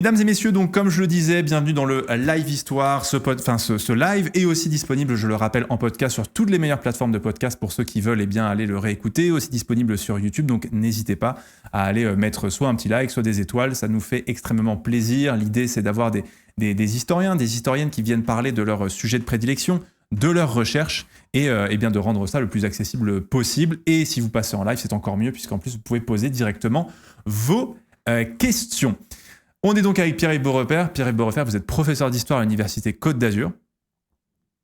Mesdames et messieurs, donc comme je le disais, bienvenue dans le Live Histoire. Ce live est aussi disponible, je le rappelle, en podcast sur toutes les meilleures plateformes de podcast pour ceux qui veulent aller le réécouter, aussi disponible sur YouTube. Donc n'hésitez pas à aller mettre soit un petit like, soit des étoiles. Ça nous fait extrêmement plaisir. L'idée, c'est d'avoir des historiens, des historiennes qui viennent parler de leur sujet de prédilection, de leurs recherches et bien de rendre ça le plus accessible possible. Et si vous passez en live, c'est encore mieux puisqu'en plus, vous pouvez poser directement vos questions. On est donc avec Pierre-Yves Beaurepaire. Pierre-Yves Beaurepaire, vous êtes professeur d'histoire à l'Université Côte d'Azur.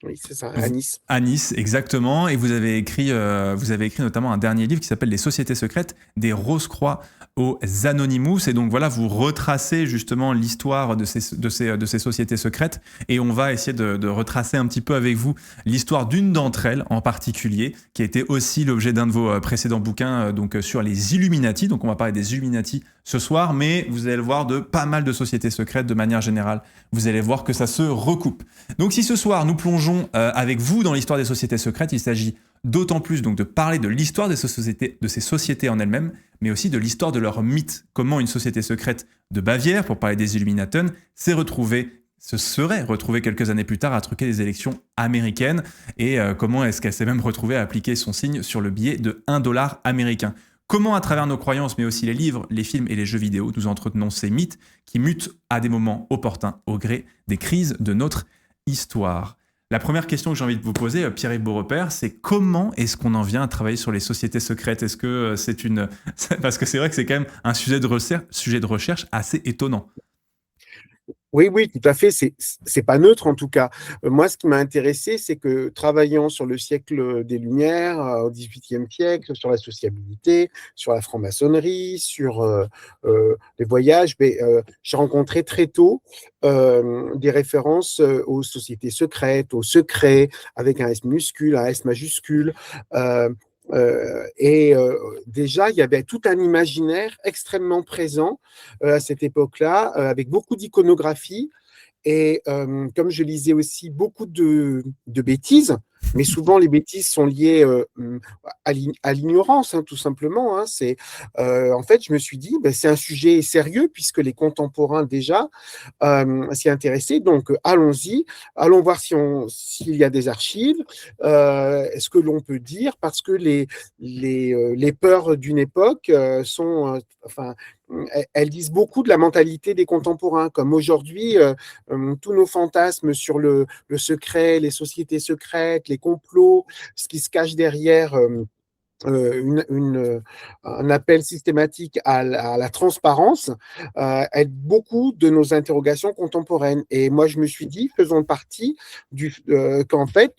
Oui, c'est ça, à Nice. À Nice, exactement. Et vous avez écrit notamment un dernier livre qui s'appelle Les sociétés secrètes, des Rose-Croix aux Anonymous. Et donc voilà, vous retracez justement l'histoire de ces sociétés secrètes. Et on va essayer de retracer un petit peu avec vous l'histoire d'une d'entre elles en particulier, qui a été aussi l'objet d'un de vos précédents bouquins donc sur les Illuminati. Donc on va parler des Illuminati ce soir, mais vous allez le voir de pas mal de sociétés secrètes de manière générale. Vous allez voir que ça se recoupe. Donc si ce soir nous plongeons avec vous dans l'histoire des sociétés secrètes, il s'agit d'autant plus donc de parler de l'histoire de ces sociétés en elles-mêmes, mais aussi de l'histoire de leur mythe. Comment une société secrète de Bavière, pour parler des Illuminaten, se serait retrouvée quelques années plus tard à truquer les élections américaines, et comment est-ce qu'elle s'est même retrouvée à appliquer son signe sur le billet de $1 américain. Comment, à travers nos croyances, mais aussi les livres, les films et les jeux vidéo, nous entretenons ces mythes qui mutent à des moments opportuns au gré des crises de notre histoire. La première question que j'ai envie de vous poser, Pierre-Yves Beaurepaire, c'est comment est-ce qu'on en vient à travailler sur les sociétés secrètes ? Est-ce que c'est une... Parce que c'est vrai que c'est quand même un sujet de recherche assez étonnant. Oui, tout à fait. C'est pas neutre en tout cas. Moi, ce qui m'a intéressé, c'est que travaillant sur le siècle des Lumières, au XVIIIe siècle, sur la sociabilité, sur la franc-maçonnerie, sur les voyages, j'ai rencontré très tôt des références aux sociétés secrètes, aux secrets, avec un S minuscule, un S majuscule. Déjà, il y avait tout un imaginaire extrêmement présent à cette époque-là, avec beaucoup d'iconographie. Et comme je lisais aussi beaucoup de bêtises, mais souvent les bêtises sont liées à l'ignorance, hein, tout simplement. Hein. En fait, je me suis dit, c'est un sujet sérieux puisque les contemporains déjà s'y intéressaient. Donc, allons-y, allons voir s'il y a des archives, ce que l'on peut dire, parce que les peurs d'une époque sont, elles disent beaucoup de la mentalité des contemporains, comme aujourd'hui, tous nos fantasmes sur le secret, les sociétés secrètes, les complots, ce qui se cache derrière un appel systématique à la transparence, aide beaucoup de nos interrogations contemporaines. Et moi, je me suis dit, faisons partie qu'en fait,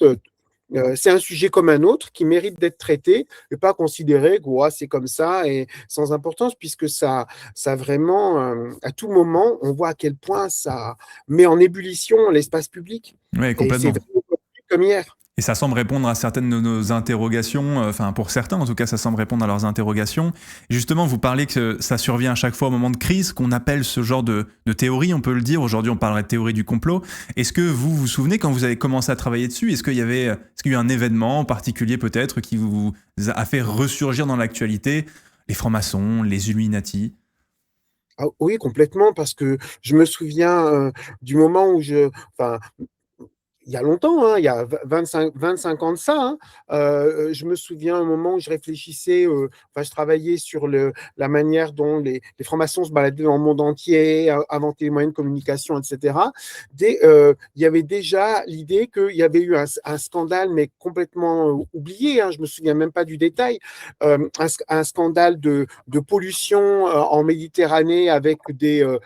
c'est un sujet comme un autre qui mérite d'être traité et pas considéré que c'est comme ça et sans importance, puisque ça vraiment, à tout moment, on voit à quel point ça met en ébullition l'espace public. Oui, Et c'est complètement. vraiment comme hier. Et ça semble répondre à certaines de nos interrogations, enfin pour certains en tout cas, ça semble répondre à leurs interrogations. Et justement, vous parlez que ça survient à chaque fois au moment de crise, qu'on appelle ce genre de théorie, on peut le dire. Aujourd'hui, on parlerait de théorie du complot. Est-ce que vous vous souvenez quand vous avez commencé à travailler dessus, est-ce qu'il y a eu un événement en particulier peut-être qui vous a fait ressurgir dans l'actualité, les francs-maçons, les Illuminati ? Ah, oui, complètement, parce que je me souviens du moment où il y a longtemps, hein, il y a 25 ans de ça, hein, je me souviens un moment où je réfléchissais, je travaillais sur la manière dont les francs-maçons se baladaient dans le monde entier, inventaient les moyens de communication, etc. Il y avait déjà l'idée qu'il y avait eu un scandale, mais complètement oublié, hein, je ne me souviens même pas du détail, un scandale de pollution en Méditerranée avec des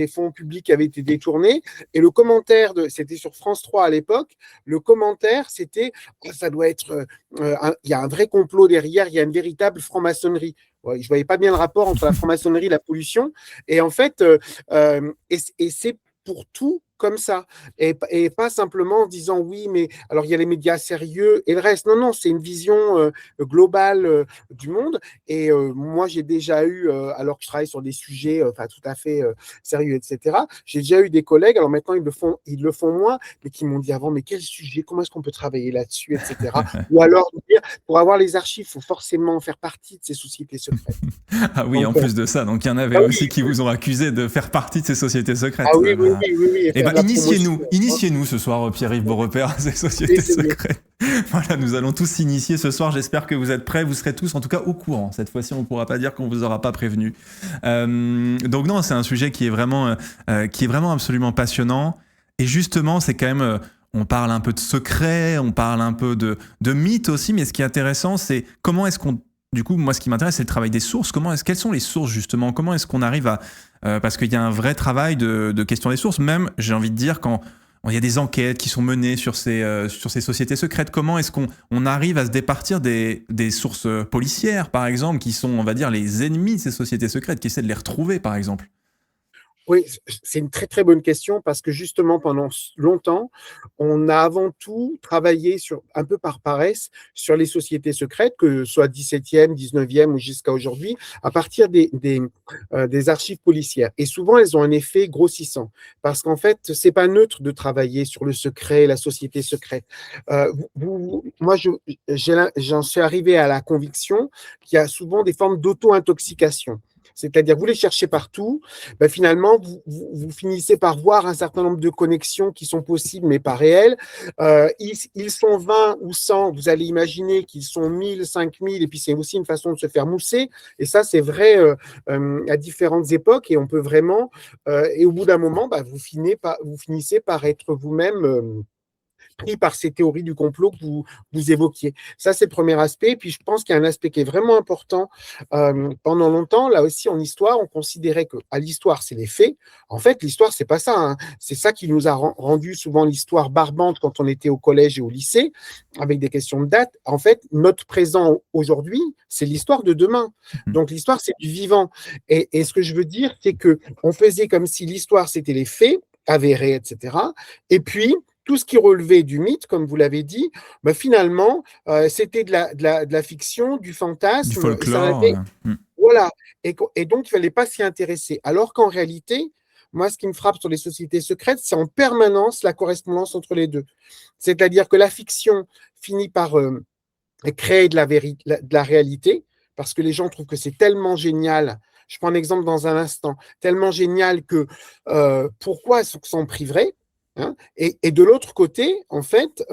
fonds publics qui avaient été détournés. Et le commentaire, c'était sur France 3 à l'époque, le commentaire, c'était ça doit être, il y a un vrai complot derrière, il y a une véritable franc-maçonnerie. Ouais, je ne voyais pas bien le rapport entre la franc-maçonnerie et la pollution. Et en fait, et c'est pour tout comme ça, et pas simplement en disant oui, mais alors il y a les médias sérieux et le reste. Non, non, c'est une vision globale du monde. Et moi, j'ai déjà eu, alors que je travaille sur des sujets tout à fait sérieux, etc., j'ai déjà eu des collègues, alors maintenant ils le font moins, mais qui m'ont dit avant, mais quel sujet, comment est-ce qu'on peut travailler là-dessus, etc. Ou alors, dire, pour avoir les archives, il faut forcément faire partie de ces sociétés secrètes. Ah oui, Donc, en plus de ça, donc il y en avait ah aussi oui, qui vous ont accusé de faire partie de ces sociétés ah secrètes. oui, oui, oui, oui, oui, et Eh faire ben, de la promotion. initiez-nous ce soir, Pierre-Yves Beaurepaire, à ces sociétés Essayez. secrètes. Voilà, nous allons tous s'initier ce soir. J'espère que vous êtes prêts. Vous serez tous, en tout cas, au courant. Cette fois-ci, on ne pourra pas dire qu'on vous aura pas prévenu. Donc non, c'est un sujet qui est vraiment absolument passionnant. Et justement, c'est quand même, on parle un peu de secrets, on parle un peu de mythes aussi. Mais ce qui est intéressant, c'est comment est-ce qu'on du coup, moi, ce qui m'intéresse, c'est le travail des sources. Quelles sont les sources, justement? Comment est-ce qu'on arrive à... parce qu'il y a un vrai travail de question des sources. Même, j'ai envie de dire, quand il y a des enquêtes qui sont menées sur ces sociétés secrètes, comment est-ce qu'on arrive à se départir des sources policières, par exemple, qui sont, on va dire, les ennemis de ces sociétés secrètes, qui essaient de les retrouver, par exemple? Oui, c'est une très très bonne question parce que justement pendant longtemps, on a avant tout travaillé un peu par paresse sur les sociétés secrètes, que ce soit 17e, 19e ou jusqu'à aujourd'hui, à partir des archives policières. Et souvent, elles ont un effet grossissant parce qu'en fait, c'est pas neutre de travailler sur le secret, la société secrète. Moi, j'en suis arrivé à la conviction qu'il y a souvent des formes d'auto-intoxication. C'est-à-dire, vous les cherchez partout, ben finalement, vous finissez par voir un certain nombre de connexions qui sont possibles, mais pas réelles. Ils sont 20 ou 100, vous allez imaginer qu'ils sont 1000, 5000, et puis c'est aussi une façon de se faire mousser. Et ça, c'est vrai à différentes époques, et on peut vraiment... et au bout d'un moment, ben, vous finissez par être vous-même... pris par ces théories du complot que vous évoquiez. Ça, c'est le premier aspect. Et puis, je pense qu'il y a un aspect qui est vraiment important. Pendant longtemps, là aussi, en histoire, on considérait que à l'histoire, c'est les faits. En fait, l'histoire, c'est pas ça. Hein. C'est ça qui nous a rendu souvent l'histoire barbante quand on était au collège et au lycée, avec des questions de date. En fait, notre présent aujourd'hui, c'est l'histoire de demain. Donc, l'histoire, c'est du vivant. Et ce que je veux dire, c'est que on faisait comme si l'histoire, c'était les faits avérés, etc. Et puis, tout ce qui relevait du mythe, comme vous l'avez dit, ben finalement, c'était de la fiction, du Du fantasme, et ça folklore. n'avait, voilà. Et donc, il ne fallait pas s'y intéresser. Alors qu'en réalité, moi, ce qui me frappe sur les sociétés secrètes, c'est en permanence la correspondance entre les deux. C'est-à-dire que la fiction finit par créer de la réalité, parce que les gens trouvent que c'est tellement génial. Je prends un exemple dans un instant, tellement génial que pourquoi est-ce qu'on s'en priverait, hein, et de l'autre côté, en fait,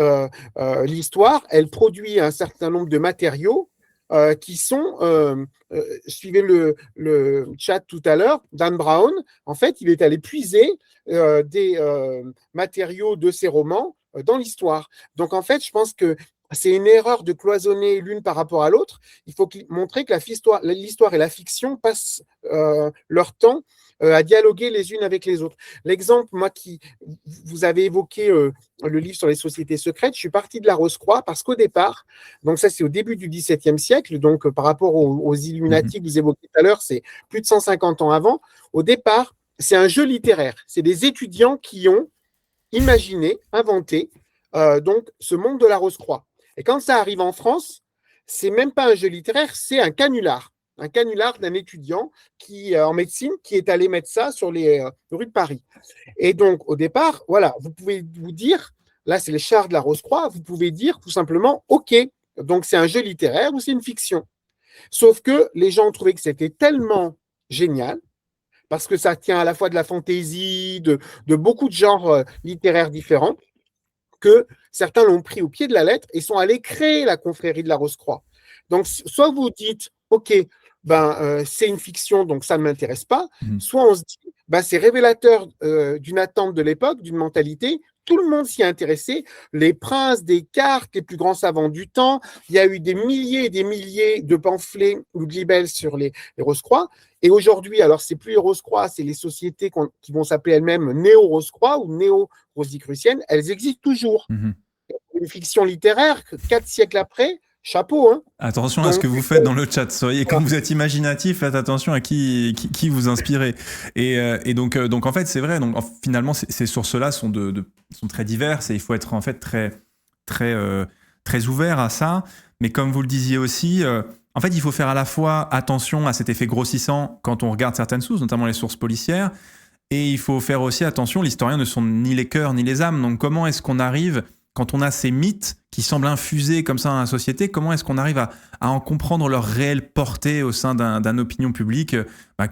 l'histoire, elle produit un certain nombre de matériaux qui sont, suivez le chat tout à l'heure, Dan Brown, en fait, il est allé puiser des matériaux de ses romans dans l'histoire. Donc, en fait, je pense que c'est une erreur de cloisonner l'une par rapport à l'autre. Il faut montrer que l'histoire et la fiction passent leur temps à dialoguer les unes avec les autres. L'exemple, moi, vous avez évoqué le livre sur les sociétés secrètes, je suis parti de la Rose-Croix parce qu'au départ, donc ça c'est au début du XVIIe siècle, donc par rapport aux Illuminati que vous évoquiez tout à l'heure, c'est plus de 150 ans avant. Au départ, c'est un jeu littéraire. C'est des étudiants qui ont imaginé, inventé donc ce monde de la Rose-Croix. Et quand ça arrive en France, c'est même pas un jeu littéraire, c'est un canular. Un canular d'un étudiant en médecine qui est allé mettre ça sur les rues de Paris. Et donc, au départ, voilà, vous pouvez vous dire, là, c'est les chars de la Rose-Croix, vous pouvez dire tout simplement, OK, donc c'est un jeu littéraire ou c'est une fiction. Sauf que les gens ont trouvé que c'était tellement génial, parce que ça tient à la fois de la fantaisie, de beaucoup de genres littéraires différents, que certains l'ont pris au pied de la lettre et sont allés créer la confrérie de la Rose-Croix. Donc, soit vous dites, OK, c'est une fiction, donc ça ne m'intéresse pas, soit on se dit, c'est révélateur d'une attente de l'époque, d'une mentalité. Tout le monde s'y est intéressé. Les princes, Descartes, les plus grands savants du temps. Il y a eu des milliers et des milliers de pamphlets ou de libelles sur les Rose-Croix. Et aujourd'hui, alors, c'est plus les Rose-Croix, c'est les sociétés qui vont s'appeler elles-mêmes Néo-Rose-Croix ou Néo-Rosicruciennes. Elles existent toujours. Une fiction littéraire, 4 siècles après, chapeau, hein. Attention à ce Donc, que vous faites dans le chat. Soyez, quand voilà. vous êtes imaginatif, faites attention à qui vous inspirez. Et donc, en fait, c'est vrai. Donc, finalement, ces sources-là sont sont très diverses et il faut être en fait très, très ouvert à ça. Mais comme vous le disiez aussi, en fait, il faut faire à la fois attention à cet effet grossissant quand on regarde certaines sources, notamment les sources policières, et il faut faire aussi attention, l'historien ne sont ni les cœurs ni les âmes. Donc comment est-ce qu'on arrive, quand on a ces mythes qui semblent infusés comme ça dans la société, comment est-ce qu'on arrive à en comprendre leur réelle portée au sein d'un opinion publique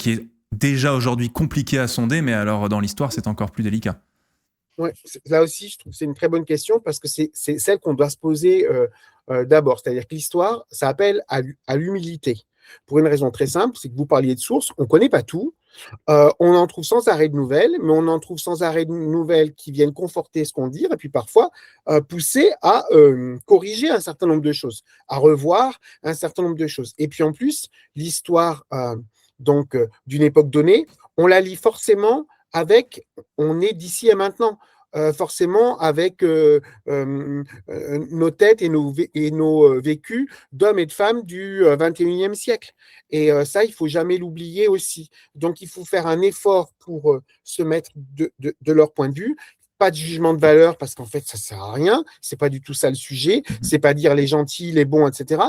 qui est déjà aujourd'hui compliqué à sonder, mais alors dans l'histoire, c'est encore plus délicat. Ouais, là aussi, je trouve que c'est une très bonne question parce que c'est celle qu'on doit se poser d'abord. C'est-à-dire que l'histoire, ça appelle à l'humilité. Pour une raison très simple, c'est que vous parliez de sources, on ne connaît pas tout. On en trouve sans arrêt de nouvelles, mais on en trouve sans arrêt de nouvelles qui viennent conforter ce qu'on dit, et puis parfois pousser à corriger un certain nombre de choses, à revoir un certain nombre de choses. Et puis en plus, l'histoire d'une époque donnée, on la lit forcément avec, on est d'ici et maintenant. Forcément avec nos têtes et nos vécus d'hommes et de femmes du 21e siècle. Et ça, il ne faut jamais l'oublier aussi. Donc, il faut faire un effort pour se mettre de leur point de vue. Pas de jugement de valeur parce qu'en fait, ça ne sert à rien. Ce n'est pas du tout ça le sujet. Ce n'est pas dire les gentils, les bons, etc.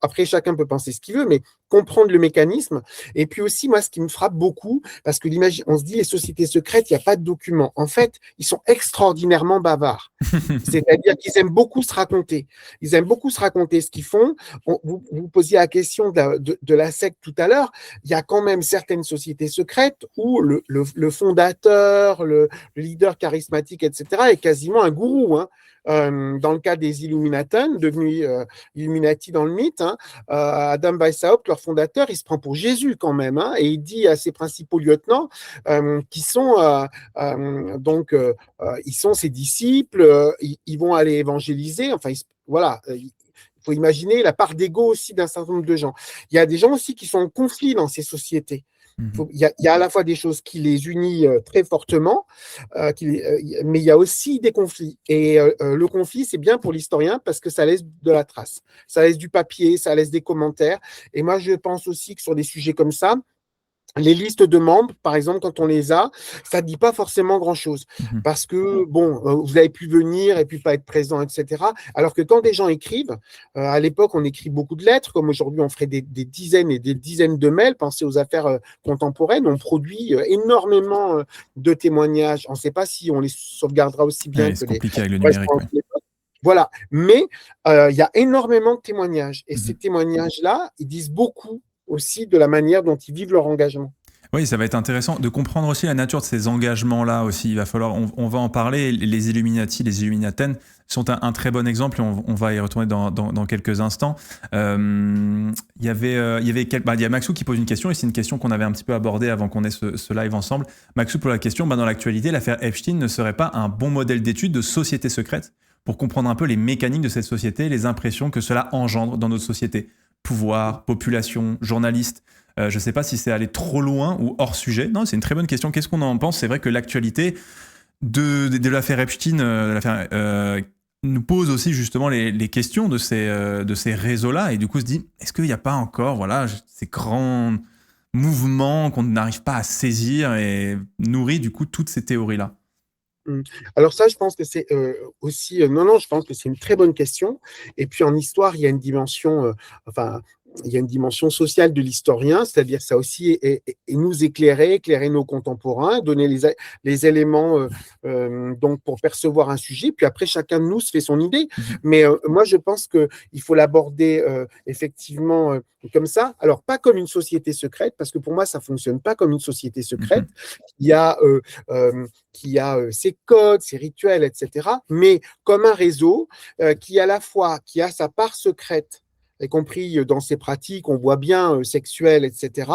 Après, chacun peut penser ce qu'il veut, mais comprendre le mécanisme. Et puis aussi, moi, ce qui me frappe beaucoup, parce que on se dit les sociétés secrètes, il n'y a pas de documents. En fait, ils sont extraordinairement bavards. C'est-à-dire qu'ils aiment beaucoup se raconter. Ils aiment beaucoup se raconter ce qu'ils font. Vous posiez la question de la secte tout à l'heure. Il y a quand même certaines sociétés secrètes où le fondateur, le leader charismatique, etc., est quasiment un gourou. Hein. Dans le cas des Illuminati, devenus Illuminati dans le mythe, hein, Adam Weishaupt, leur fondateur, il se prend pour Jésus quand même, hein, et il dit à ses principaux lieutenants qui sont ils sont ses disciples, ils vont aller évangéliser, enfin, voilà. Il faut imaginer la part d'ego aussi d'un certain nombre de gens. Il y a des gens aussi qui sont en conflit dans ces sociétés. Il y a à la fois des choses qui les unissent très fortement, mais il y a aussi des conflits. Et le conflit, c'est bien pour l'historien parce que ça laisse de la trace. Ça laisse du papier, ça laisse des commentaires. Et moi, je pense aussi que sur des sujets comme ça, les listes de membres, par exemple, quand on les a, ça ne dit pas forcément grand-chose. Parce que, bon, vous avez pu venir et puis pas être présent, etc. Alors que quand des gens écrivent, à l'époque, on écrit beaucoup de lettres, comme aujourd'hui, on ferait des dizaines et des dizaines de mails. Pensez aux affaires contemporaines. On produit énormément de témoignages. On ne sait pas si on les sauvegardera aussi bien que c'est les... compliqué avec le numérique. Voilà. Mais il y a énormément de témoignages. Et ces témoignages-là, ils disent beaucoup aussi de la manière dont ils vivent leur engagement. Oui, ça va être intéressant de comprendre aussi la nature de ces engagements-là aussi. Il va falloir, on va en parler. Les Illuminati, les Illuminaten sont un très bon exemple et on va y retourner dans quelques instants. Il y a Maxou qui pose une question et c'est une question qu'on avait un petit peu abordée avant qu'on ait ce live ensemble. Maxou pose la question, dans l'actualité, l'affaire Epstein ne serait pas un bon modèle d'étude de société secrète pour comprendre un peu les mécaniques de cette société, les impressions que cela engendre dans notre société. Pouvoir, population, journalistes. Je ne sais pas si c'est aller trop loin ou hors sujet. Non, c'est une très bonne question. Qu'est-ce qu'on en pense ? C'est vrai que l'actualité de l'affaire Epstein nous pose aussi justement les questions de ces réseaux-là. Et du coup, se dit, est-ce qu'il n'y a pas encore ces grands mouvements qu'on n'arrive pas à saisir et nourrit du coup toutes ces théories-là ? Alors ça, je pense que c'est aussi... je pense que c'est une très bonne question. Et puis en histoire, il y a une dimension... il y a une dimension sociale de l'historien, c'est-à-dire ça aussi et nous éclairer nos contemporains, donner les éléments donc pour percevoir un sujet, puis après chacun de nous se fait son idée. Mais moi je pense qu'il faut l'aborder effectivement comme ça. Alors pas comme une société secrète, parce que pour moi ça fonctionne pas comme une société secrète. Il y a qui a ses codes, ses rituels, etc. Mais comme un réseau qui à la fois qui a sa part secrète, y compris dans ses pratiques, on voit bien sexuelles, etc.,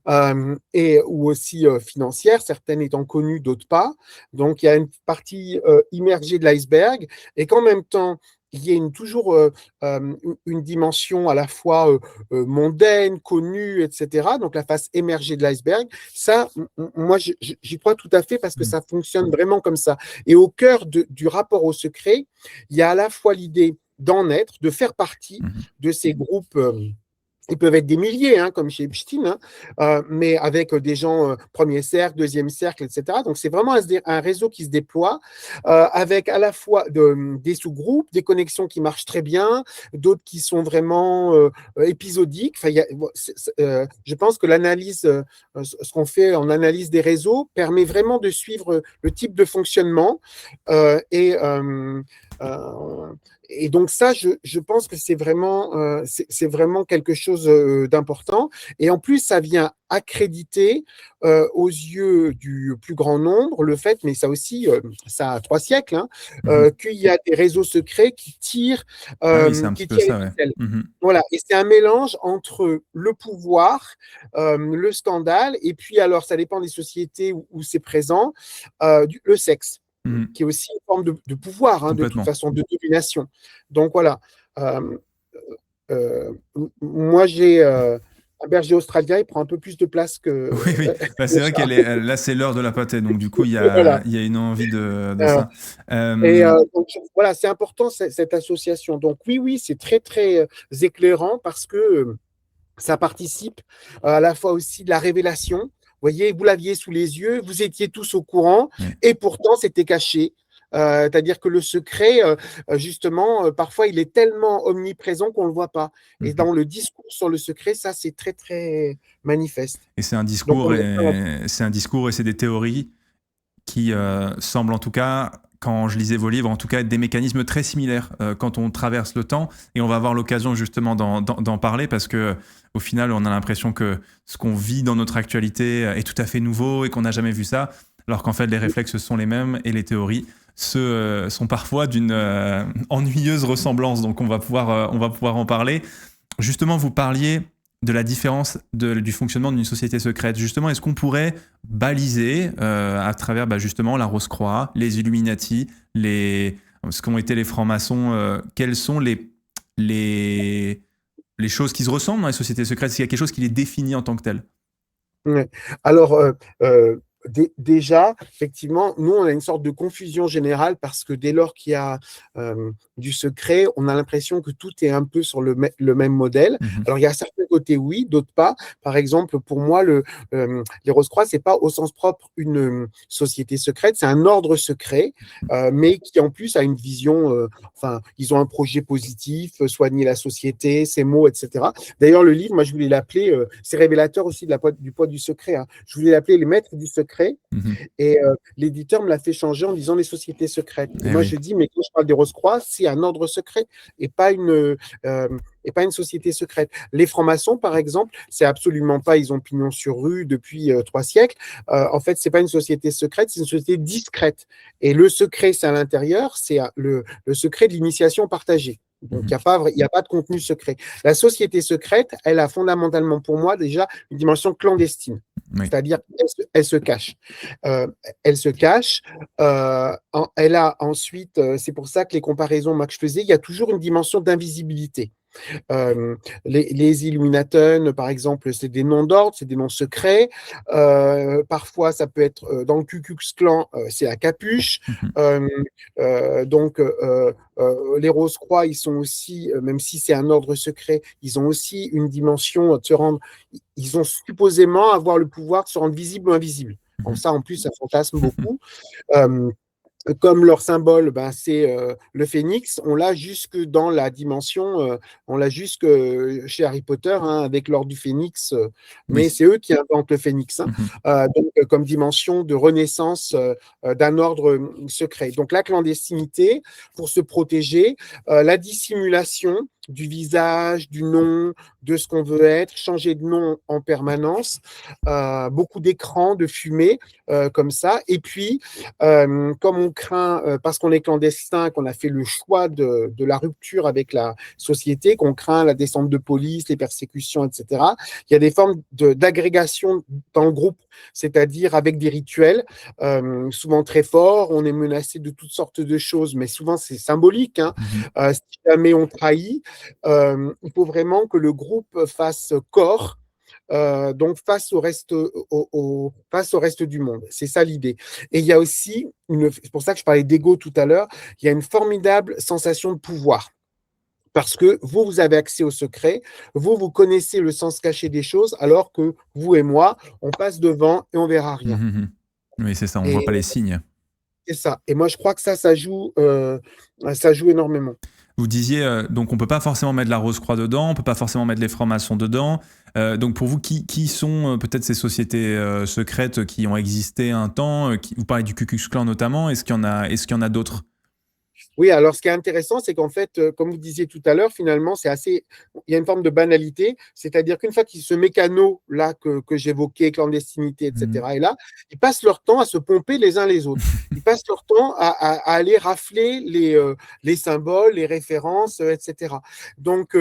ou aussi financières, certaines étant connues, d'autres pas. Donc, il y a une partie immergée de l'iceberg et qu'en même temps, il y a toujours une dimension à la fois mondaine, connue, etc. Donc, la face émergée de l'iceberg, ça, moi, j'y crois tout à fait parce que ça fonctionne vraiment comme ça. Et au cœur du rapport au secret, il y a à la fois l'idée d'en être, de faire partie Mhm. de ces groupes. Ils peuvent être des milliers, hein, comme chez Epstein, hein, mais avec des gens premier cercle, deuxième cercle, etc. Donc, c'est vraiment un réseau qui se déploie avec à la fois des sous-groupes, des connexions qui marchent très bien, d'autres qui sont vraiment épisodiques. Enfin, je pense que l'analyse, ce qu'on fait en analyse des réseaux, permet vraiment de suivre le type de fonctionnement euh, et euh, euh, et donc ça, je pense que c'est vraiment quelque chose d'important. Et en plus, ça vient accréditer aux yeux du plus grand nombre le fait, mais ça aussi, ça a 3 siècles, hein, Mhm. qu'il y a des réseaux secrets Ah oui, c'est un petit qui peu tirent les ça, ouais. ficelles. Mhm. Voilà, et c'est un mélange entre le pouvoir, le scandale, et puis alors ça dépend des sociétés où c'est présent, le sexe Mhm. qui est aussi une forme de pouvoir, hein, de toute Complètement. façon, de domination. Donc voilà. Euh, euh, moi, j'ai un berger australien, il prend un peu plus de place que Oui, oui. Bah, le c'est vrai chat. là, c'est l'heure de la pâtée, donc du coup, Voilà. il y a une envie de Euh, ça. donc, voilà, c'est important cette association. Donc oui, oui, c'est très, très éclairant parce que ça participe à la fois aussi de la révélation. Vous voyez, vous l'aviez sous les yeux, vous étiez tous au courant, Oui. et pourtant c'était caché. C'est-à-dire que le secret, justement, parfois il est tellement omniprésent qu'on ne le voit pas. Et Mhm. dans le discours sur le secret, ça c'est très très manifeste. Et Donc on est c'est un discours et c'est des théories qui semblent en tout cas, quand je lisais vos livres, en tout cas être des mécanismes très similaires quand on traverse le temps. Et on va avoir l'occasion justement d'en parler parce que au final, on a l'impression que ce qu'on vit dans notre actualité est tout à fait nouveau et qu'on n'a jamais vu ça, alors qu'en fait les réflexes sont les mêmes et les théories sont parfois d'une ennuyeuse ressemblance. Donc on va pouvoir en parler. Justement, vous parliez de la différence du fonctionnement d'une société secrète. Justement, est-ce qu'on pourrait baliser à travers justement la Rose-Croix, les Illuminati, ce qu'ont été les francs-maçons, quelles sont les, les choses qui se ressemblent dans les sociétés secrètes? Est-ce qu'il y a quelque chose qui les définit en tant que telles? Ouais. Alors, euh, déjà, effectivement, nous, on a une sorte de confusion générale parce que dès lors qu'il y a du secret, on a l'impression que tout est un peu sur le même modèle. Mhm. Alors, il y a certains côtés, oui, d'autres pas. Par exemple, pour moi, les Rose-Croix, c'est pas au sens propre une société secrète, c'est un ordre secret, mais qui en plus a une vision, enfin, ils ont un projet positif, soigner la société, ses mots, etc. D'ailleurs, le livre, moi, je voulais l'appeler, c'est révélateur aussi du poids du secret, hein. Je voulais l'appeler Les Maîtres du secret, Mhm. et l'éditeur me l'a fait changer en disant les sociétés secrètes. Et Eh moi, oui. je dis, mais quand je parle des Rose-Croix, c'est un ordre secret et pas une société secrète. Les francs-maçons, par exemple, c'est absolument pas, ils ont pignon sur rue depuis 3 siècles. En fait, c'est pas une société secrète, c'est une société discrète. Et le secret, c'est à l'intérieur, c'est le secret de l'initiation partagée. Donc, Mhm. il y a pas de contenu secret. La société secrète, elle a fondamentalement pour moi déjà une dimension clandestine. Oui. C'est-à-dire qu'elle se cache. Euh, Elle se cache. Elle a ensuite, c'est pour ça que les comparaisons moi, que je faisais, il y a toujours une dimension d'invisibilité. Les Illuminateurs, par exemple, c'est des noms d'ordre, c'est des noms secrets. Parfois, ça peut être dans le Ku Klux Klan, c'est la capuche. Mhm. Euh, les Rose-Croix, ils sont aussi, même si c'est un ordre secret, ils ont aussi une dimension de se rendre. Ils ont supposément avoir le pouvoir de se rendre visible ou invisible. Donc Mhm. ça, en plus, ça fantasme beaucoup. Euh, Comme leur symbole, ben, c'est le phénix, on l'a jusque dans la dimension, on l'a jusque chez Harry Potter, hein, avec l'ordre du phénix, mais Oui. c'est eux qui inventent le phénix, hein. Mhm. Donc, comme dimension de renaissance d'un ordre secret. Donc la clandestinité pour se protéger, la dissimulation du visage, du nom, de ce qu'on veut être, changer de nom en permanence, beaucoup d'écrans, de fumée, comme ça, et puis comme on craint, parce qu'on est clandestin, qu'on a fait le choix de la rupture avec la société, qu'on craint la descente de police, les persécutions, etc., il y a des formes d'agrégation dans le groupe, c'est-à-dire avec des rituels, souvent très forts, on est menacé de toutes sortes de choses, mais souvent c'est symbolique, hein. Mhm. Si jamais on trahit, il faut vraiment que le groupe fasse corps, donc face au reste du monde. C'est ça l'idée. Et il y a aussi, c'est pour ça que je parlais d'ego tout à l'heure, il y a une formidable sensation de pouvoir. Parce que vous, vous avez accès au secret, vous, vous connaissez le sens caché des choses, alors que vous et moi, on passe devant et on verra rien. Mhm. Oui, c'est ça, on voit Et pas les signes. c'est ça. Et moi, je crois que ça joue énormément. Vous disiez, donc on peut pas forcément mettre la Rose-Croix dedans, on peut pas forcément mettre les francs-maçons dedans. Donc pour vous, qui sont peut-être ces sociétés secrètes qui ont existé un temps vous parlez du Ku Klux Klan notamment, est-ce qu'il y en a d'autres? Oui, alors ce qui est intéressant, c'est qu'en fait, comme vous disiez tout à l'heure, finalement, il y a une forme de banalité, c'est-à-dire qu'une fois qu'ils ce mécano-là que j'évoquais, clandestinité, Mhm. etc., est là, ils passent leur temps à se pomper les uns les autres. Ils passent leur temps à aller rafler les symboles, les références, etc. Donc,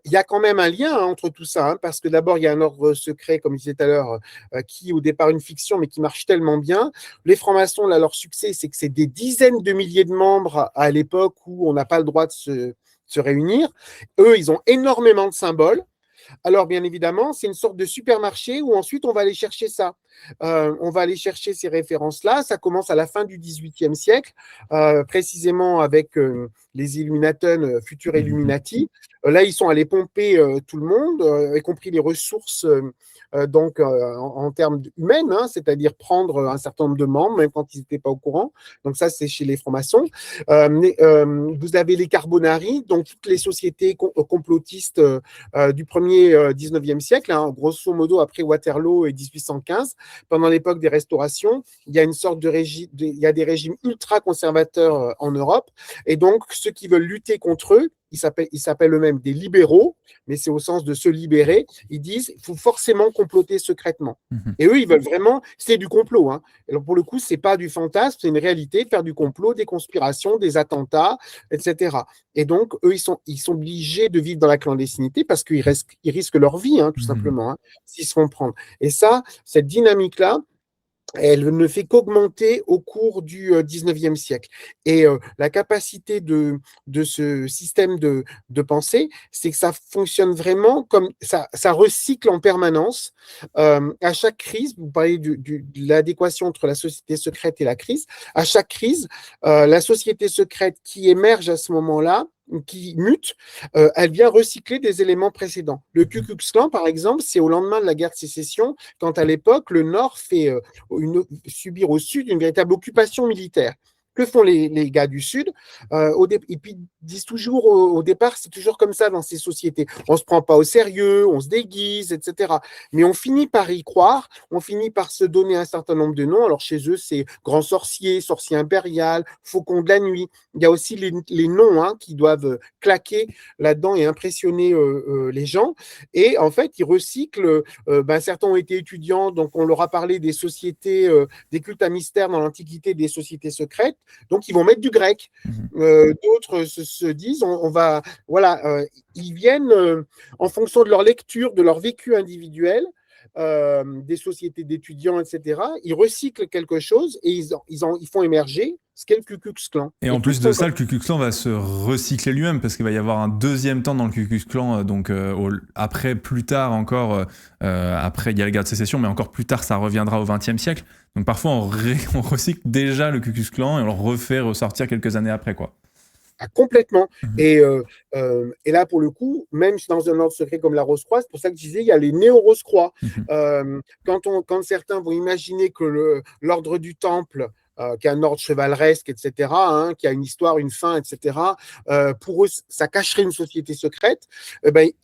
il y a quand même un lien entre tout ça, hein, parce que d'abord, il y a un ordre secret, comme je disais tout à l'heure, qui au départ une fiction, mais qui marche tellement bien. Les francs-maçons, là, leur succès, c'est que c'est des dizaines de milliers de membres à l'époque où on n'a pas le droit de se réunir. Eux, ils ont énormément de symboles. Alors, bien évidemment, c'est une sorte de supermarché où ensuite on va aller chercher ça. On va aller chercher ces références-là. Ça commence à la fin du XVIIIe siècle, précisément avec les Illuminateurs, futurs Mhm. Illuminati. Là, ils sont allés pomper tout le monde, y compris les ressources donc en termes humaines, hein, c'est-à-dire prendre un certain nombre de membres, même quand ils n'étaient pas au courant. Donc ça, c'est chez les francs-maçons. Vous avez les Carbonari, donc toutes les sociétés complotistes du premier 19e siècle, hein, grosso modo après Waterloo et 1815, pendant l'époque des restaurations, il y a une sorte de régime, il y a des régimes ultra conservateurs en Europe, et donc ceux qui veulent lutter contre eux, ils s'appellent eux-mêmes des libéraux, mais c'est au sens de se libérer. Ils disent il faut forcément comploter secrètement. Mhm. Et eux, ils veulent vraiment, c'est du complot. Hein. Alors pour le coup, c'est pas du fantasme, c'est une réalité, faire du complot, des conspirations, des attentats, etc. Et donc, eux, ils sont obligés de vivre dans la clandestinité parce ils risquent leur vie, hein, tout Mhm. simplement, hein, s'ils se font prendre. Et ça, cette dynamique-là, elle ne fait qu'augmenter au cours du 19e siècle. Et la capacité de ce système de pensée, c'est que ça fonctionne vraiment comme ça recycle en permanence. À chaque crise, vous parlez de l'adéquation entre la société secrète et la crise, à chaque crise, la société secrète qui émerge à ce moment-là, qui mute, elle vient recycler des éléments précédents. Le Ku Klux Klan, par exemple, c'est au lendemain de la guerre de sécession, quand à l'époque, le Nord fait subir au sud une véritable occupation militaire. Que font les gars du Sud et puis ils disent toujours au départ, c'est toujours comme ça dans ces sociétés. On ne se prend pas au sérieux, on se déguise, etc. Mais on finit par y croire, on finit par se donner un certain nombre de noms. Alors chez eux, c'est grand sorcier, sorcier impérial, faucon de la nuit. Il y a aussi les noms hein, qui doivent claquer là-dedans et impressionner les gens. Et en fait, ils recyclent. Certains ont été étudiants, donc on leur a parlé des sociétés, des cultes à mystère dans l'Antiquité, des sociétés secrètes. Donc, ils vont mettre du grec. Mhm. D'autres se disent, on va, voilà, ils viennent en fonction de leur lecture, de leur vécu individuel, des sociétés d'étudiants, etc. Ils recyclent quelque chose et ils font émerger ce qu'est le Ku Klux Klan. Et Et en tout plus de font comme ça, le Ku Klux Klan va se recycler lui-même parce qu'il va y avoir un deuxième temps dans le Ku Klux Klan, après, plus tard encore, après il y a la guerre de sécession, mais encore plus tard ça reviendra au XXe siècle. Donc parfois on recycle déjà le Ku Klux Klan et on le refait ressortir quelques années après, quoi. complètement. Mhm. Et là, pour le coup, même dans un ordre secret comme la Rose-Croix, c'est pour ça que je disais, il y a les néo-Rose-Croix. Mhm. Quand certains vont imaginer que l'ordre du Temple, qui est un ordre chevaleresque, etc., hein, qui a une histoire, une fin, etc., pour eux, ça cacherait une société secrète,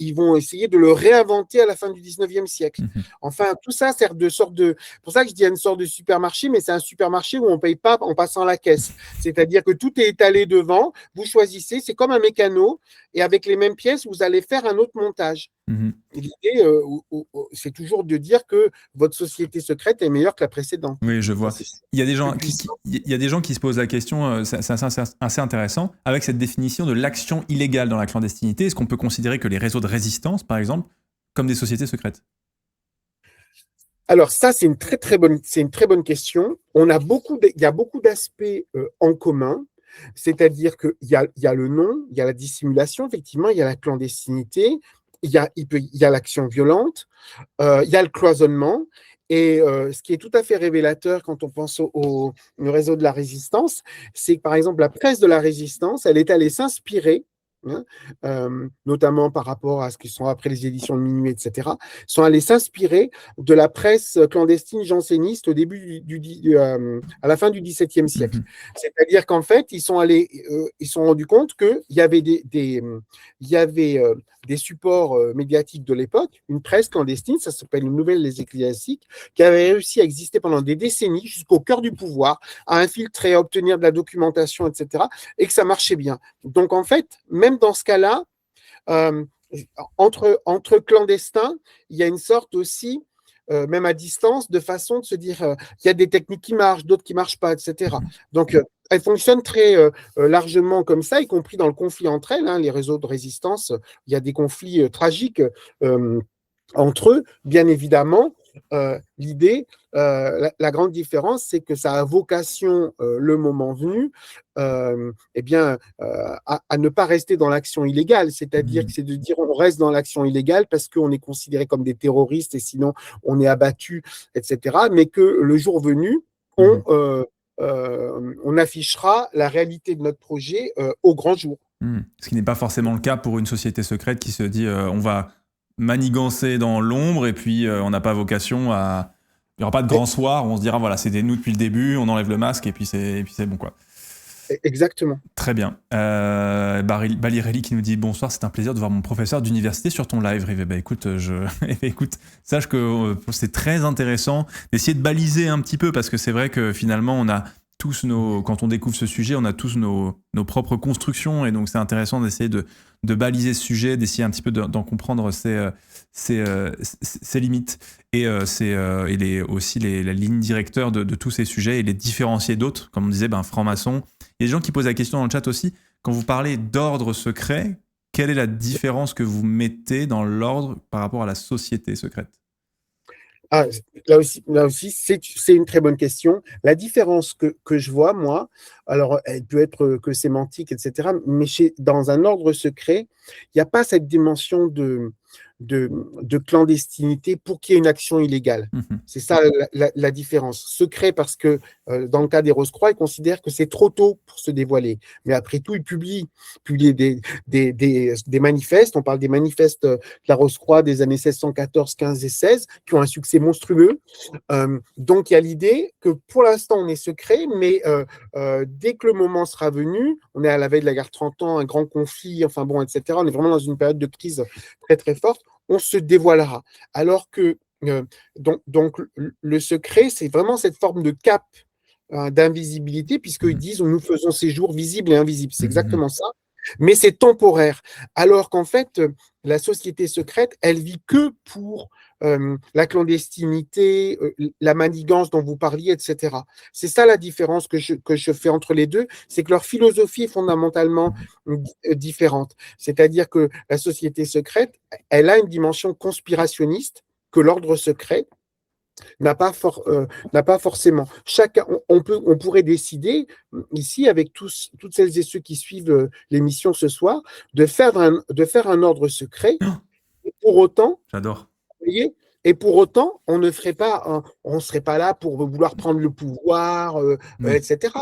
ils vont essayer de le réinventer à la fin du 19e siècle. Mhm. Enfin, tout ça sert de sorte de... C'est pour ça que je dis une sorte de supermarché, mais c'est un supermarché où on ne paye pas en passant la caisse. C'est-à-dire que tout est étalé devant, vous choisissez, c'est comme un mécano, et avec les mêmes pièces, vous allez faire un autre montage. Mhm. L'idée, c'est toujours de dire que votre société secrète est meilleure que la précédente. Oui, je Ça, vois. c'est Il y a des plus gens puissant. il y a des gens qui se posent la question, c'est assez intéressant, avec cette définition de l'action illégale dans la clandestinité. Est-ce qu'on peut considérer que les réseaux de résistance, par exemple, comme des sociétés secrètes? Alors ça, c'est une très bonne question. Il y a beaucoup d'aspects en commun, c'est-à-dire il y a le nom, il y a la dissimulation, effectivement, il y a la clandestinité, il y a l'action violente, il y a le cloisonnement. Et ce qui est tout à fait révélateur quand on pense au réseau de la résistance, c'est que par exemple la presse de la résistance, elle est allée s'inspirer hein, notamment par rapport à ce qui sont après les éditions de minuit, etc., sont allés s'inspirer de la presse clandestine janséniste au début à la fin du XVIIe siècle. C'est-à-dire qu'en fait, ils sont rendus compte qu'il y avait des supports médiatiques de l'époque, une presse clandestine, ça s'appelle une Nouvelle des Ecclésiastiques, qui avait réussi à exister pendant des décennies jusqu'au cœur du pouvoir, à infiltrer, à obtenir de la documentation, etc., et que ça marchait bien. Donc en fait, même dans ce cas-là, euh, entre clandestins, il y a une sorte aussi, même à distance, de façon de se dire, il y a des techniques qui marchent, d'autres qui ne marchent pas, etc. Donc, elles fonctionnent très largement comme ça, y compris dans le conflit entre elles, hein, les réseaux de résistance. Il y a des conflits tragiques entre eux, bien évidemment. L'idée, la grande différence, c'est que ça a vocation, le moment venu, eh bien, à ne pas rester dans l'action illégale. C'est-à-dire que c'est de dire on reste dans l'action illégale parce qu'on est considéré comme des terroristes et sinon on est abattu, etc. Mais que le jour venu, on affichera la réalité de notre projet au grand jour. Ce qui n'est pas forcément le cas pour une société secrète qui se dit on va manigancer dans l'ombre et puis on n'a pas vocation à... Il n'y aura pas de grand soir où on se dira voilà, c'était nous depuis le début, on enlève le masque et puis c'est bon quoi. Exactement. Très bien. Balirelli qui nous dit bonsoir, c'est un plaisir de voir mon professeur d'université sur ton live, Rive. Écoute, écoute, sache que c'est très intéressant d'essayer de baliser un petit peu parce que c'est vrai que finalement on a tous quand on découvre ce sujet, on a tous nos propres constructions et donc c'est intéressant d'essayer de baliser ce sujet, d'essayer un petit peu d'en comprendre ses limites et aussi la ligne directeur de tous ces sujets et les différencier d'autres, comme on disait, franc-maçon. Il y a des gens qui posent la question dans le chat aussi, quand vous parlez d'ordre secret, quelle est la différence que vous mettez dans l'ordre par rapport à la société secrète ? Là aussi c'est une très bonne question. La différence que je vois, moi, alors elle peut être que sémantique, etc., mais dans un ordre secret, il n'y a pas cette dimension de clandestinité pour qu'il y ait une action illégale. C'est ça la différence. Secret parce que dans le cas des Rose-Croix, ils considèrent que c'est trop tôt pour se dévoiler. Mais après tout, ils publient des manifestes. On parle des manifestes de la Rose-Croix des années 1614, 15 et 16 qui ont un succès monstrueux. Donc, il y a l'idée que pour l'instant, on est secret, mais dès que le moment sera venu, on est à la veille de la guerre 30 ans, un grand conflit, enfin bon, etc. On est vraiment dans une période de crise très, très forte. On se dévoilera. Alors que donc le secret, c'est vraiment cette forme de cap d'invisibilité, puisqu'ils disent nous faisons ces jours visibles et invisibles. C'est exactement ça. Mais c'est temporaire. Alors qu'en fait, la société secrète, elle vit que pour la clandestinité, la manigance dont vous parliez, etc. C'est ça la différence que je fais entre les deux, c'est que leur philosophie est fondamentalement différente. C'est-à-dire que la société secrète, elle a une dimension conspirationniste que l'ordre secret n'a pas forcément. On pourrait décider ici, avec toutes celles et ceux qui suivent l'émission ce soir, de faire un ordre secret. Et pour autant, j'adore. Vous voyez, et pour autant, on ne serait pas là pour vouloir prendre le pouvoir, etc.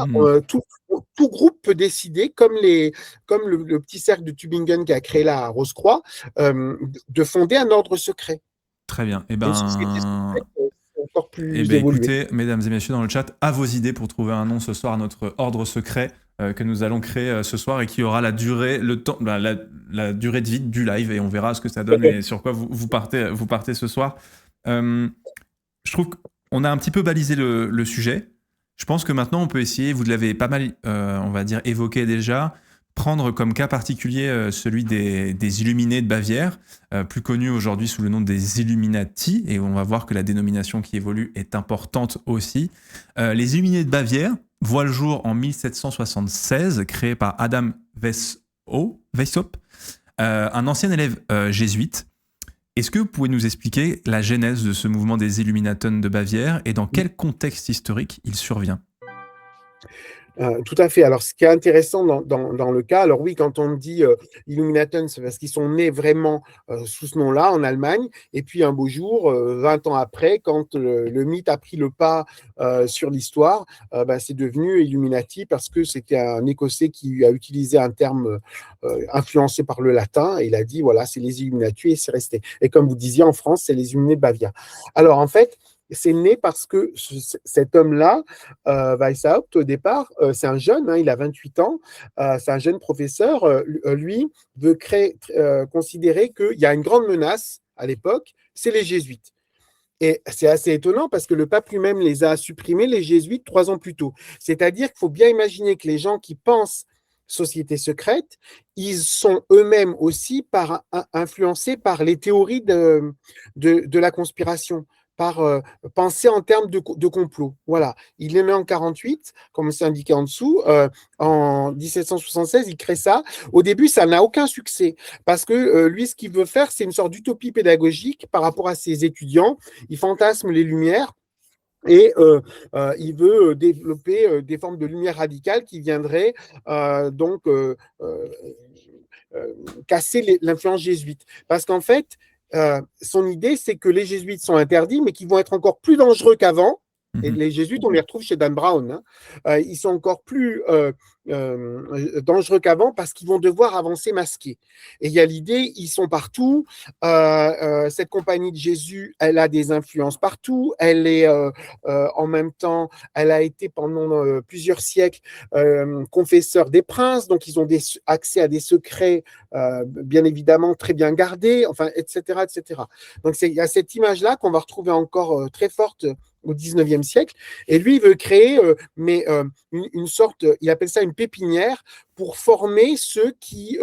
Tout groupe peut décider, comme le petit cercle de Tübingen qui a créé la Rose-Croix, de fonder un ordre secret. Très bien. Encore plus évolué. Écoutez, mesdames et messieurs dans le chat, à vos idées pour trouver un nom ce soir à notre ordre secret que nous allons créer ce soir et qui aura la durée de vie du live et on verra ce que ça donne et sur quoi vous partez ce soir. Je trouve qu'on a un petit peu balisé le sujet. Je pense que maintenant on peut essayer, vous l'avez pas mal, on va dire, évoqué déjà, prendre comme cas particulier celui des Illuminés de Bavière, plus connu aujourd'hui sous le nom des Illuminati, et on va voir que la dénomination qui évolue est importante aussi. Les Illuminés de Bavière voient le jour en 1776, créés par Adam Weishaupt, un ancien élève jésuite. Est-ce que vous pouvez nous expliquer la genèse de ce mouvement des Illuminaten de Bavière et dans quel contexte historique il survient ? Tout à fait. Alors, ce qui est intéressant dans le cas, alors oui, quand on dit Illuminaten, c'est parce qu'ils sont nés vraiment sous ce nom-là en Allemagne. Et puis un beau jour, 20 ans après, quand le mythe a pris le pas sur l'histoire, ben, c'est devenu Illuminati parce que c'était un Écossais qui a utilisé un terme influencé par le latin et il a dit voilà, c'est les Illuminati et c'est resté. Et comme vous disiez, en France, c'est les Illuminés de Bavière. Alors en fait, c'est né parce que cet homme-là, Weishaupt, au départ, c'est un jeune, hein, il a 28 ans, c'est un jeune professeur, lui veut considérer qu'il y a une grande menace à l'époque, c'est les jésuites. Et c'est assez étonnant parce que le pape lui-même les a supprimés, les jésuites, 3 ans plus tôt. C'est-à-dire qu'il faut bien imaginer que les gens qui pensent société secrète, ils sont eux-mêmes aussi influencés par les théories de la conspiration, par penser en termes de complot. Voilà. Il est né en 48, comme c'est indiqué en dessous. En 1776, il crée ça. Au début, ça n'a aucun succès parce que lui, ce qu'il veut faire, c'est une sorte d'utopie pédagogique par rapport à ses étudiants. Il fantasme les Lumières. Et il veut développer des formes de lumière radicale qui viendraient donc casser l'influence jésuite. Parce qu'en fait, son idée, c'est que les jésuites sont interdits, mais qu'ils vont être encore plus dangereux qu'avant. Et les jésuites, on les retrouve chez Dan Brown. Hein. Ils sont encore plus dangereux qu'avant parce qu'ils vont devoir avancer masqués. Et il y a l'idée, ils sont partout. Cette compagnie de Jésus, elle a des influences partout. Elle est en même temps, elle a été pendant plusieurs siècles confesseur des princes. Donc, ils ont accès à des secrets, bien évidemment, très bien gardés, enfin, etc., etc. Donc, il y a cette image-là qu'on va retrouver encore très forte au 19e siècle. Et lui, il veut créer une sorte, il appelle ça une pépinière, pour former ceux qui,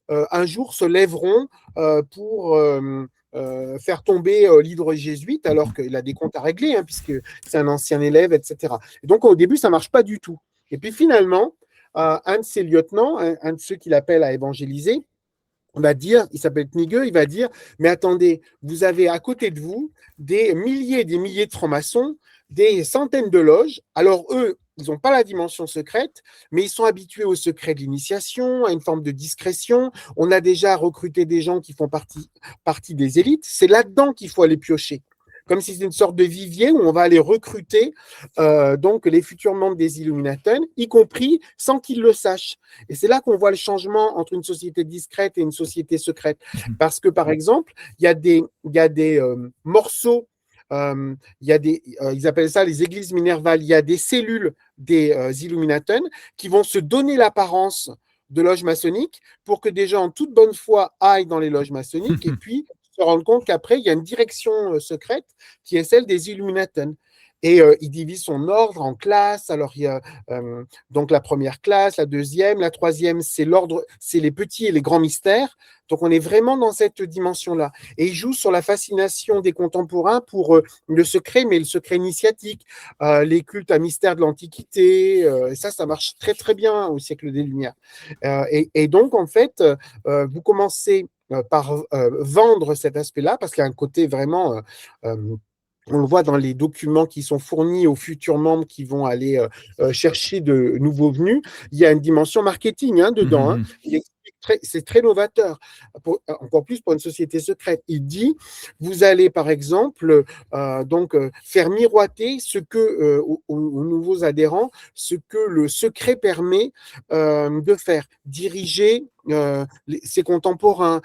un jour, se lèveront pour faire tomber l'hydre jésuite, alors qu'il a des comptes à régler, hein, puisque c'est un ancien élève, etc. Et donc, au début, ça ne marche pas du tout. Et puis, finalement, un de ses lieutenants, un de ceux qu'il appelle à évangéliser, va dire, il s'appelle Knigge, il va dire, mais attendez, vous avez à côté de vous des milliers et des milliers de francs-maçons, des centaines de loges. Alors eux, ils n'ont pas la dimension secrète, mais ils sont habitués au secret de l'initiation, à une forme de discrétion. On a déjà recruté des gens qui font partie des élites. C'est là-dedans qu'il faut aller piocher. Comme si c'était une sorte de vivier où on va aller recruter donc les futurs membres des Illuminaten, y compris sans qu'ils le sachent. Et c'est là qu'on voit le changement entre une société discrète et une société secrète. Parce que, par exemple, il y a des morceaux, ils appellent ça les églises minervales, il y a des cellules des Illuminaten qui vont se donner l'apparence de loges maçonniques pour que des gens en toute bonne foi aillent dans les loges maçonniques et puis se rendre compte qu'après, il y a une direction secrète qui est celle des Illuminaten. Et il divise son ordre en classes. Alors, il y a donc la première classe, la deuxième, la troisième, c'est l'ordre, c'est les petits et les grands mystères. Donc, on est vraiment dans cette dimension-là. Et il joue sur la fascination des contemporains pour le secret, mais le secret initiatique, les cultes à mystère de l'Antiquité. Et ça marche très, très bien au siècle des Lumières. Et donc, en fait, vous commencez par vendre cet aspect-là, parce qu'il y a un côté vraiment on le voit dans les documents qui sont fournis aux futurs membres qui vont aller chercher de nouveaux venus. Il y a une dimension marketing dedans. Hein. C'est très novateur, encore plus pour une société secrète. Il dit, vous allez par exemple faire miroiter ce que aux nouveaux adhérents, ce que le secret permet de faire, diriger ses contemporains,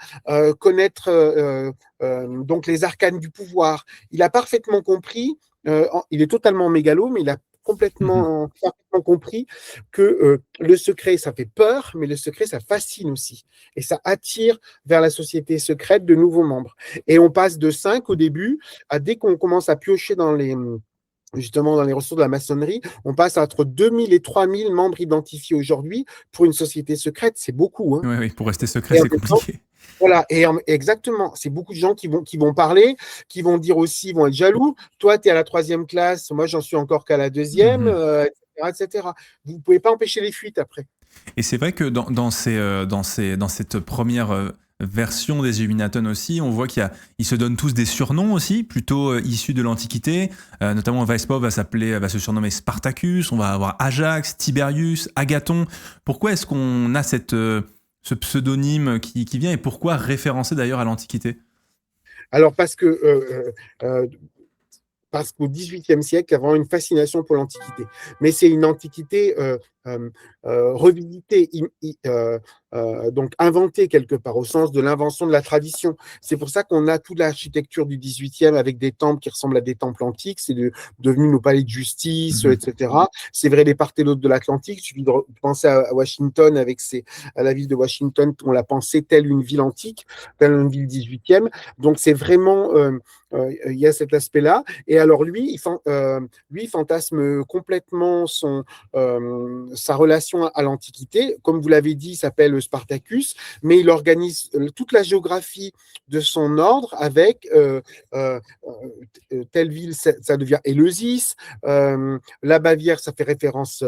connaître donc les arcanes du pouvoir. Il a parfaitement compris, il est totalement mégalo, mais il a parfaitement compris que le secret, ça fait peur, mais le secret, ça fascine aussi. Et ça attire vers la société secrète de nouveaux membres. Et on passe de 5 au début, à dès qu'on commence à piocher justement dans les ressources de la maçonnerie, on passe entre 2000 et 3000 membres identifiés aujourd'hui. Pour une société secrète, c'est beaucoup. Hein. Oui, pour rester secret, c'est compliqué. Voilà, exactement. C'est beaucoup de gens qui vont parler, qui vont dire aussi, vont être jaloux. Toi, tu es à la 3e classe, moi, j'en suis encore qu'à la 2e, etc. Vous ne pouvez pas empêcher les fuites après. Et c'est vrai que dans cette première versions des Illuminatons aussi. On voit qu'ils se donnent tous des surnoms aussi, plutôt issus de l'Antiquité. Notamment, Weishaupt va se surnommer Spartacus. On va avoir Ajax, Tiberius, Agathon. Pourquoi est-ce qu'on a ce pseudonyme qui vient et pourquoi référencé d'ailleurs à l'Antiquité? Alors, parce qu'au XVIIIe siècle, il y a vraiment une fascination pour l'Antiquité. Mais c'est une Antiquité revisitée, donc inventée quelque part, au sens de l'invention de la tradition. C'est pour ça qu'on a toute l'architecture du XVIIIe avec des temples qui ressemblent à des temples antiques. C'est devenu nos palais de justice, etc. C'est vrai des parts et d'autres de l'Atlantique. Il suffit de penser à Washington, à la ville de Washington, on l'a pensé telle une ville antique, telle une ville XVIIIe. Donc c'est vraiment... il y a cet aspect-là. Et alors lui, il fantasme complètement sa relation à l'Antiquité. Comme vous l'avez dit, il s'appelle Spartacus, mais il organise toute la géographie de son ordre avec telle ville, ça devient Éleusis. La Bavière, ça fait référence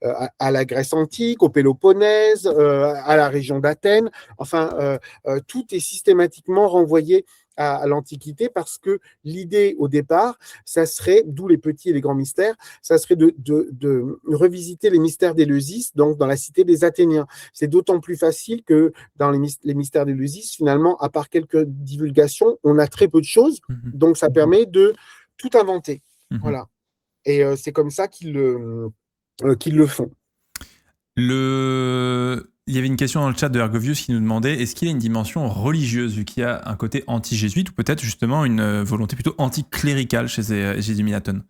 à la Grèce antique, au Péloponnèse, à la région d'Athènes. Enfin, tout est systématiquement renvoyé à l'Antiquité parce que l'idée au départ, ça serait, d'où les petits et les grands mystères, ça serait de revisiter les mystères d'Éleusis, donc dans la cité des Athéniens. C'est d'autant plus facile que dans les mystères d'Éleusis, finalement, à part quelques divulgations, on a très peu de choses, donc ça permet de tout inventer. Voilà. Et c'est comme ça qu'ils le font. Il y avait une question dans le chat de Ergovius qui nous demandait est-ce qu'il y a une dimension religieuse, vu qu'il y a un côté anti-jésuite, ou peut-être justement une volonté plutôt anticléricale chez les Illuminatons?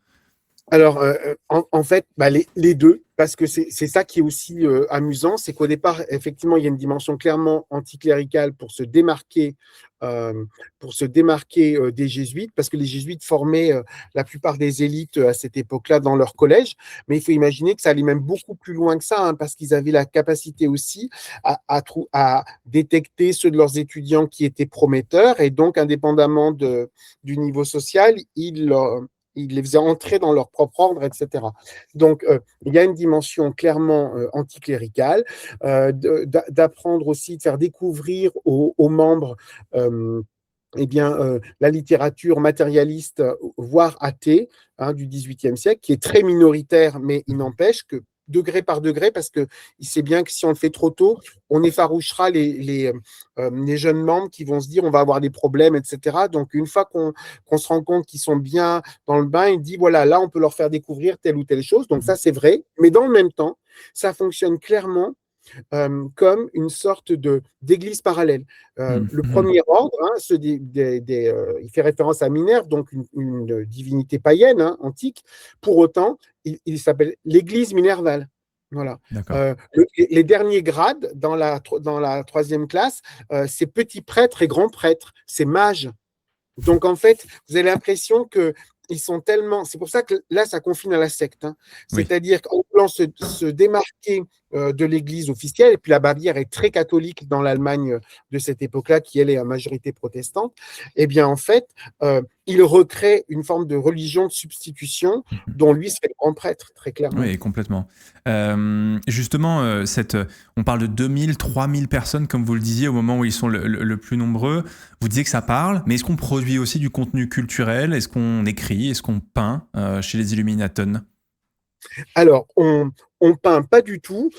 Alors, en fait, les deux, parce que c'est ça qui est aussi amusant, c'est qu'au départ, effectivement, il y a une dimension clairement anticléricale pour se démarquer des jésuites, parce que les jésuites formaient la plupart des élites à cette époque-là dans leur collège, mais il faut imaginer que ça allait même beaucoup plus loin que ça, hein, parce qu'ils avaient la capacité aussi à détecter ceux de leurs étudiants qui étaient prometteurs, et donc, indépendamment du niveau social, ils les faisaient entrer dans leur propre ordre, etc. Donc, il y a une dimension clairement anticléricale, d'apprendre aussi, de faire découvrir aux membres la littérature matérialiste, voire athée, hein, du XVIIIe siècle, qui est très minoritaire, mais il n'empêche que degré par degré, parce qu'il sait bien que si on le fait trop tôt, on effarouchera les jeunes membres qui vont se dire on va avoir des problèmes, etc. Donc, une fois qu'on se rend compte qu'ils sont bien dans le bain, il dit voilà, là, on peut leur faire découvrir telle ou telle chose. Donc, ça, c'est vrai. Mais dans le même temps, ça fonctionne clairement comme une sorte d'église parallèle. Le premier ordre, hein, il fait référence à Minerve, donc une divinité païenne, hein, antique. Pour autant, il s'appelle l'église minervale. Voilà. Les derniers grades dans la troisième classe, c'est petit prêtre et grand prêtre, c'est mage. Donc en fait, vous avez l'impression que ils sont tellement. C'est pour ça que là, ça confine à la secte. Hein. C'est-à-dire qu'en voulant se démarquer de l'Église officielle, et puis la Bavière est très catholique dans l'Allemagne de cette époque-là, qui elle est à majorité protestante, eh bien en fait, il recrée une forme de religion de substitution dont lui serait le grand prêtre, très clairement. Oui, complètement. Justement, on parle de 2000, 3000 personnes, comme vous le disiez, au moment où ils sont le plus nombreux. Vous disiez que ça parle, mais est-ce qu'on produit aussi du contenu culturel? Est-ce qu'on écrit? Est-ce qu'on peint chez les Illuminatons? Alors, on peint pas du tout,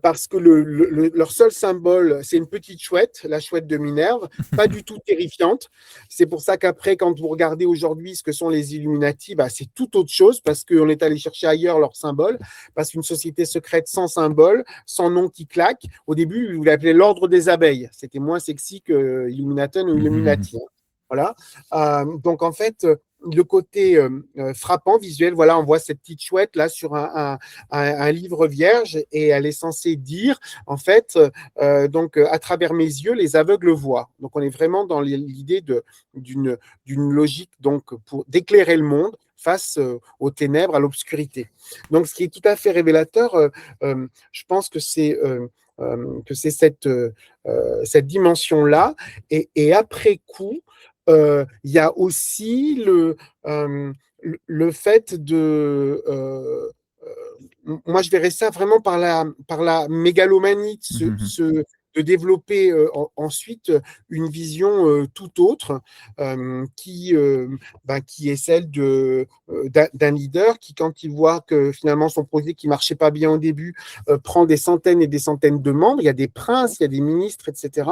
parce que leur seul symbole, c'est une petite chouette, la chouette de Minerve, pas du tout terrifiante. C'est pour ça qu'après, quand vous regardez aujourd'hui ce que sont les Illuminati, c'est tout autre chose, parce qu'on est allé chercher ailleurs leur symbole, parce qu'une société secrète sans symbole, sans nom qui claque, au début, vous l'appelez l'ordre des abeilles. C'était moins sexy que Illuminaton ou Illuminati. Voilà. Donc, en fait, le côté frappant, visuel, voilà, on voit cette petite chouette là sur un livre vierge, et elle est censée dire, en fait, donc à travers mes yeux, les aveugles voient. Donc on est vraiment dans l'idée d'une logique, donc pour d'éclairer le monde face aux ténèbres, à l'obscurité. Donc ce qui est tout à fait révélateur, je pense que c'est cette dimension-là, et après coup, il y a aussi le fait de... moi, je verrais ça vraiment par la mégalomanie de de développer ensuite une vision tout autre qui est celle d'un leader qui, quand il voit que finalement son projet qui marchait pas bien au début prend des centaines et des centaines de membres, il y a des princes, il y a des ministres, etc.,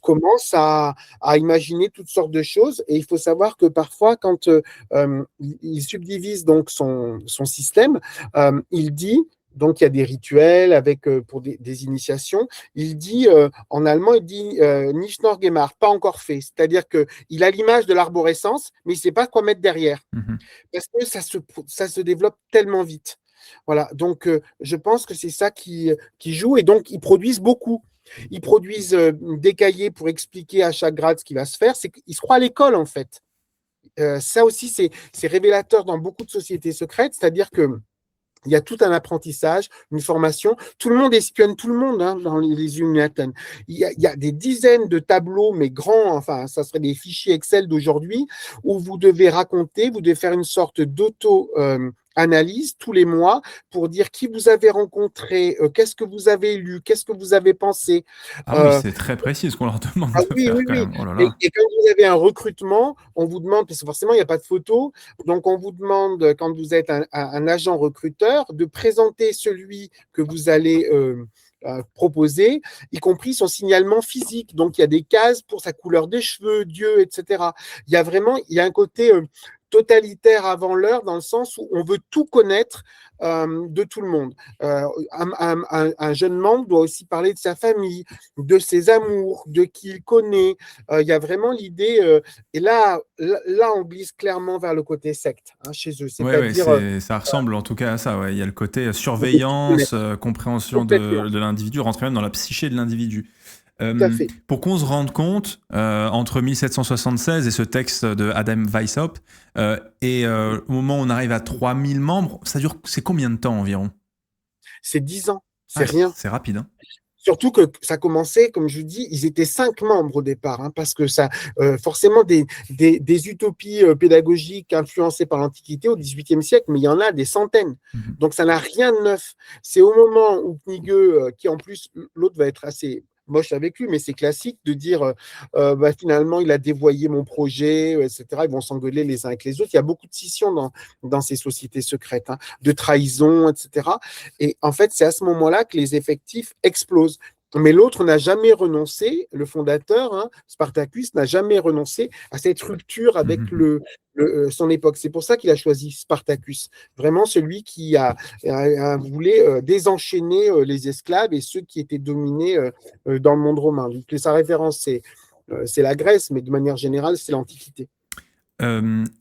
commence à imaginer toutes sortes de choses. Et il faut savoir que parfois, quand il subdivise donc son système, il dit, donc il y a des rituels avec pour des initiations. Il dit en allemand, il dit nicht noch gemacht, pas encore fait. C'est-à-dire que il a l'image de l'arborescence, mais il ne sait pas quoi mettre derrière parce que ça se développe tellement vite. Voilà. Donc je pense que c'est ça qui joue et donc ils produisent beaucoup. Ils produisent des cahiers pour expliquer à chaque grade ce qui va se faire. C'est qu'ils se croient à l'école en fait. Ça aussi, c'est révélateur dans beaucoup de sociétés secrètes, c'est-à-dire que il y a tout un apprentissage, une formation. Tout le monde espionne tout le monde dans les Illuminati. Il y a des dizaines de tableaux, mais grands, enfin, ça serait des fichiers Excel d'aujourd'hui, où vous devez raconter, vous devez faire une sorte d'auto-analyse tous les mois pour dire qui vous avez rencontré, qu'est-ce que vous avez lu, qu'est-ce que vous avez pensé. Ah oui, c'est très précis ce qu'on leur demande de Oui, faire oui, quand oui. même. Oh là là. Et quand vous avez un recrutement, on vous demande, parce que forcément, il n'y a pas de photo, donc on vous demande, quand vous êtes un agent recruteur, de présenter celui que vous allez proposer, y compris son signalement physique. Donc, il y a des cases pour sa couleur des cheveux, Dieu, etc. Il y a un côté totalitaire avant l'heure, dans le sens où on veut tout connaître de tout le monde. Un jeune membre doit aussi parler de sa famille, de ses amours, de qui il connaît. Il y a vraiment l'idée, et là, on glisse clairement vers le côté secte chez eux. Ouais, C'est-à-dire, ça ressemble en tout cas à ça. Ouais. Il y a le côté surveillance, compréhension de l'individu, rentrer même dans la psyché de l'individu. tout à fait. Pour qu'on se rende compte, entre 1776 et ce texte de Adam Weishaupt, au moment où on arrive à 3000 membres, c'est combien de temps environ? C'est 10 ans, c'est rien. C'est rapide, hein. Surtout que ça commençait, comme je dis, ils étaient 5 membres au départ, parce que ça, forcément, des utopies pédagogiques influencées par l'Antiquité au XVIIIe siècle, mais il y en a des centaines. Donc ça n'a rien de neuf. C'est au moment où Knigueux, qui en plus, l'autre va être assez moche avec lui, mais c'est classique de dire finalement il a dévoyé mon projet, etc. Ils vont s'engueuler les uns avec les autres. Il y a beaucoup de scissions dans ces sociétés secrètes, de trahison, etc. Et en fait, c'est à ce moment-là que les effectifs explosent. Mais l'autre n'a jamais renoncé, le fondateur, Spartacus, n'a jamais renoncé à cette rupture avec son époque. C'est pour ça qu'il a choisi Spartacus, vraiment celui qui voulait désenchaîner les esclaves et ceux qui étaient dominés dans le monde romain. Donc, sa référence, c'est la Grèce, mais de manière générale, c'est l'Antiquité.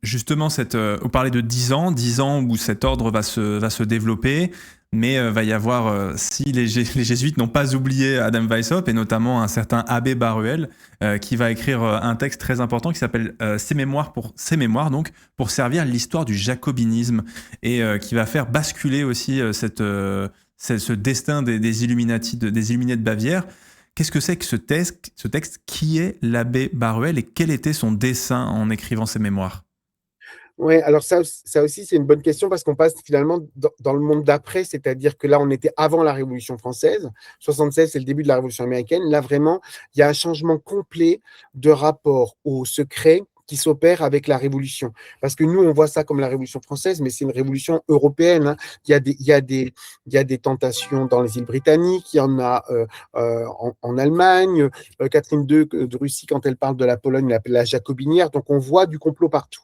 Justement, vous parlez de 10 ans où cet ordre va se développer, mais va y avoir, si les jésuites n'ont pas oublié Adam Weishaupt, et notamment un certain abbé Baruel, qui va écrire un texte très important qui s'appelle Ses mémoires, donc, pour servir l'histoire du jacobinisme, et qui va faire basculer aussi ce destin des Illuminati, des Illuminés de Bavière. Qu'est-ce que c'est que ce texte? Qui est l'abbé Baruel et quel était son dessein en écrivant ses mémoires? Oui, alors ça aussi, c'est une bonne question parce qu'on passe finalement dans le monde d'après, c'est-à-dire que là, on était avant la Révolution française. 76, c'est le début de la Révolution américaine. Là, vraiment, il y a un changement complet de rapport au secret qui s'opère avec la Révolution. Parce que nous, on voit ça comme la Révolution française, mais c'est une révolution européenne. Il y a des tentations dans les îles britanniques, il y en a en Allemagne. Catherine II de Russie, quand elle parle de la Pologne, elle l'appelle la jacobinière. Donc, on voit du complot partout.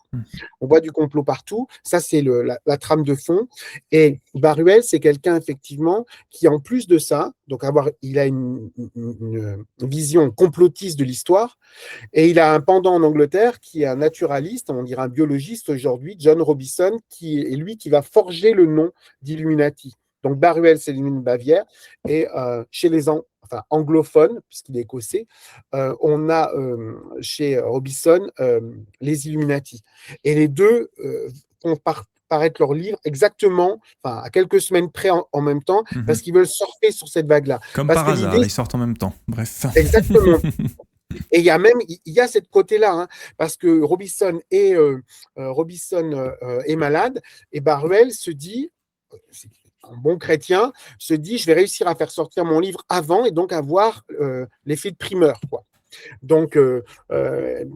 On voit du complot partout. Ça, c'est la trame de fond. Et Baruel, c'est quelqu'un, effectivement, qui, en plus de ça, donc il a une vision complotiste de l'histoire, et il a un pendant en Angleterre qui est un naturaliste, on dirait un biologiste aujourd'hui, John Robison, qui est lui qui va forger le nom d'Illuminati. Donc Baruel, c'est l'Illuminati de Bavière, et chez les anglophones, puisqu'il est écossais, on a chez Robison les Illuminati. Et les deux font paraître leur livre exactement, à quelques semaines près en même temps, parce qu'ils veulent surfer sur cette vague-là. Comme parce par hasard, ils sortent en même temps. Bref. Exactement. Et il y a cette côté-là, parce que Robison est malade, et Baruel se dit, un bon chrétien, se dit, je vais réussir à faire sortir mon livre avant et donc avoir l'effet de primeur, quoi. Donc,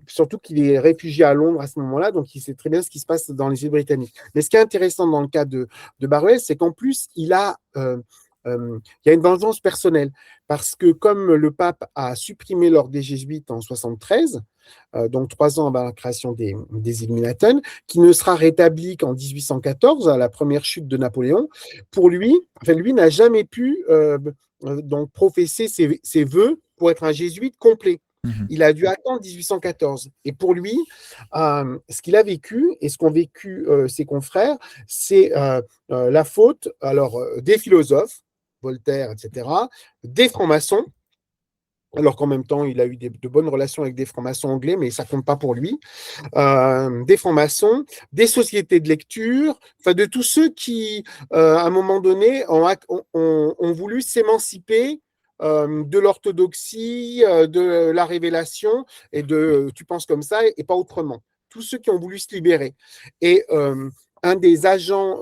surtout qu'il est réfugié à Londres à ce moment-là, donc il sait très bien ce qui se passe dans les îles britanniques. Mais ce qui est intéressant dans le cas de Barruel, c'est qu'en plus, il y a une vengeance personnelle, parce que comme le pape a supprimé l'ordre des Jésuites en 73, donc 3 ans avant la création des Illuminaten, qui ne sera rétabli qu'en 1814, à la première chute de Napoléon, pour lui, enfin, lui n'a jamais pu donc professer ses vœux pour être un jésuite complet. Il a dû attendre 1814. Et pour lui, ce qu'il a vécu et ce qu'ont vécu ses confrères, c'est la faute des philosophes, Voltaire, etc., des francs-maçons, alors qu'en même temps, il a eu de bonnes relations avec des francs-maçons anglais, mais ça ne compte pas pour lui, des francs-maçons, des sociétés de lecture, enfin de tous ceux qui, à un moment donné, ont voulu s'émanciper de l'orthodoxie, de la révélation, et de tu penses comme ça et pas autrement. Tous ceux qui ont voulu se libérer. Et un des agents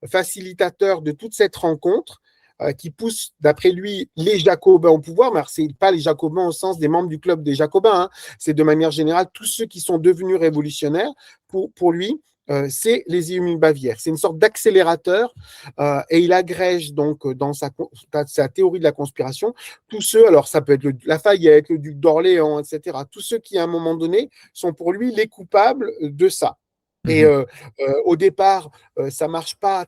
facilitateurs de toute cette rencontre, qui pousse, d'après lui, les Jacobins au pouvoir, mais ce n'est pas les Jacobins au sens des membres du club des Jacobins, hein. C'est de manière générale tous ceux qui sont devenus révolutionnaires. Pour lui, c'est les Illuminés Bavière. C'est une sorte d'accélérateur, et il agrège donc dans sa théorie de la conspiration tous ceux, alors ça peut être Lafayette, le duc d'Orléans, etc., tous ceux qui, à un moment donné, sont pour lui les coupables de ça. Et au départ, ça ne marche pas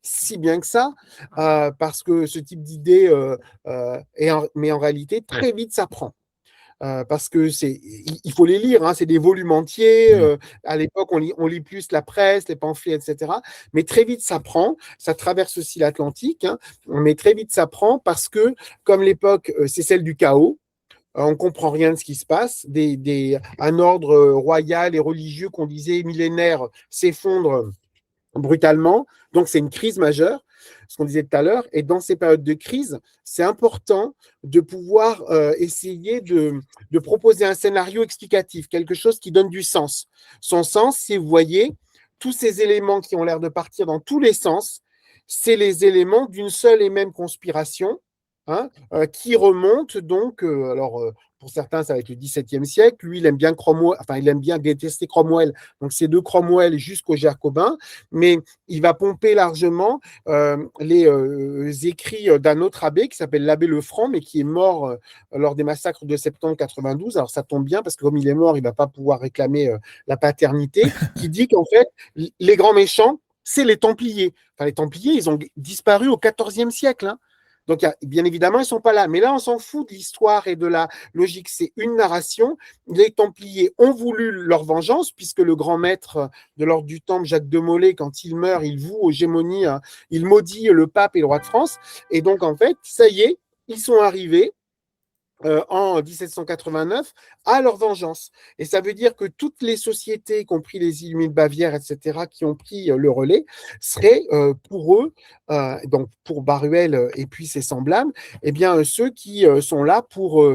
si bien que ça, parce que ce type d'idée, mais en réalité, très vite, ça prend. Parce que il faut les lire, hein, c'est des volumes entiers. À l'époque, on lit plus la presse, les pamphlets, etc. Mais très vite, ça prend. Ça traverse aussi l'Atlantique, hein, mais très vite, ça prend parce que, comme l'époque, c'est celle du chaos, on ne comprend rien de ce qui se passe. Un ordre royal et religieux qu'on disait millénaire s'effondre brutalement. Donc, c'est une crise majeure, ce qu'on disait tout à l'heure. Et dans ces périodes de crise, c'est important de pouvoir essayer de proposer un scénario explicatif, quelque chose qui donne du sens. Son sens, c'est, vous voyez, tous ces éléments qui ont l'air de partir dans tous les sens, c'est les éléments d'une seule et même conspiration, hein, qui remonte donc, pour certains, ça va être le XVIIe siècle. Lui, il aime bien Cromwell, enfin, il aime bien détester Cromwell. Donc, c'est de Cromwell jusqu'aux Jacobins. Mais il va pomper largement les écrits d'un autre abbé qui s'appelle l'abbé Lefranc, mais qui est mort lors des massacres de septembre 92. Alors, ça tombe bien parce que comme il est mort, il ne va pas pouvoir réclamer la paternité, qui dit qu'en fait, les grands méchants, c'est les Templiers. Enfin, les Templiers, ils ont disparu au XIVe siècle, hein. Donc, bien évidemment, ils ne sont pas là. Mais là, on s'en fout de l'histoire et de la logique. C'est une narration. Les Templiers ont voulu leur vengeance, puisque le grand maître de l'ordre du Temple, Jacques de Molay, quand il meurt, il voue aux gémonies, il maudit le pape et le roi de France. Et donc, en fait, ça y est, ils sont arrivés en 1789 à leur vengeance. Et ça veut dire que toutes les sociétés, y compris les Illuminés de Bavière, etc., qui ont pris le relais, seraient pour eux, donc pour Barruel et puis ses semblables, eh bien, ceux qui sont là pour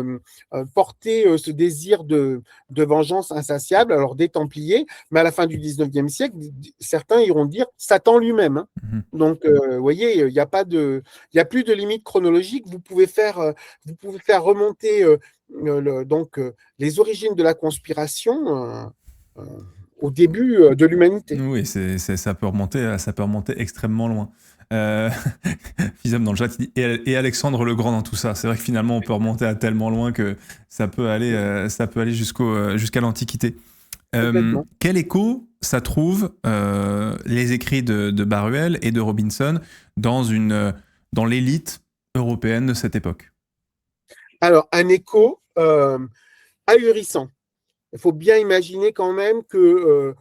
porter ce désir de vengeance insatiable, alors des Templiers, mais à la fin du 19e siècle, certains iront dire Satan lui-même, hein. Donc, vous voyez, il n'y a plus de limite chronologique. Vous pouvez faire remonter les origines de la conspiration au début de l'humanité. Oui, ça peut remonter extrêmement loin. Fizem dans le chat, il dit et Alexandre le Grand dans tout ça. C'est vrai que finalement, on peut remonter à tellement loin que ça peut aller jusqu'à l'Antiquité. Quel écho ça trouve, les écrits de Barruel et de Robinson dans l'élite européenne de cette époque? Alors, un écho ahurissant. Il faut bien imaginer quand même que,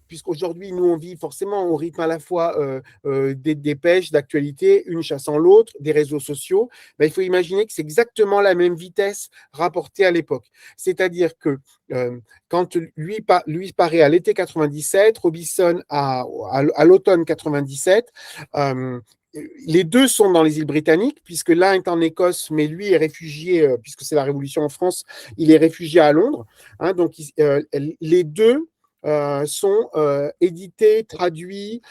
puisqu'aujourd'hui, nous, on vit forcément au rythme à la fois des dépêches, d'actualité, une chassant l'autre, des réseaux sociaux, ben, il faut imaginer que c'est exactement la même vitesse rapportée à l'époque. C'est-à-dire que quand lui paraît à l'été 97, Robinson à l'automne 97, les deux sont dans les îles britanniques, puisque l'un est en Écosse, mais lui est réfugié, puisque c'est la Révolution en France, il est réfugié à Londres, hein. Donc, les deux sont édités, traduits.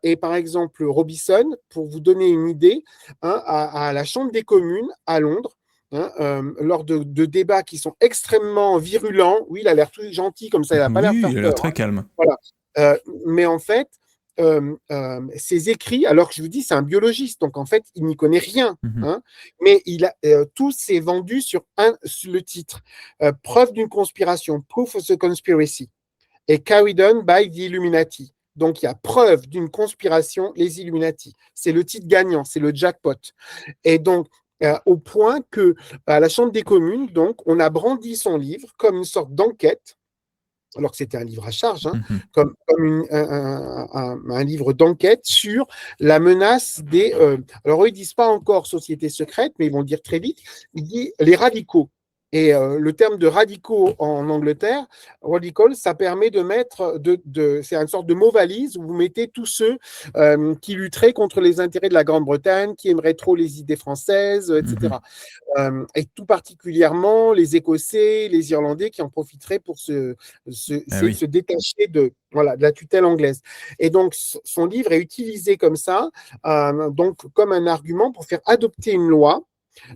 Et par exemple, Robinson, pour vous donner une idée, hein, à la Chambre des communes à Londres, hein, lors de débats qui sont extrêmement virulents. Oui, il a l'air tout gentil comme ça, il n'a pas l'air de Oui, faire il a l'air peur. très calme. Voilà. Mais en fait, ses écrits, alors que je vous dis, c'est un biologiste, donc en fait, il n'y connaît rien. Mhm. Hein, mais tout s'est vendu sur le titre Preuve d'une conspiration, Proof of the Conspiracy, et Carried on by the Illuminati. Donc, il y a preuve d'une conspiration, les Illuminati. C'est le titre gagnant, c'est le jackpot. Et donc, au point que à la Chambre des communes, donc, on a brandi son livre comme une sorte d'enquête, alors que c'était un livre à charge, hein, Mhm. comme un livre d'enquête sur la menace des... alors, eux, ils ne disent pas encore société secrète, mais ils vont le dire très vite. Ils disent les radicaux. Et le terme de radicaux en Angleterre, radical, ça permet de mettre, c'est une sorte de mot valise où vous mettez tous ceux qui lutteraient contre les intérêts de la Grande-Bretagne, qui aimeraient trop les idées françaises, Mhm. etc. Et tout particulièrement les Écossais, les Irlandais qui en profiteraient pour Ah essayer de oui. se détacher voilà, de la tutelle anglaise. Et donc, son livre est utilisé comme ça, donc comme un argument pour faire adopter une loi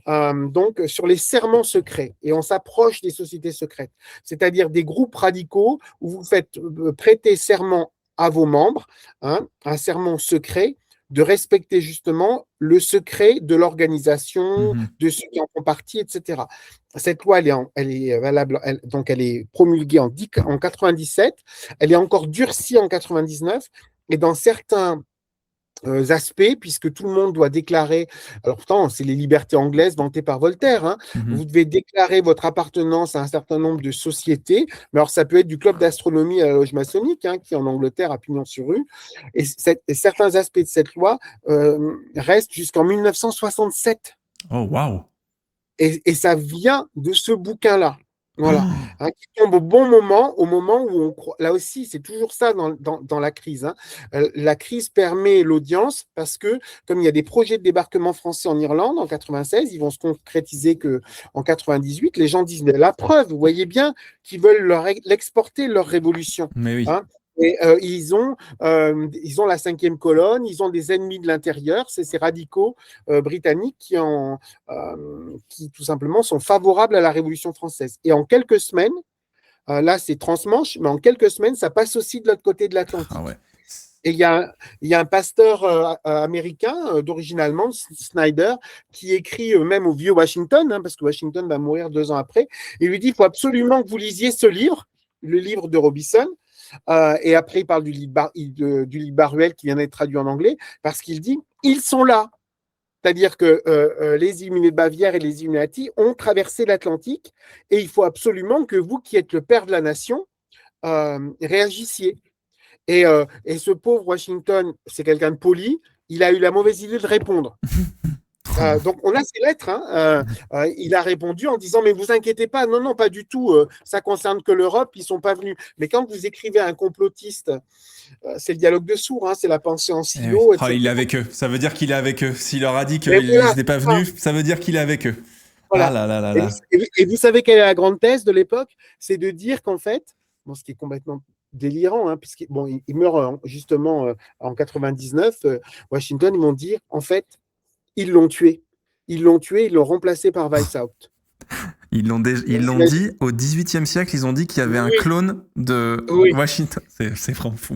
donc sur les serments secrets. Et on s'approche des sociétés secrètes, c'est-à-dire des groupes radicaux où vous faites prêter serment à vos membres, hein, un serment secret de respecter justement le secret de l'organisation, Mhm. de ceux qui en font partie, etc. Cette loi, elle est valable, donc elle est promulguée en 97, elle est encore durcie en 99, et dans certains aspects, puisque tout le monde doit déclarer, alors pourtant c'est les libertés anglaises vantées par Voltaire, hein, Mhm. vous devez déclarer votre appartenance à un certain nombre de sociétés, mais alors ça peut être du club d'astronomie à la loge maçonnique, hein, qui en Angleterre a pignon sur rue, et certains aspects de cette loi restent jusqu'en 1967. Oh, waouh! Et ça vient de ce bouquin-là. Voilà. Oh. Hein, qui tombe au moment où on croit. Là aussi, c'est toujours ça dans la crise. Hein. La crise permet l'audience parce que, comme il y a des projets de débarquement français en Irlande en 96, ils vont se concrétiser qu'en 98, les gens disent la preuve, vous voyez bien qu'ils veulent l'exporter, leur révolution. Mais oui. Hein. Et ils ont la cinquième colonne, ils ont des ennemis de l'intérieur, c'est ces radicaux britanniques qui tout simplement sont favorables à la Révolution française. Et en quelques semaines, là c'est transmanche, mais en quelques semaines, ça passe aussi de l'autre côté de Ah ouais. l'Atlantique. Et il y a un pasteur américain d'origine allemande, Snyder, qui écrit même au vieux Washington, hein, parce que Washington va mourir 2 ans après, et lui dit, il faut absolument que vous lisiez ce livre, le livre de Robinson. Et après, il parle du livre Baruel qui vient d'être traduit en anglais, parce qu'il dit, ils sont là. C'est-à-dire que les Illuminés de Bavière et les Illuminati ont traversé l'Atlantique et il faut absolument que vous, qui êtes le père de la nation, réagissiez. Et ce pauvre Washington, c'est quelqu'un de poli, il a eu la mauvaise idée de répondre. Oh non. Donc, on a ses lettres. Hein, il a répondu en disant, mais vous inquiétez pas, non, non, pas du tout, ça concerne que l'Europe, ils sont pas venus. Mais quand vous écrivez à un complotiste, c'est le dialogue de sourds, hein, c'est la pensée en Eh oui. silo, Oh, il est etc. avec eux. Ça veut dire qu'il est avec eux. S'il leur a dit Mais qu'ils voilà, n'étaient pas venus, ça veut dire qu'il est avec eux. Ah voilà. là là là Et vous, là. et vous savez quelle est la grande thèse de l'époque? C'est de dire qu'en fait, bon, ce qui est complètement délirant, hein, puisqu'il bon, il meurt justement en 99, Washington, ils vont dire, en fait, ils l'ont tué. Ils l'ont tué, ils l'ont remplacé par Weishaupt. Ils l'ont dit au XVIIIe siècle, ils ont dit qu'il y avait un Oui, clone de oui. Washington. C'est vraiment fou.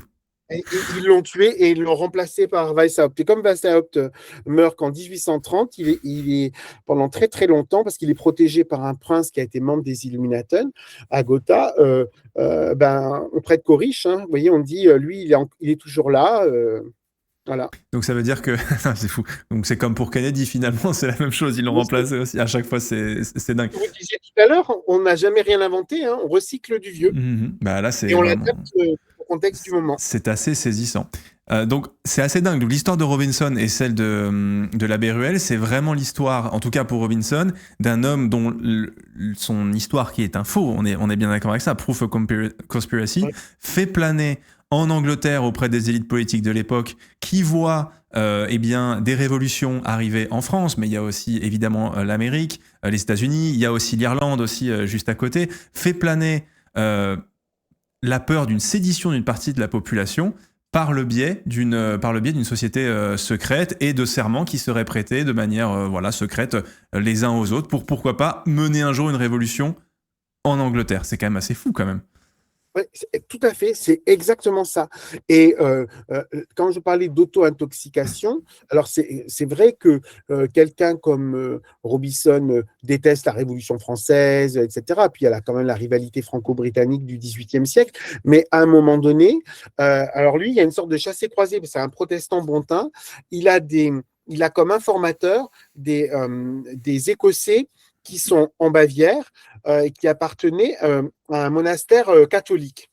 Ils l'ont tué et ils l'ont remplacé par Weishaupt. Et comme Weishaupt meurt qu'en 1830, il est pendant très très longtemps, parce qu'il est protégé par un prince qui a été membre des Illuminaten à Gotha, auprès de Coriche. Hein, vous voyez, on dit, lui, il est toujours là. Voilà. Donc ça veut dire que c'est fou. Donc c'est comme pour Kennedy finalement, c'est la même chose. Ils l'ont Oui, remplacé aussi. À chaque fois, c'est dingue. vous disiez tout à l'heure, on n'a jamais rien inventé, hein, on recycle du vieux Bah là, et c'est on vraiment. l'adapte au contexte du moment. C'est assez saisissant. Donc c'est assez dingue. Donc, l'histoire de Robinson et celle de l'abbé Ruel, c'est vraiment l'histoire, en tout cas pour Robinson, d'un homme dont son histoire qui est un faux, on est bien d'accord avec ça, Proof of Conspiracy, Ouais. fait planer en Angleterre auprès des élites politiques de l'époque qui voient eh bien, des révolutions arriver en France, mais il y a aussi évidemment l'Amérique, les États-Unis, il y a aussi l'Irlande aussi juste à côté, fait planer la peur d'une sédition d'une partie de la population par le biais d'une société secrète et de serments qui seraient prêtés de manière secrète les uns aux autres pour pourquoi pas mener un jour une révolution en Angleterre. C'est quand même assez fou quand même. Ouais, tout à fait, c'est exactement ça. Et quand je parlais d'auto-intoxication, alors c'est vrai que quelqu'un comme Robinson déteste la Révolution française, etc. Puis il y a quand même la rivalité franco-britannique du XVIIIe siècle. Mais à un moment donné, alors lui, il y a une sorte de chassé-croisé, c'est un protestant bontain. Il a comme informateur des Écossais qui sont en Bavière et qui appartenaient à un monastère catholique.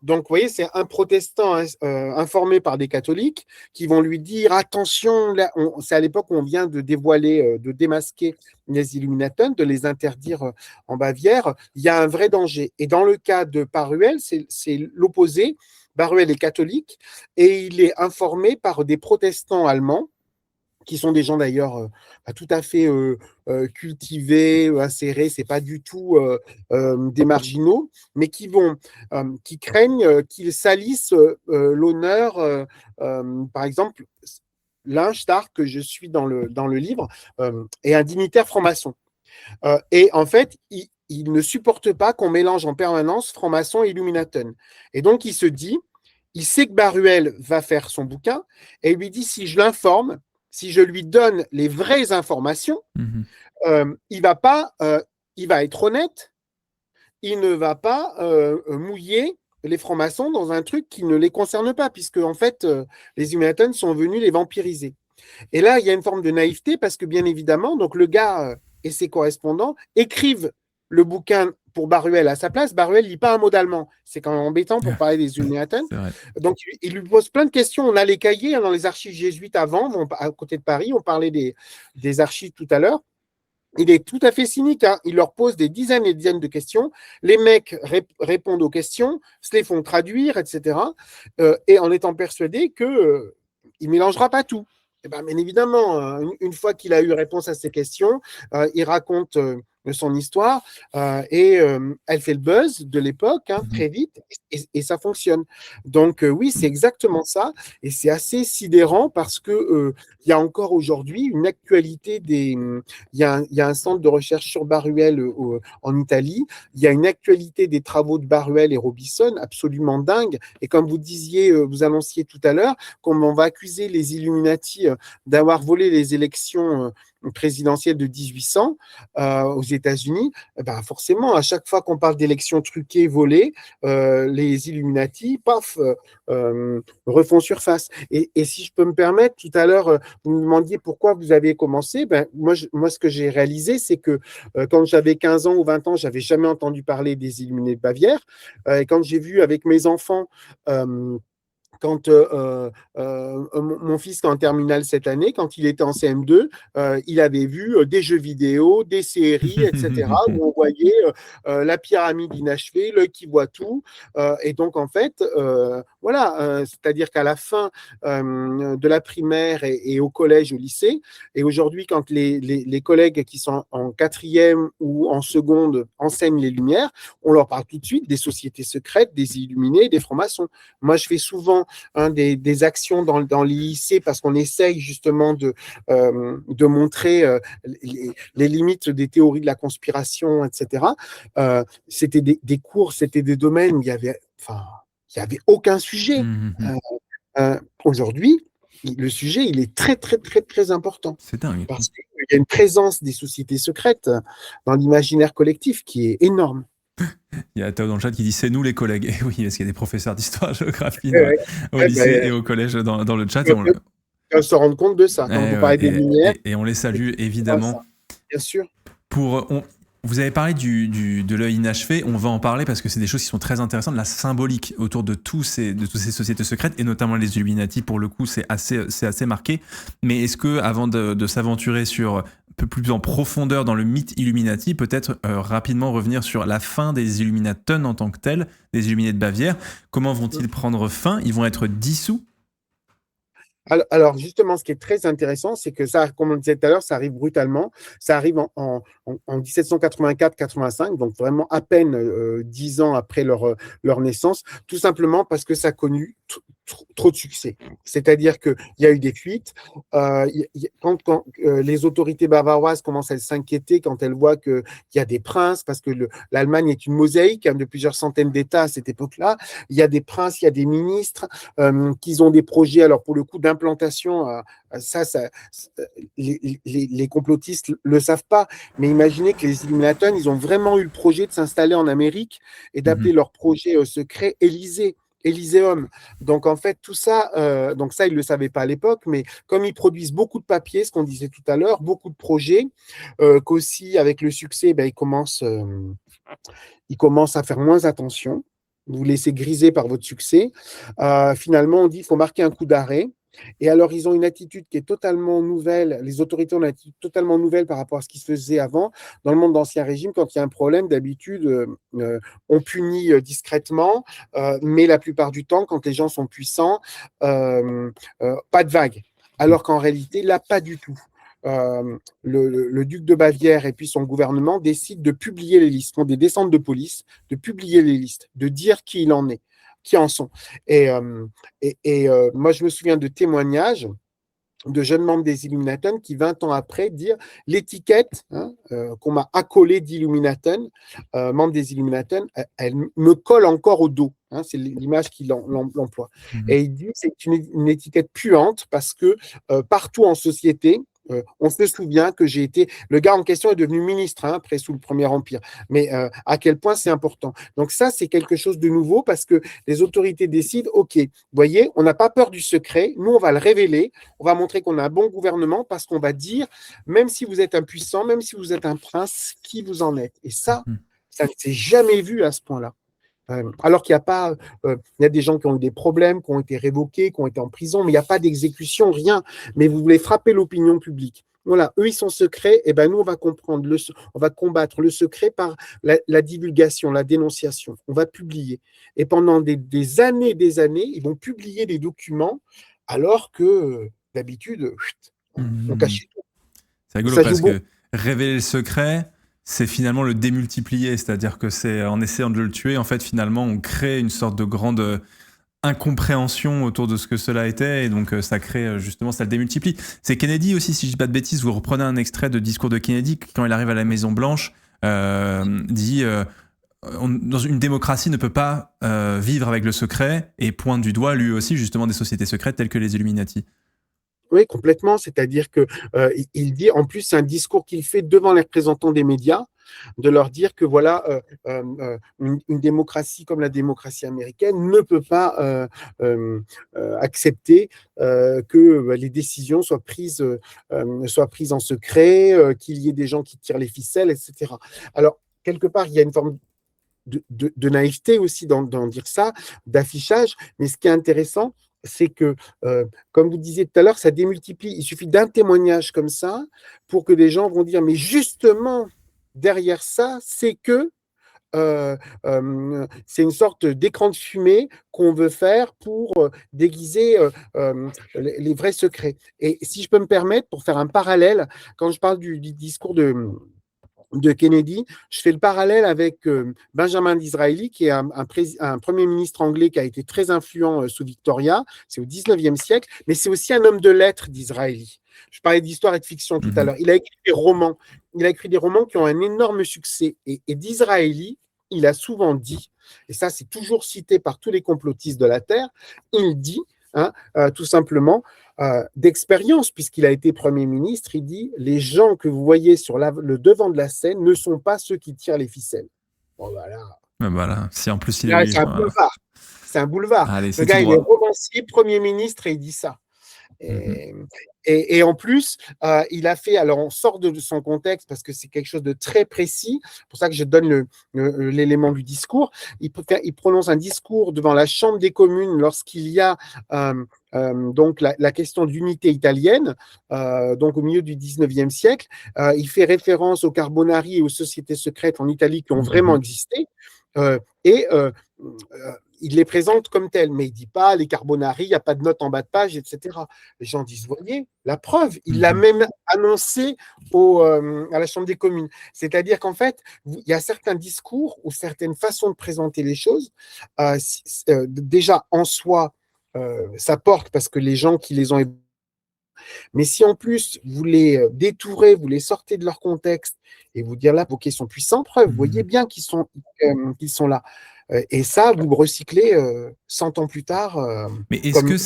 Donc, vous voyez, c'est un protestant informé par des catholiques qui vont lui dire attention, là, c'est à l'époque où on vient de dévoiler, de démasquer les Illuminatons, de les interdire en Bavière. Il y a un vrai danger. Et dans le cas de Baruel, c'est l'opposé. Baruel est catholique et il est informé par des protestants allemands qui sont des gens d'ailleurs tout à fait cultivés, insérés, c'est pas du tout des marginaux, mais qui craignent qu'ils salissent l'honneur. Par exemple, l'un, Stark, que je suis dans le livre, est un dignitaire franc-maçon. Et en fait, il ne supporte pas qu'on mélange en permanence franc-maçon et Illuminaton. Et donc, il sait que Baruel va faire son bouquin, et il lui dit, si je l'informe, si je lui donne les vraies informations, il va être honnête, il ne va pas mouiller les francs-maçons dans un truc qui ne les concerne pas, puisque en fait, les Illuminatons sont venus les vampiriser. Et là, il y a une forme de naïveté, parce que bien évidemment, donc le gars et ses correspondants écrivent le bouquin pour Baruel à sa place. Baruel ne lit pas un mot d'allemand. C'est quand même embêtant pour parler des Illuminatons. Donc, il lui pose plein de questions. On a les cahiers dans les archives jésuites avant, à côté de Paris. On parlait des archives tout à l'heure. Il est tout à fait cynique. Hein. Il leur pose des dizaines et des dizaines de questions. Les mecs répondent aux questions, se les font traduire, etc. Et en étant persuadé qu'il ne mélangera pas tout. Et bien évidemment, une fois qu'il a eu réponse à ces questions, il raconte son histoire et elle fait le buzz de l'époque très vite et ça fonctionne. Donc oui, c'est exactement ça et c'est assez sidérant parce que il y a encore aujourd'hui une actualité il y a un centre de recherche sur Baruel en Italie, il y a une actualité des travaux de Baruel et Robinson absolument dingue et comme vous disiez, vous annonciez tout à l'heure, comme on va accuser les Illuminati d'avoir volé les élections présidentielle de 1800 aux États-Unis, ben forcément, à chaque fois qu'on parle d'élections truquées, volées, les Illuminati, paf, refont surface. Et si je peux me permettre, tout à l'heure, vous me demandiez pourquoi vous avez commencé. Ben, moi, ce que j'ai réalisé, c'est que quand j'avais 15 ans ou 20 ans, j'avais jamais entendu parler des Illuminés de Bavière. Et quand j'ai vu avec mes enfants quand mon fils est en terminale cette année, quand il était en CM2, il avait vu des jeux vidéo, des séries, etc., où on voyait la pyramide inachevée, l'œil qui voit tout. Et donc, en fait, voilà, c'est-à-dire qu'à la fin de la primaire et au collège, au lycée, et aujourd'hui, quand les collègues qui sont en quatrième ou en seconde enseignent les Lumières, on leur parle tout de suite des sociétés secrètes, des illuminés, des francs-maçons. Moi, je fais souvent des actions dans les lycées parce qu'on essaye justement de montrer les limites des théories de la conspiration, etc. C'était des cours, c'était des domaines où il y avait aucun sujet. Aujourd'hui, le sujet, il est très, très, très, très important. C'est dingue. Parce qu'il y a une présence des sociétés secrètes dans l'imaginaire collectif qui est énorme. Il y a Théo dans le chat qui dit c'est nous les collègues. Et oui, parce qu'il y a des professeurs d'histoire, géographie au lycée et au collège dans le chat. On se rend compte de ça quand vous parlez des Lumières. Et on les salue évidemment. Bien sûr. Vous avez parlé de l'œil inachevé, on va en parler parce que c'est des choses qui sont très intéressantes, la symbolique autour de toutes ces sociétés secrètes et notamment les Illuminati, pour le coup, c'est assez marqué. Mais est-ce que, avant de s'aventurer sur un peu plus en profondeur dans le mythe Illuminati, peut-être rapidement revenir sur la fin des Illuminatons en tant que tels, des Illuminés de Bavière, comment vont-ils prendre fin? Ils vont être dissous? Alors, justement, ce qui est très intéressant, c'est que ça, comme on le disait tout à l'heure, ça arrive brutalement. Ça arrive en 1784-85, donc vraiment à peine 10 ans après leur naissance, tout simplement parce que ça a connu trop de succès. C'est-à-dire qu'il y a eu des fuites. Quand les autorités bavaroises commencent à s'inquiéter quand elles voient qu'il y a des princes, parce que l'Allemagne est une mosaïque de plusieurs centaines d'États à cette époque-là, il y a des princes, il y a des ministres, qu'ils ont des projets, alors pour le coup, d'implantation, les complotistes le savent pas, mais imaginez que les Illuminati, ils ont vraiment eu le projet de s'installer en Amérique et d'appeler Mhm. leur projet secret Élysée. Élyséeum. Donc en fait, tout ça, donc ça, ils ne le savaient pas à l'époque, mais comme ils produisent beaucoup de papiers, ce qu'on disait tout à l'heure, beaucoup de projets, qu'aussi avec le succès, ben, ils commencent à faire moins attention. Vous vous laissez griser par votre succès. Finalement, on dit qu'il faut marquer un coup d'arrêt. Et alors, ils ont une attitude qui est totalement nouvelle. Les autorités ont une attitude totalement nouvelle par rapport à ce qui se faisait avant. Dans le monde d'Ancien Régime, quand il y a un problème, d'habitude, on punit discrètement, mais la plupart du temps, quand les gens sont puissants, pas de vague. Alors qu'en réalité, là, pas du tout. Le duc de Bavière et puis son gouvernement décident de publier les listes, font des descentes de police, de publier les listes, de dire qui il en est, qui en sont. Et moi, je me souviens de témoignages de jeunes membres des Illuminaten qui, 20 ans après, dire l'étiquette qu'on m'a accolée d'Illuminaten, membre des Illuminaten, elle me colle encore au dos. C'est l'image qu'il emploie. Mhm. Et il dit que c'est une étiquette puante parce que partout en société, on se souvient que j'ai été. Le gars en question est devenu ministre après sous le Premier Empire. Mais à quel point c'est important. Donc, ça, c'est quelque chose de nouveau parce que les autorités décident OK, vous voyez, on n'a pas peur du secret. Nous, on va le révéler. On va montrer qu'on a un bon gouvernement parce qu'on va dire, même si vous êtes impuissant, même si vous êtes un prince, qui vous en êtes. Et ça ne s'est jamais vu à ce point-là. Alors qu'il n'y a pas, il y a des gens qui ont eu des problèmes, qui ont été révoqués, qui ont été en prison, mais il n'y a pas d'exécution, rien. Mais vous voulez frapper l'opinion publique. Voilà, eux, ils sont secrets, et ben nous, on va combattre le secret par la divulgation, la dénonciation. On va publier. Et pendant des années, ils vont publier des documents, alors que d'habitude, on Mhm. cachait tout. C'est rigolo Ça joue parce beaucoup. que révéler le secret, c'est finalement le démultiplier. C'est-à-dire que c'est en essayant de le tuer, en fait, finalement, on crée une sorte de grande incompréhension autour de ce que cela était. Et donc, ça crée justement, ça le démultiplie. C'est Kennedy aussi, si je dis pas de bêtises, vous reprenez un extrait de discours de Kennedy quand il arrive à la Maison-Blanche, dit. Dans une démocratie ne peut pas vivre avec le secret et pointe du doigt lui aussi justement des sociétés secrètes telles que les Illuminati. Oui, complètement. C'est-à-dire que il dit, en plus, c'est un discours qu'il fait devant les représentants des médias, de leur dire que voilà, une démocratie comme la démocratie américaine ne peut pas accepter que les décisions soient prises en secret, qu'il y ait des gens qui tirent les ficelles, etc. Alors, quelque part, il y a une forme de naïveté aussi dans dire ça, d'affichage, mais ce qui est intéressant, c'est que, comme vous disiez tout à l'heure, ça démultiplie. Il suffit d'un témoignage comme ça pour que des gens vont dire, mais justement, derrière ça, c'est une sorte d'écran de fumée qu'on veut faire pour déguiser les vrais secrets. Et si je peux me permettre, pour faire un parallèle, quand je parle du discours de Kennedy, je fais le parallèle avec Benjamin Disraeli, qui est un premier ministre anglais qui a été très influent sous Victoria, c'est au 19e siècle, mais c'est aussi un homme de lettres, Disraeli. Je parlais d'histoire et de fiction tout à Mhm. l'heure. Il a écrit des romans. Il a écrit des romans qui ont un énorme succès. Et Disraeli, il a souvent dit, et ça c'est toujours cité par tous les complotistes de la Terre, il dit tout simplement, d'expérience, puisqu'il a été Premier ministre, il dit, les gens que vous voyez sur le devant de la scène ne sont pas ceux qui tirent les ficelles. Bon, voilà. Voilà, si en plus il est Là, oui, c'est un voilà. boulevard. C'est un boulevard. Allez, Le c'est tout gars, il est droit. romancier, Premier ministre, et il dit ça. Mhm. Et, et en plus, il a fait, alors on sort de son contexte parce que c'est quelque chose de très précis, c'est pour ça que je donne l'élément du discours. Il prononce un discours devant la Chambre des communes lorsqu'il y a donc la question d'unité italienne, donc au milieu du 19e siècle. Il fait référence aux Carbonari et aux sociétés secrètes en Italie qui ont vraiment Mhm. existé. Et il les présente comme tels, mais il ne dit pas les Carbonari, il n'y a pas de note en bas de page, etc. Les gens disent, voyez, la preuve, il l'a même annoncé à la Chambre des communes. C'est-à-dire qu'en fait, il y a certains discours ou certaines façons de présenter les choses, déjà en soi, ça porte parce que les gens qui les ont... Mais si en plus vous les détourez, vous les sortez de leur contexte et vous dire là, vos questions puissantes, preuve, vous voyez bien qu'ils sont là. Et ça, vous le recyclez 100 ans plus tard. Mais est-ce que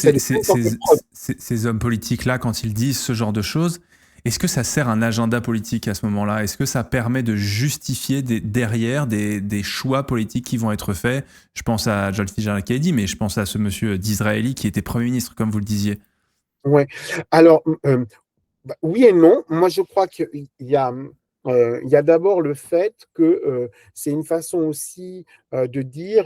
ces hommes politiques-là, quand ils disent ce genre de choses, est-ce que ça sert un agenda politique à ce moment-là? Est-ce que ça permet de justifier derrière des choix politiques qui vont être faits? Je pense à John Fitzgerald Kennedy, mais je pense à ce monsieur Disraeli qui était Premier ministre, comme vous le disiez. Ouais. Alors, oui et non. Moi, je crois qu'il y a... il y a d'abord le fait que c'est une façon aussi de dire,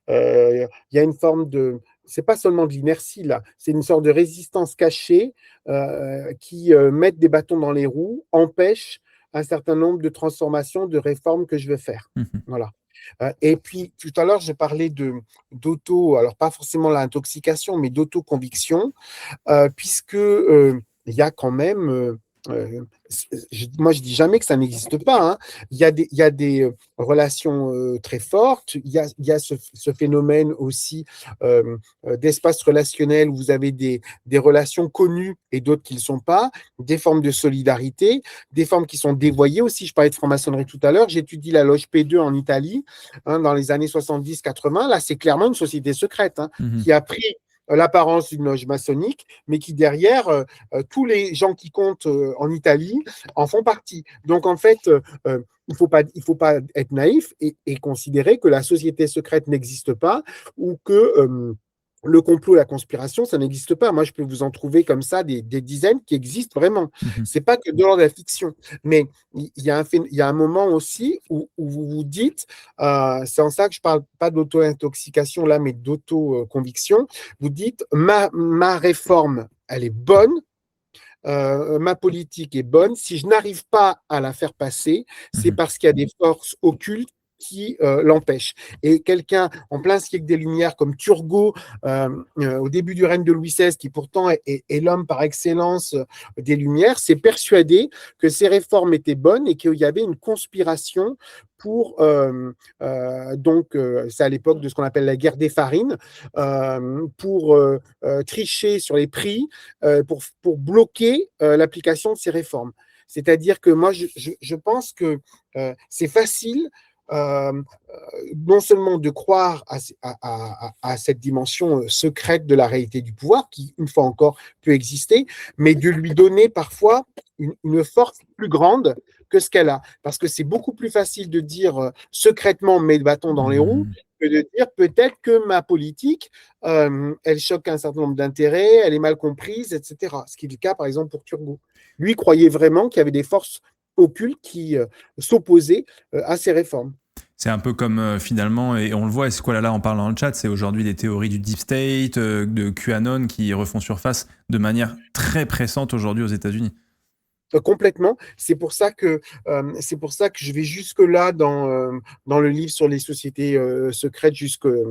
il y a une forme de, c'est pas seulement de l'inertie là, c'est une sorte de résistance cachée qui met des bâtons dans les roues, empêche un certain nombre de transformations, de réformes que je veux faire. Voilà. Et puis tout à l'heure, je parlais d'auto, alors pas forcément l'intoxication, mais d'auto-conviction, puisque il y a quand même moi, je dis jamais que ça n'existe pas. Hein. Il y a des relations très fortes. Il y a ce phénomène aussi d'espace relationnel où vous avez des relations connues et d'autres qui ne le sont pas, des formes de solidarité, des formes qui sont dévoyées aussi. Je parlais de franc-maçonnerie tout à l'heure. J'étudie la loge P2 en Italie dans les années 70-80. Là, c'est clairement une société secrète qui a pris l'apparence d'une loge maçonnique, mais qui derrière, tous les gens qui comptent en Italie en font partie. Donc en fait, il faut pas être naïf et considérer que la société secrète n'existe pas ou que le complot et la conspiration, ça n'existe pas. Moi, je peux vous en trouver comme ça des dizaines qui existent vraiment. C'est pas que de l'ordre de la fiction. Mais il y a un moment aussi où vous vous dites, c'est en ça que je parle pas d'auto-intoxication là, mais d'auto-conviction. Vous dites, ma réforme, elle est bonne. Ma politique est bonne. Si je n'arrive pas à la faire passer, c'est parce qu'il y a des forces occultes qui l'empêchent. Et quelqu'un en plein siècle des Lumières comme Turgot, au début du règne de Louis XVI, qui pourtant est l'homme par excellence des Lumières, s'est persuadé que ces réformes étaient bonnes et qu'il y avait une conspiration pour, donc, c'est à l'époque de ce qu'on appelle la guerre des farines, pour tricher sur les prix, pour bloquer l'application de ces réformes. C'est-à-dire que moi, je pense que c'est facile non seulement de croire à cette dimension secrète de la réalité du pouvoir, qui, une fois encore, peut exister, mais de lui donner parfois une force plus grande que ce qu'elle a. Parce que c'est beaucoup plus facile de dire secrètement mes bâtons dans les roues que de dire peut-être que ma politique, elle choque un certain nombre d'intérêts, elle est mal comprise, etc. Ce qui est le cas, par exemple, pour Turgot. Lui croyait vraiment qu'il y avait des forces occultes qui s'opposaient à ces réformes. C'est un peu comme finalement, et on le voit, et Squalala en parle dans le chat, c'est aujourd'hui des théories du Deep State, de QAnon qui refont surface de manière très pressante aujourd'hui aux États-Unis. Complètement. C'est pour ça que je vais jusque-là dans le livre sur les sociétés secrètes,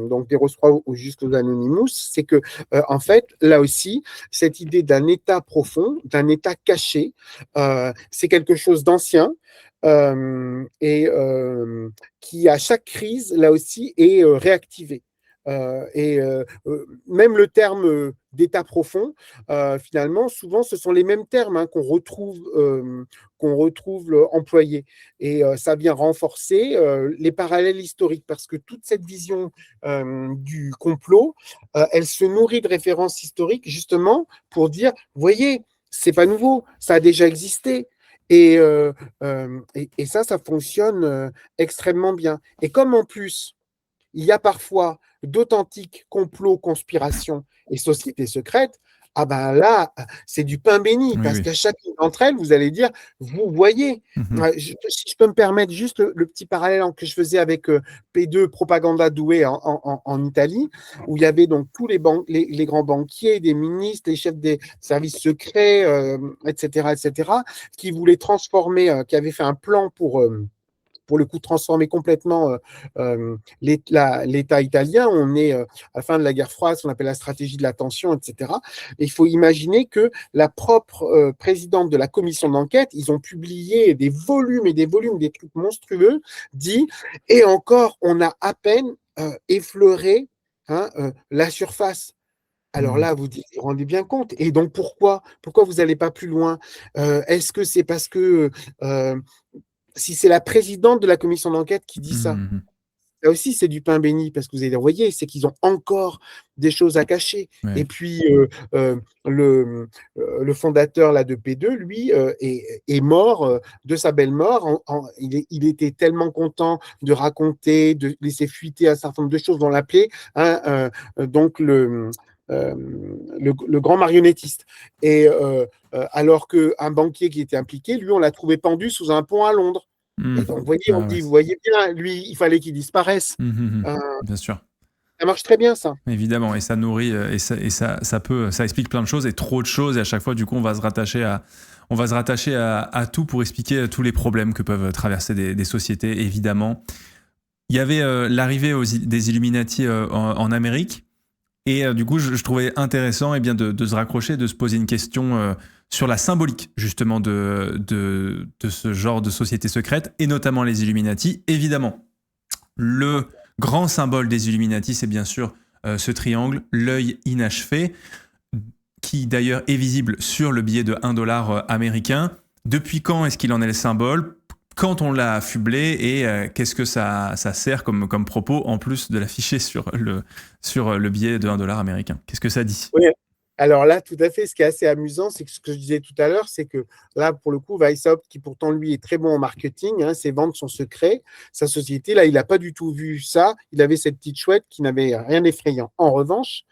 donc des Rose-Croix ou jusqu'aux Anonymous. C'est que, en fait, là aussi, cette idée d'un état profond, d'un état caché, c'est quelque chose d'ancien. Et qui, à chaque crise, là aussi, est réactivé. Même le terme d'état profond, finalement, souvent, ce sont les mêmes termes qu'on retrouve employés. Et ça vient renforcer les parallèles historiques, parce que toute cette vision du complot, elle se nourrit de références historiques, justement, pour dire, voyez, c'est pas nouveau, ça a déjà existé. Et ça fonctionne extrêmement bien. Et comme en plus, il y a parfois d'authentiques complots, conspirations et sociétés secrètes, ah ben là, c'est du pain béni, parce qu'à chacune d'entre elles, vous allez dire, vous voyez, si je peux me permettre juste le petit parallèle que je faisais avec P2 Propaganda Douai en Italie, où il y avait donc tous les grands banquiers, des ministres, les chefs des services secrets, etc., qui voulaient transformer, qui avaient fait un plan pour pour le coup, transformer complètement l'État italien. On est à la fin de la guerre froide, ce qu'on appelle la stratégie de la tension, etc. Et il faut imaginer que la propre présidente de la commission d'enquête, ils ont publié des volumes et des volumes, des trucs monstrueux, dit, et encore, on a à peine effleuré la surface. Alors Mhm. là, vous vous rendez bien compte. Et donc, pourquoi vous n'allez pas plus loin? Est-ce que c'est parce que euh, si c'est la présidente de la commission d'enquête qui dit ça, Mhm. là aussi, c'est du pain béni, parce que vous allez voyez, c'est qu'ils ont encore des choses à cacher. Et Ouais. puis, le fondateur là, de P2, lui, est mort de sa belle mort. Il était tellement content de raconter, de laisser fuiter un certain nombre de choses, on l'appelait, donc le grand marionnettiste. Et alors qu'un banquier qui était impliqué, lui, on l'a trouvé pendu sous un pont à Londres. Et Mhm. donc, vous voyez, on Ah ouais. dit, vous voyez bien, lui, il fallait qu'il disparaisse. Mhm. Euh, Bien sûr. Ça marche très bien, ça. Évidemment, et ça nourrit, ça explique plein de choses et trop de choses, et à chaque fois, du coup, on va se rattacher à tout pour expliquer tous les problèmes que peuvent traverser des sociétés, évidemment. Il y avait l'arrivée des Illuminati en Amérique, et du coup, je trouvais intéressant de se raccrocher, de se poser une question sur la symbolique, justement, de ce genre de société secrète, et notamment les Illuminati. Évidemment, le grand symbole des Illuminati, c'est bien sûr ce triangle, l'œil inachevé, qui d'ailleurs est visible sur le billet de 1 dollar américain. Depuis quand est-ce qu'il en est le symbole? Quand on l'a affublé, et qu'est-ce que ça sert comme propos, en plus de l'afficher sur le billet de 1 dollar américain? Qu'est-ce que ça dit? Oui. Alors là, tout à fait, ce qui est assez amusant, c'est que ce que je disais tout à l'heure, c'est que là, pour le coup, Weishaupt, qui pourtant, lui, est très bon en marketing, ses ventes sont secrets, sa société, là, il n'a pas du tout vu ça. Il avait cette petite chouette qui n'avait rien d'effrayant. En revanche,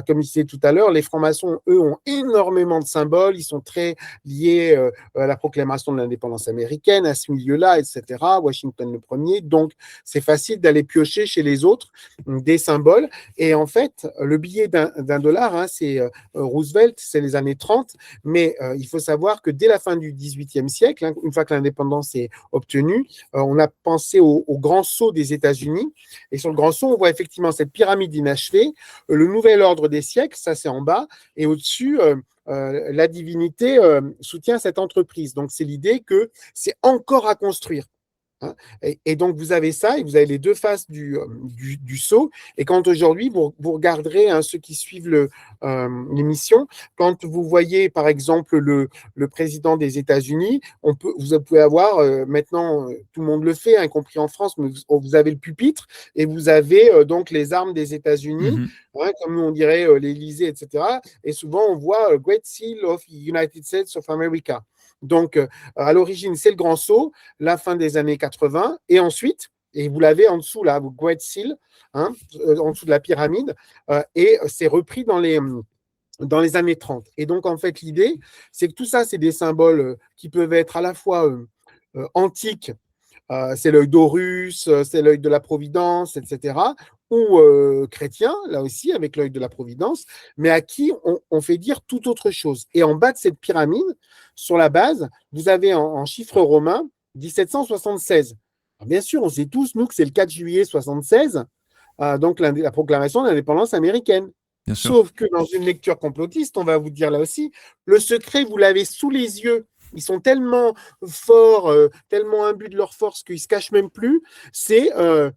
comme je disais tout à l'heure, les francs-maçons, eux, ont énormément de symboles. Ils sont très liés à la proclamation de l'indépendance américaine, à ce milieu-là, etc. Washington le premier. Donc, c'est facile d'aller piocher chez les autres des symboles. Et en fait, le billet d'un dollar, c'est Roosevelt, c'est les années 30, mais il faut savoir que dès la fin du XVIIIe siècle, une fois que l'indépendance est obtenue, on a pensé au grand sceau des États-Unis, et sur le grand sceau, on voit effectivement cette pyramide inachevée, le nouvel ordre des siècles, ça c'est en bas, et au-dessus, la divinité soutient cette entreprise. Donc c'est l'idée que c'est encore à construire. Et donc, vous avez ça, et vous avez les deux faces du sceau. Et quand aujourd'hui, vous regarderez ceux qui suivent l'émission, quand vous voyez, par exemple, le président des États-Unis, vous pouvez avoir, maintenant, tout le monde le fait, y compris en France, mais vous avez le pupitre, et vous avez donc les armes des États-Unis, Mhm. comme nous on dirait l'Élysée, etc. Et souvent, on voit Great Seal of United States of America. Donc, à l'origine, c'est le grand sceau, la fin des années 80, et ensuite, et vous l'avez en dessous, là, Great Seal, en dessous de la pyramide, et c'est repris dans les années 30. Et donc, en fait, l'idée, c'est que tout ça, c'est des symboles qui peuvent être à la fois antiques, c'est l'œil d'Horus, c'est l'œil de la Providence, etc., ou chrétien, là aussi, avec l'œil de la Providence, mais à qui on fait dire tout autre chose. Et en bas de cette pyramide, sur la base, vous avez en chiffres romains 1776. Alors, bien sûr, on sait tous, nous, que c'est le 4 juillet 76, donc la proclamation de l'indépendance américaine. Bien sûr. Sauf que dans une lecture complotiste, on va vous dire là aussi, le secret, vous l'avez sous les yeux. Ils sont tellement forts, tellement imbus de leur force qu'ils ne se cachent même plus. C'est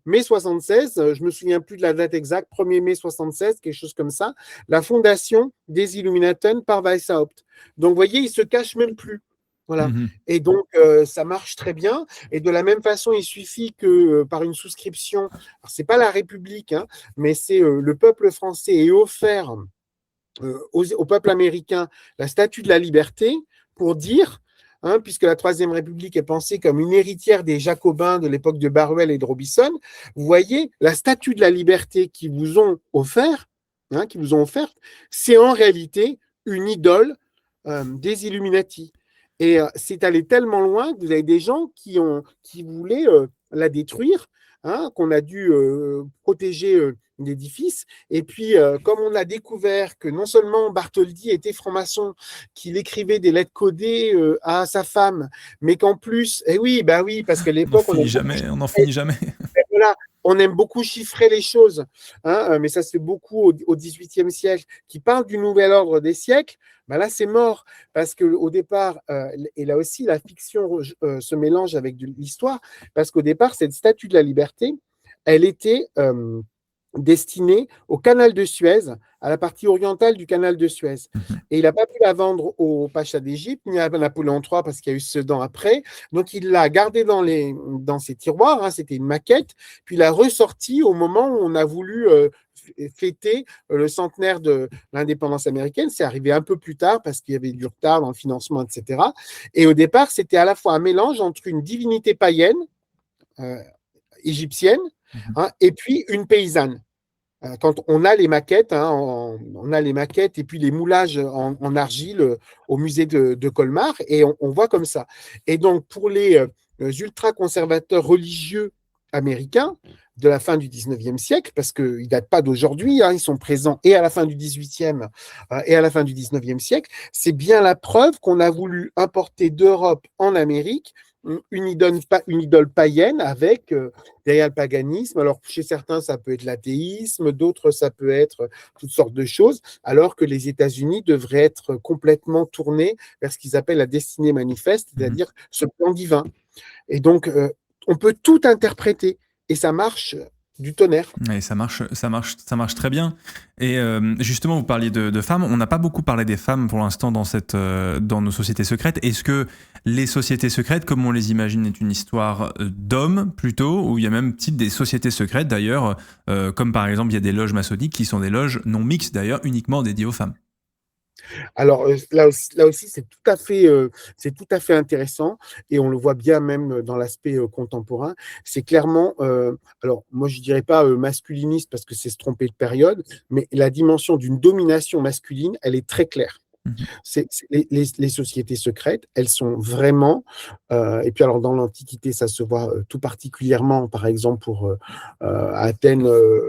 mai 76, je ne me souviens plus de la date exacte, 1er mai 76, quelque chose comme ça, la fondation des Illuminaten par Weishaupt. Donc, vous voyez, ils ne se cachent même plus. Voilà. Mhm. Et donc, ça marche très bien. Et de la même façon, il suffit que par une souscription, ce n'est pas la République, mais c'est le peuple français ait offert au peuple américain la statue de la liberté pour dire, puisque la Troisième République est pensée comme une héritière des Jacobins de l'époque de Barruel et de Robinson, vous voyez, la statue de la liberté qu'ils vous ont offerte, c'est en réalité une idole des Illuminati. Et c'est allé tellement loin que vous avez des gens qui voulaient la détruire, qu'on a dû protéger d'édifice. Et puis, comme on a découvert que non seulement Bartholdi était franc-maçon, qu'il écrivait des lettres codées à sa femme, mais qu'en plus, eh oui, bah oui, parce qu'à On n'en l'époque, finit jamais, on n'en finit jamais. voilà, on aime beaucoup chiffrer les choses, hein, mais ça se fait beaucoup au XVIIIe siècle, qui parle du nouvel ordre des siècles. Ben là, c'est mort, parce qu'au départ, et là aussi, la fiction se mélange avec de l'histoire, parce qu'au départ, cette statue de la liberté, elle était destinée au canal de Suez, à la partie orientale du canal de Suez. Mhm. Et il n'a pas pu la vendre au pacha d'Égypte, ni à Napoléon III, parce qu'il y a eu Sedan après. Donc, il l'a gardée dans ses tiroirs, hein, c'était une maquette, puis il l'a ressortie au moment où on a voulu fêter le centenaire de l'indépendance américaine. C'est arrivé un peu plus tard, parce qu'il y avait du retard dans le financement, etc. Et au départ, c'était à la fois un mélange entre une divinité païenne, euh, égyptienne, Mhm. hein, et puis une paysanne. Quand on a les maquettes, hein, on a les maquettes et puis les moulages en argile au musée de Colmar, et on voit comme ça. Et donc, pour les ultra-conservateurs religieux américains de la fin du 19e siècle, parce qu'ils ne datent pas d'aujourd'hui, hein, ils sont présents et à la fin du 18e et à la fin du 19e siècle, c'est bien la preuve qu'on a voulu importer d'Europe en Amérique une idole païenne avec derrière le paganisme. Alors, chez certains, ça peut être l'athéisme, d'autres, ça peut être toutes sortes de choses, alors que les États-Unis devraient être complètement tournés vers ce qu'ils appellent la destinée manifeste, Mhm. c'est-à-dire ce plan divin. Et donc, on peut tout interpréter, et ça marche du tonnerre. Et ça marche très bien. Et justement, vous parliez de femmes. On n'a pas beaucoup parlé des femmes pour l'instant dans nos sociétés secrètes. Est-ce que les sociétés secrètes, comme on les imagine, est une histoire d'hommes plutôt, ou il y a même type des sociétés secrètes d'ailleurs, comme par exemple il y a des loges maçonniques qui sont des loges non mixtes d'ailleurs, uniquement dédiées aux femmes. Alors là aussi c'est tout à fait intéressant, et on le voit bien même dans l'aspect contemporain. C'est clairement, alors moi je dirais pas masculiniste parce que c'est se tromper de période, mais la dimension d'une domination masculine, elle est très claire. Mhm. Les sociétés secrètes, elles sont vraiment, et puis alors dans l'Antiquité, ça se voit tout particulièrement, par exemple pour Athènes,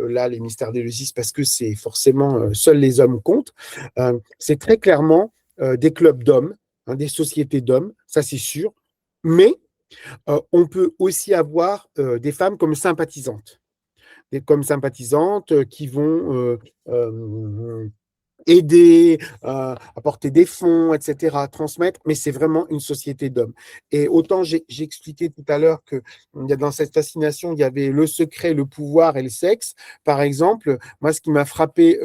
là, les mystères d'Éleusis, parce que c'est forcément seuls les hommes comptent. C'est très clairement des clubs d'hommes, hein, des sociétés d'hommes, ça c'est sûr, mais on peut aussi avoir des femmes comme sympathisantes, qui vont aider, apporter des fonds, etc., transmettre, mais c'est vraiment une société d'hommes. Et autant j'ai expliqué tout à l'heure que dans cette fascination, il y avait le secret, le pouvoir et le sexe. Par exemple, moi, ce qui m'a frappé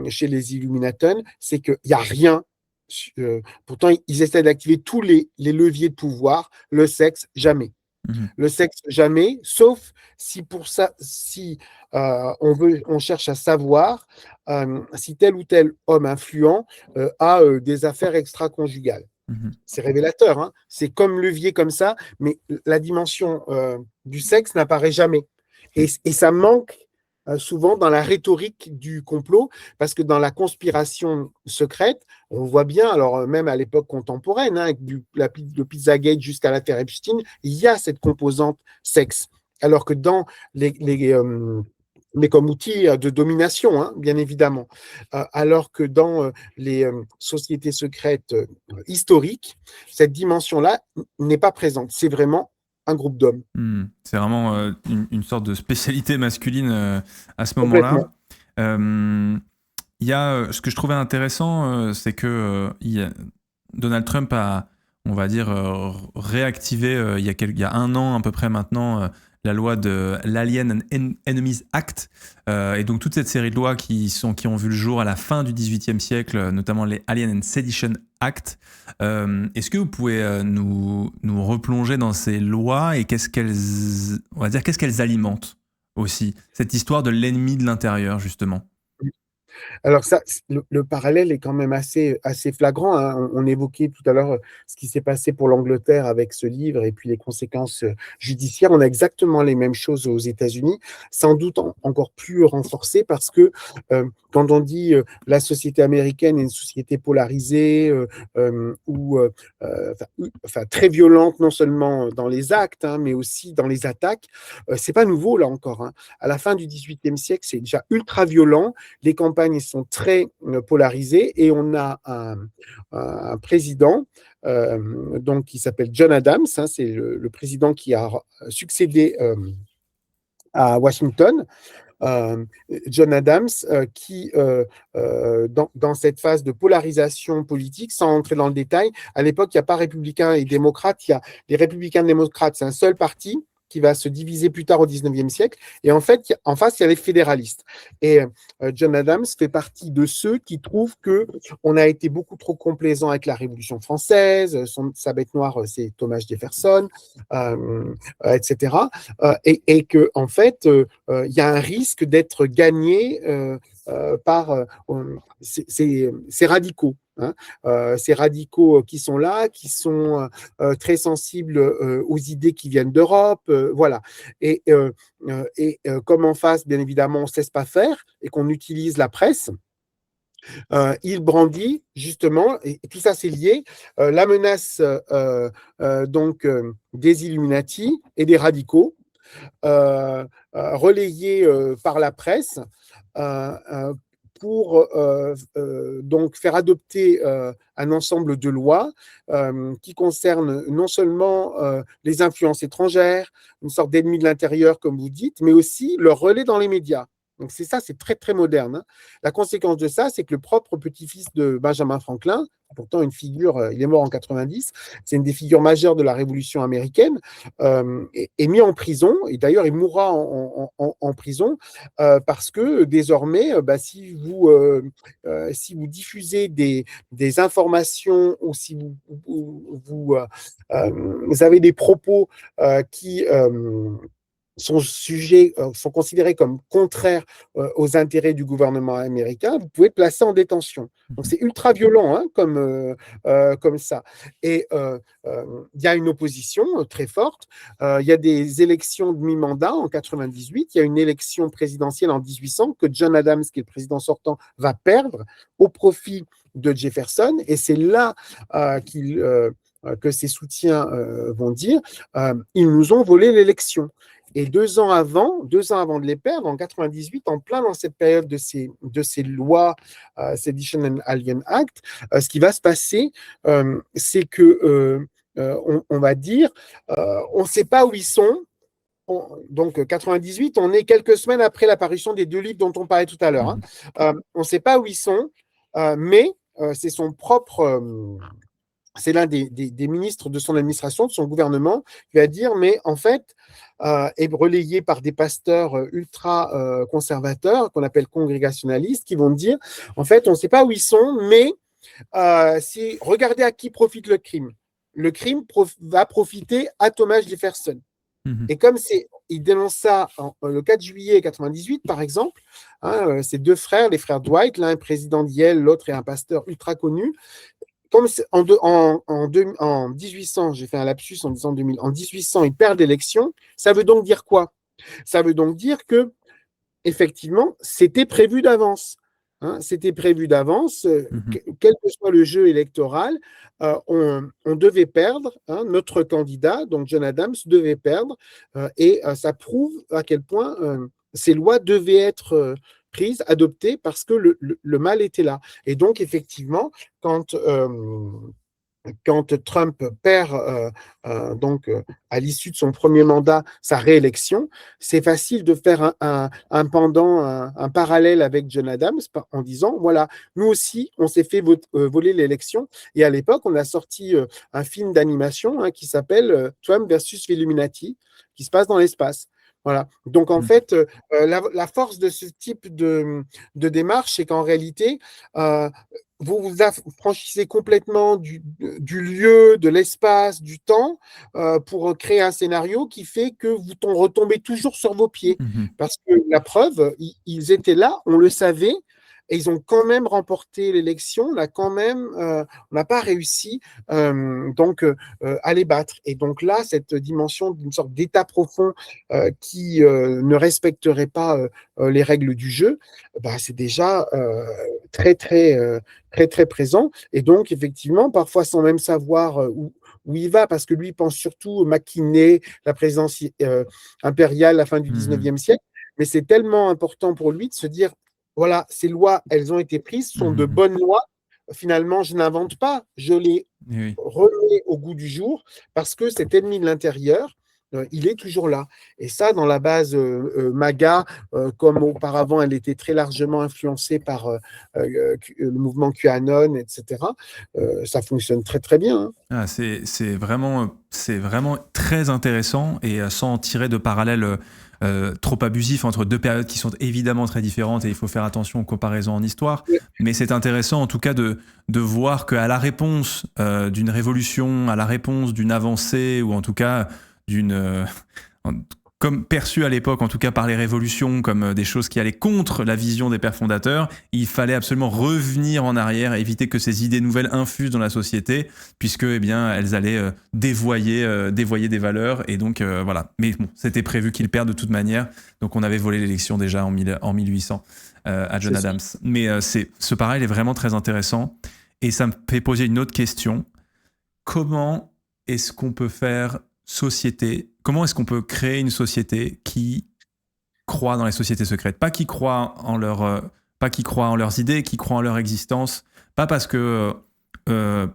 chez les Illuminatons, c'est qu'il n'y a rien. Pourtant, ils essaient d'activer tous les leviers de pouvoir, le sexe, jamais. Mhm. Le sexe, jamais, sauf si pour ça, si on cherche à savoir si tel ou tel homme influent a des affaires extra-conjugales. Mhm. C'est révélateur, hein. C'est comme levier comme ça, mais la dimension du sexe n'apparaît jamais. Et ça manque souvent dans la rhétorique du complot, parce que dans la conspiration secrète, on voit bien, alors même à l'époque contemporaine, hein, avec le Pizzagate jusqu'à l'affaire Epstein, il y a cette composante sexe. Alors que dans mais comme outil de domination, hein, bien évidemment. Alors que dans les sociétés secrètes historiques, cette dimension-là n'est pas présente. C'est vraiment un groupe d'hommes. C'est vraiment une sorte de spécialité masculine à ce moment-là. Complètement. Il y a ce que je trouvais intéressant, c'est que Donald Trump a, on va dire, réactivé il y a un an à peu près maintenant la loi de l'Alien and Enemies Act. Et donc toute cette série de lois qui ont vu le jour à la fin du XVIIIe siècle, notamment les Alien and Sedition Act. Est-ce que vous pouvez nous replonger dans ces lois et qu'est-ce qu'elles alimentent aussi, cette histoire de l'ennemi de l'intérieur justement? Alors ça, le parallèle est quand même assez flagrant, hein. On évoquait tout à l'heure ce qui s'est passé pour l'Angleterre avec ce livre et puis les conséquences judiciaires. On a exactement les mêmes choses aux États-Unis, sans doute encore plus renforcées parce que quand on dit la société américaine est une société polarisée enfin, très violente, non seulement dans les actes, hein, mais aussi dans les attaques, c'est pas nouveau là encore. Hein. À la fin du XVIIIe siècle, c'est déjà ultra violent. Les campagnes sont très polarisées et on a un président donc, qui s'appelle John Adams. Hein, c'est le président qui a succédé à Washington. John Adams, qui, dans cette phase de polarisation politique, sans entrer dans le détail, à l'époque, il n'y a pas républicains et démocrates, il y a les républicains et démocrates, c'est un seul parti qui va se diviser plus tard au 19e siècle. Et en fait, en face, il y a les fédéralistes. Et John Adams fait partie de ceux qui trouvent qu'on a été beaucoup trop complaisant avec la Révolution française, sa bête noire, c'est Thomas Jefferson, etc. Et qu'en en fait, il y a un risque d'être gagné par ces radicaux. Hein, ces radicaux qui sont là, qui sont très sensibles aux idées qui viennent d'Europe, voilà. Et comme en face, bien évidemment, on ne se laisse pas faire et qu'on utilise la presse, il brandit justement, et tout ça c'est lié, la menace donc des Illuminati et des radicaux, relayée par la presse. Pour donc faire adopter un ensemble de lois qui concernent non seulement les influences étrangères, une sorte d'ennemi de l'intérieur, comme vous dites, mais aussi leur relais dans les médias. Donc c'est ça, c'est très très moderne. Hein. La conséquence de ça, c'est que le propre petit-fils de Benjamin Franklin, pourtant une figure, il est mort en 90, c'est une des figures majeures de la Révolution américaine, est mis en prison, et d'ailleurs il mourra en prison, parce que désormais, si vous diffusez des informations ou si vous avez des propos qui sont considérés comme contraires aux intérêts du gouvernement américain, vous pouvez être placé en détention. Donc c'est ultra violent hein, comme ça. Et il y a une opposition très forte. Il y a des élections de mi-mandat en 98. Il y a une élection présidentielle en 1800 que John Adams, qui est le président sortant, va perdre au profit de Jefferson. Et c'est là que ses soutiens vont dire ils nous ont volé l'élection. Et 2 ans avant de les perdre, en 98, en plein dans cette période de ces lois, Sedition and Alien Act, ce qui va se passer, c'est que on va dire, on ne sait pas où ils sont. Donc 98, on est quelques semaines après l'apparition des 2 livres dont on parlait tout à l'heure. Hein. On ne sait pas où ils sont, mais c'est son propre. C'est l'un des ministres de son administration, de son gouvernement, qui va dire, mais en fait, est relayé par des pasteurs ultra conservateurs, qu'on appelle congrégationalistes, qui vont dire, en fait, on ne sait pas où ils sont, mais regardez à qui profite le crime. Le crime va profiter à Thomas Jefferson. Et comme il dénonce ça le 4 juillet 98, par exemple, hein, ces 2 frères, les frères Dwight, l'un est président d'Yale, l'autre est un pasteur ultra connu. Comme en 1800, j'ai fait un lapsus en disant 2000, en 1800, ils perdent l'élection, ça veut donc dire quoi? Ça veut donc dire que, effectivement, c'était prévu d'avance. Hein, c'était prévu d'avance, quel que soit le jeu électoral, on devait perdre, hein, notre candidat, donc John Adams, devait perdre, et ça prouve à quel point ces lois devaient être prises, adoptées, parce que le mal était là. Et donc, effectivement, quand Trump perd donc à l'issue de son premier mandat sa réélection, c'est facile de faire un pendant, un parallèle avec John Adams en disant voilà, nous aussi on s'est fait voler l'élection, et à l'époque on a sorti un film d'animation hein, qui s'appelle Trump versus Illuminati, qui se passe dans l'espace. Voilà. Donc en fait, la force de ce type de démarche, c'est qu'en réalité, vous vous affranchissez complètement du lieu, de l'espace, du temps, pour créer un scénario qui fait que vous retombez toujours sur vos pieds. Parce que la preuve, ils étaient là, on le savait, et ils ont quand même remporté l'élection. On n'a pas réussi à les battre. Et donc là, cette dimension d'une sorte d'état profond qui ne respecterait pas les règles du jeu, bah, c'est déjà très, très, très, très présent. Et donc, effectivement, parfois sans même savoir où il va, parce que lui pense surtout maquiner la présidence impériale à la fin du Mhm. 19e siècle. Mais c'est tellement important pour lui de se dire, voilà, ces lois, elles ont été prises, sont de Mhm. bonnes lois. Finalement, je n'invente pas, je les Et oui. remets au goût du jour parce que cet ennemi de l'intérieur, il est toujours là. Et ça, dans la base MAGA, comme auparavant, elle était très largement influencée par le mouvement QAnon, etc., ça fonctionne très, très bien. Hein. Ah, c'est vraiment très intéressant et sans tirer de parallèle trop abusif entre deux périodes qui sont évidemment très différentes et il faut faire attention aux comparaisons en histoire. Mais c'est intéressant en tout cas de voir qu'à la réponse d'une révolution, à la réponse d'une avancée ou en tout cas d'une comme perçu à l'époque, en tout cas par les révolutions, comme des choses qui allaient contre la vision des pères fondateurs, il fallait absolument revenir en arrière, éviter que ces idées nouvelles infusent dans la société, puisque eh bien, elles allaient dévoyer des valeurs. Et donc, voilà. Mais bon, c'était prévu qu'ils perdent de toute manière. Donc, on avait volé l'élection déjà en 1800 à John C'est ça. Adams. Mais ce parallèle est vraiment très intéressant. Et ça me fait poser une autre question. Comment est-ce qu'on peut faire société, comment est-ce qu'on peut créer une société qui croit dans les sociétés secrètes, pas qui croit en pas qui croit en leurs idées, qui croit en leur existence, pas euh,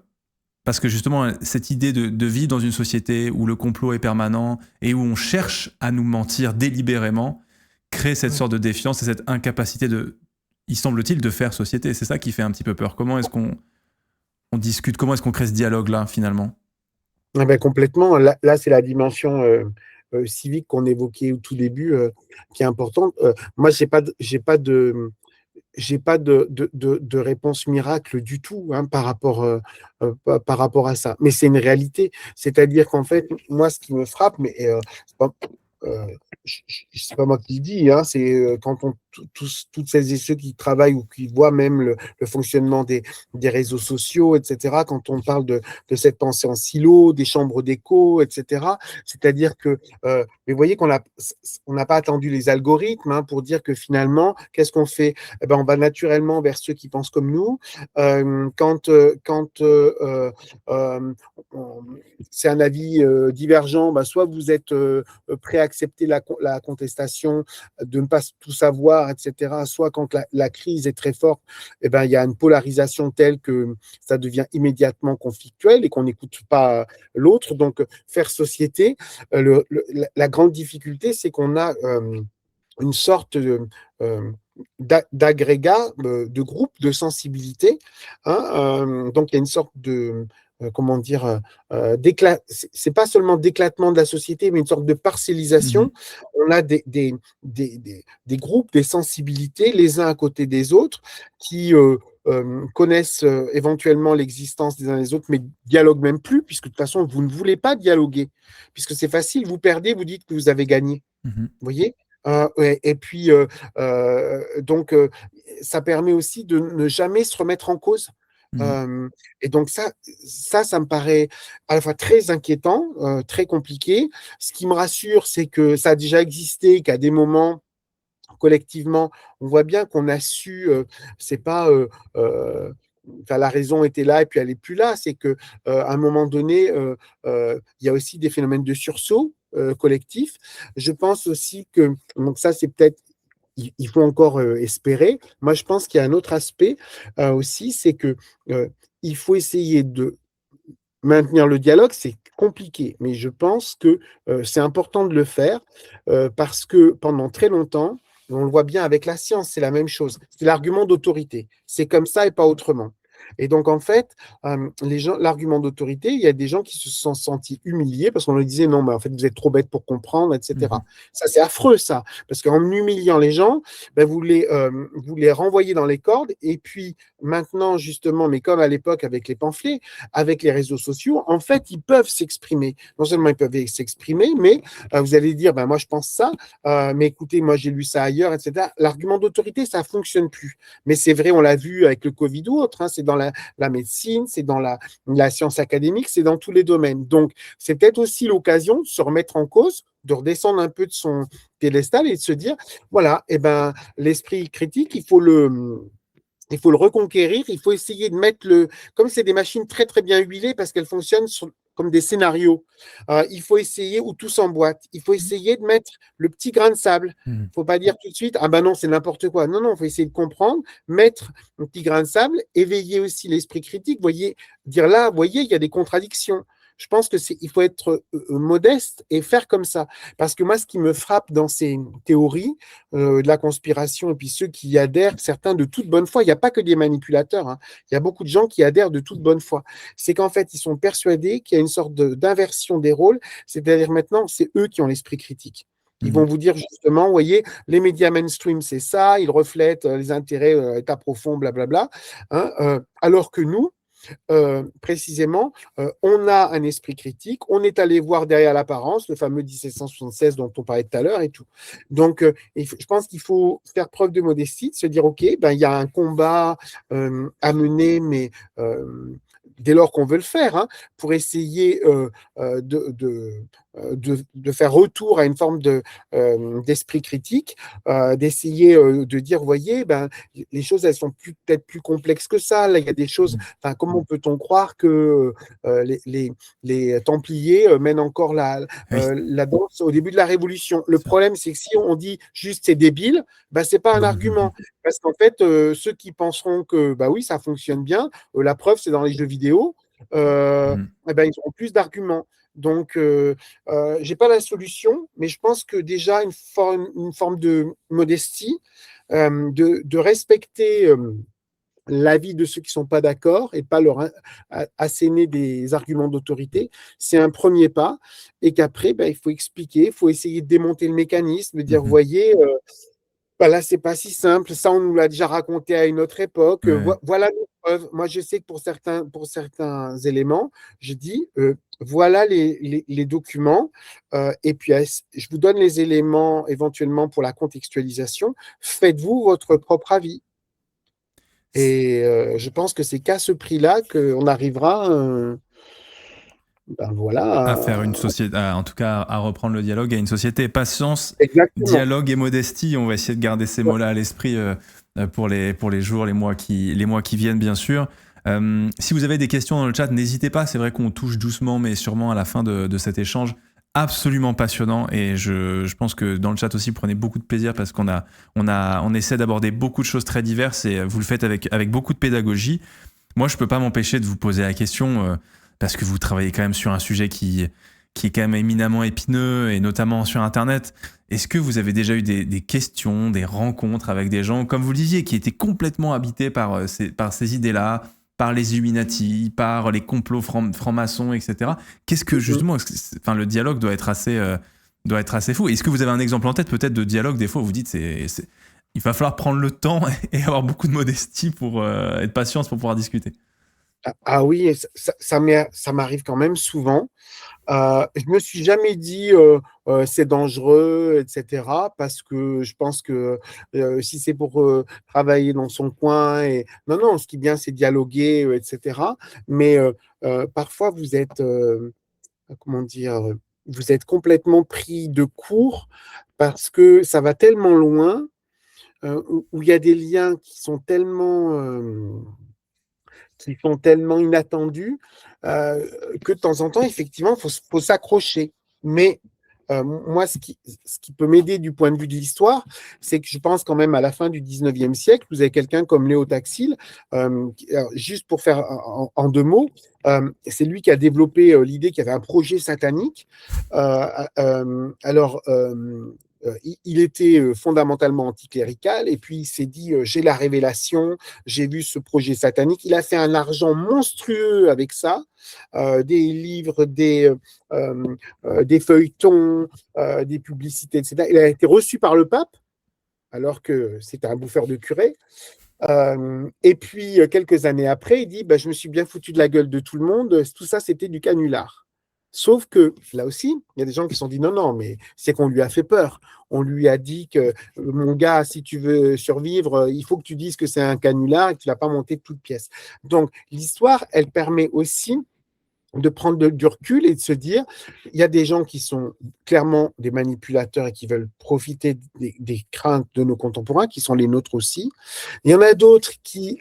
parce que justement cette idée de vivre dans une société où le complot est permanent et où on cherche à nous mentir délibérément crée cette sorte de défiance et cette incapacité il semble-t-il, de faire société. C'est ça qui fait un petit peu peur. Comment est-ce qu'on on discute, comment est-ce qu'on crée ce dialogue là finalement? Ah ben, complètement. Là, c'est la dimension civique qu'on évoquait au tout début qui est importante. Moi, j'ai pas de réponse miracle du tout hein, par rapport à ça. Mais c'est une réalité. C'est-à-dire qu'en fait, moi, ce qui me frappe, mais c'est pas, euh, c'est pas moi qui le dis, hein, c'est quand toutes celles et ceux qui travaillent ou qui voient même le fonctionnement des réseaux sociaux, etc., quand on parle de cette pensée en silo, des chambres d'écho, etc., c'est-à-dire que, mais vous voyez on n'a pas attendu les algorithmes hein, pour dire que finalement, qu'est-ce qu'on fait? Eh ben, on va naturellement vers ceux qui pensent comme nous. Quand on- c'est un avis divergent, bah, soit vous êtes prêt à accepter la contestation, de ne pas tout savoir, etc. Soit quand la crise est très forte, eh ben, il y a une polarisation telle que ça devient immédiatement conflictuel et qu'on n'écoute pas l'autre. Donc, faire société, la grande difficulté, c'est qu'on a une sorte euh, d'agrégat, de groupe, de sensibilité. Hein, donc, il y a une sorte de, comment dire, c'est pas seulement d'éclatement de la société, mais une sorte de Mhm. parcellisation. On a des groupes, des sensibilités, les uns à côté des autres, qui connaissent éventuellement l'existence des uns des autres, mais dialoguent même plus, puisque de toute façon, vous ne voulez pas dialoguer, puisque c'est facile, vous perdez, vous dites que vous avez gagné. Mhm. Vous voyez ouais, et puis, donc, ça permet aussi de ne jamais se remettre en cause. Mhm. Euh, et donc, ça me paraît à la fois très inquiétant, très compliqué. Ce qui me rassure, c'est que ça a déjà existé, qu'à des moments, collectivement, on voit bien qu'on a su, c'est pas. Enfin, la raison était là et puis elle n'est plus là. C'est que à un moment donné, il y a aussi des phénomènes de sursaut collectif. Je pense aussi que, donc ça c'est peut-être, il faut encore espérer. Moi je pense qu'il y a un autre aspect aussi, c'est que il faut essayer de maintenir le dialogue, c'est compliqué, mais je pense que c'est important de le faire parce que pendant très longtemps, on le voit bien avec la science, c'est la même chose. C'est l'argument d'autorité. C'est comme ça et pas autrement. Et donc, en fait, les gens, l'argument d'autorité, il y a des gens qui se sont sentis humiliés parce qu'on leur disait non, mais en fait, vous êtes trop bête pour comprendre, etc. Mhm. Ça, c'est affreux, ça, parce qu'en humiliant les gens, ben, vous les renvoyez dans les cordes. Et puis, maintenant, justement, mais comme à l'époque avec les pamphlets, avec les réseaux sociaux, en fait, ils peuvent s'exprimer. Non seulement ils peuvent s'exprimer, mais vous allez dire, ben, moi, je pense ça, mais écoutez, moi, j'ai lu ça ailleurs, etc. L'argument d'autorité, ça ne fonctionne plus. Mais c'est vrai, on l'a vu avec le Covid ou autre, hein, c'est dans la médecine, c'est dans la science académique, c'est dans tous les domaines. Donc, c'est peut-être aussi l'occasion de se remettre en cause, de redescendre un peu de son piédestal et de se dire, voilà, eh ben, l'esprit critique, il faut le reconquérir, il faut essayer de mettre comme c'est des machines très très bien huilées parce qu'elles fonctionnent comme des scénarios, il faut essayer, ou tout s'emboîte, il faut essayer de mettre le petit grain de sable. Il Mhm. ne faut pas dire tout de suite, ah ben non, c'est n'importe quoi. Non, non, il faut essayer de comprendre, mettre un petit grain de sable, éveiller aussi l'esprit critique, voyez, dire là, voyez, il y a des contradictions. Je pense il faut être modeste et faire comme ça. Parce que moi, ce qui me frappe dans ces théories de la conspiration et puis ceux qui y adhèrent, certains de toute bonne foi, il n'y a pas que des manipulateurs, hein. Il y a beaucoup de gens qui adhèrent de toute bonne foi. C'est qu'en fait, ils sont persuadés qu'il y a une sorte d'inversion des rôles, c'est-à-dire maintenant, c'est eux qui ont l'esprit critique. Ils vont Mhm. vous dire justement, vous voyez, les médias mainstream, c'est ça, ils reflètent les intérêts état profond, blablabla. Hein, alors que nous, précisément, on a un esprit critique, on est allé voir derrière l'apparence, le fameux 1776 dont on parlait tout à l'heure et tout. Donc, je pense qu'il faut faire preuve de modestie, de se dire, OK, ben, il y a un combat à mener, mais dès lors qu'on veut le faire, hein, pour essayer de faire retour à une forme d'esprit critique, d'essayer de dire, voyez, ben, les choses, elles sont peut-être plus complexes que ça. Là, il y a des choses, enfin, comment peut-on croire que les Templiers mènent encore Oui. la danse au début de la Révolution? Le problème, c'est que si on dit juste c'est débile, ben, ce n'est pas un argument. Parce qu'en fait, ceux qui penseront que bah oui, ça fonctionne bien, la preuve, c'est dans les jeux vidéo, Mhm. eh ben, ils auront plus d'arguments. Donc, je n'ai pas la solution, mais je pense que déjà une forme de modestie, de respecter l'avis de ceux qui ne sont pas d'accord et pas leur asséner des arguments d'autorité, c'est un premier pas. Et qu'après, ben, il faut expliquer, il faut essayer de démonter le mécanisme, de dire, vous Mhm. voyez, bah là, c'est pas si simple. Ça, on nous l'a déjà raconté à une autre époque. Ouais. Voilà les preuves. Moi, je sais que pour certains éléments, je dis voilà les documents. Et puis, je vous donne les éléments éventuellement pour la contextualisation. Faites-vous votre propre avis. Et je pense que c'est qu'à ce prix-là qu'on arrivera ben À faire une voilà. société, en tout cas à reprendre le dialogue à une société. Patience, Exactement. dialogue et modestie. On va essayer de garder ces Ouais. mots-là à l'esprit pour les jours, les mois qui viennent, bien sûr. Si vous avez des questions dans le chat, n'hésitez pas. C'est vrai qu'on touche doucement, mais sûrement à la fin de cet échange. Absolument passionnant. Et je pense que dans le chat aussi, prenez beaucoup de plaisir parce on essaie d'aborder beaucoup de choses très diverses et vous le faites avec beaucoup de pédagogie. Moi, je peux pas m'empêcher de vous poser la question parce que vous travaillez quand même sur un sujet qui est quand même éminemment épineux et notamment sur Internet. Est-ce que vous avez déjà eu des questions, des rencontres avec des gens, comme vous le disiez, qui étaient complètement habités par ces idées-là, par les Illuminati, par les complots francs-maçons, etc. Qu'est-ce que Mhm. justement, enfin, le dialogue doit être assez fou. Est-ce que vous avez un exemple en tête peut-être de dialogue des fois où vous dites il va falloir prendre le temps et avoir beaucoup de modestie et de patience pour pouvoir discuter. Ah oui, ça m'arrive quand même souvent. Je me suis jamais dit c'est dangereux, etc. Parce que je pense que si c'est pour travailler dans son coin, et non, non, ce qui est bien, c'est dialoguer, etc. Mais parfois, vous êtes, comment dire, vous êtes complètement pris de court parce que ça va tellement loin, où il y a des liens qui sont tellement inattendus que de temps en temps, effectivement, faut s'accrocher. Mais moi, ce qui peut m'aider du point de vue de l'histoire, c'est que je pense quand même à la fin du 19e siècle, vous avez quelqu'un comme Léo Taxil, juste pour faire en deux mots, c'est lui qui a développé l'idée qu'il y avait un projet satanique. Alors, il était fondamentalement anticlérical, et puis il s'est dit j'ai la révélation, j'ai vu ce projet satanique. Il a fait un argent monstrueux avec ça, des livres, des feuilletons, des publicités, etc. Il a été reçu par le pape, alors que c'était un bouffeur de curé. Et puis, quelques années après, il dit bah, je me suis bien foutu de la gueule de tout le monde, tout ça, c'était du canular. Sauf que là aussi, il y a des gens qui se sont dit non, non, mais c'est qu'on lui a fait peur. On lui a dit que mon gars, si tu veux survivre, il faut que tu dises que c'est un canular et que tu ne l'as pas monté de toutes pièces. Donc, l'histoire, elle permet aussi de prendre du recul et de se dire, il y a des gens qui sont clairement des manipulateurs et qui veulent profiter des craintes de nos contemporains, qui sont les nôtres aussi. Il y en a d'autres qui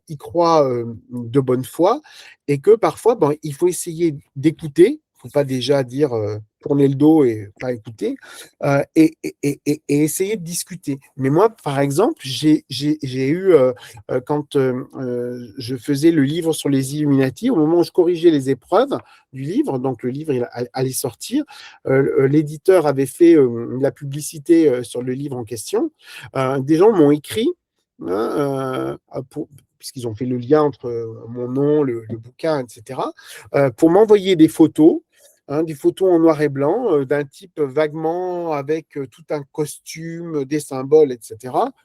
y croient de bonne foi et que parfois, ben, il faut essayer d'écouter. Il ne faut pas déjà dire tourner le dos et pas écouter, et essayer de discuter. Mais moi, par exemple, j'ai eu, quand je faisais le livre sur les Illuminati, au moment où je corrigeais les épreuves du livre, donc le livre il allait sortir, l'éditeur avait fait la publicité sur le livre en question. Des gens m'ont écrit, hein, puisqu'ils ont fait le lien entre mon nom, le bouquin, etc., pour m'envoyer des photos, des photos en noir et blanc, d'un type vaguement avec tout un costume, des symboles, etc.,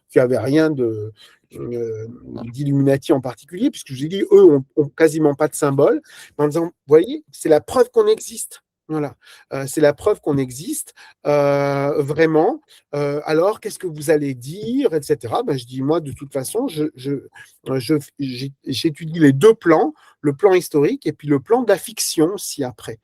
qui n'avait rien d'Illuminati en particulier, puisque je vous ai dit, eux ont quasiment pas de symbole, en disant, vous voyez, c'est la preuve qu'on existe. Voilà, c'est la preuve qu'on existe, vraiment. Alors, qu'est-ce que vous allez dire, etc. Ben, je dis, moi, de toute façon, j'étudie les deux plans, le plan historique et puis le plan de la fiction aussi après.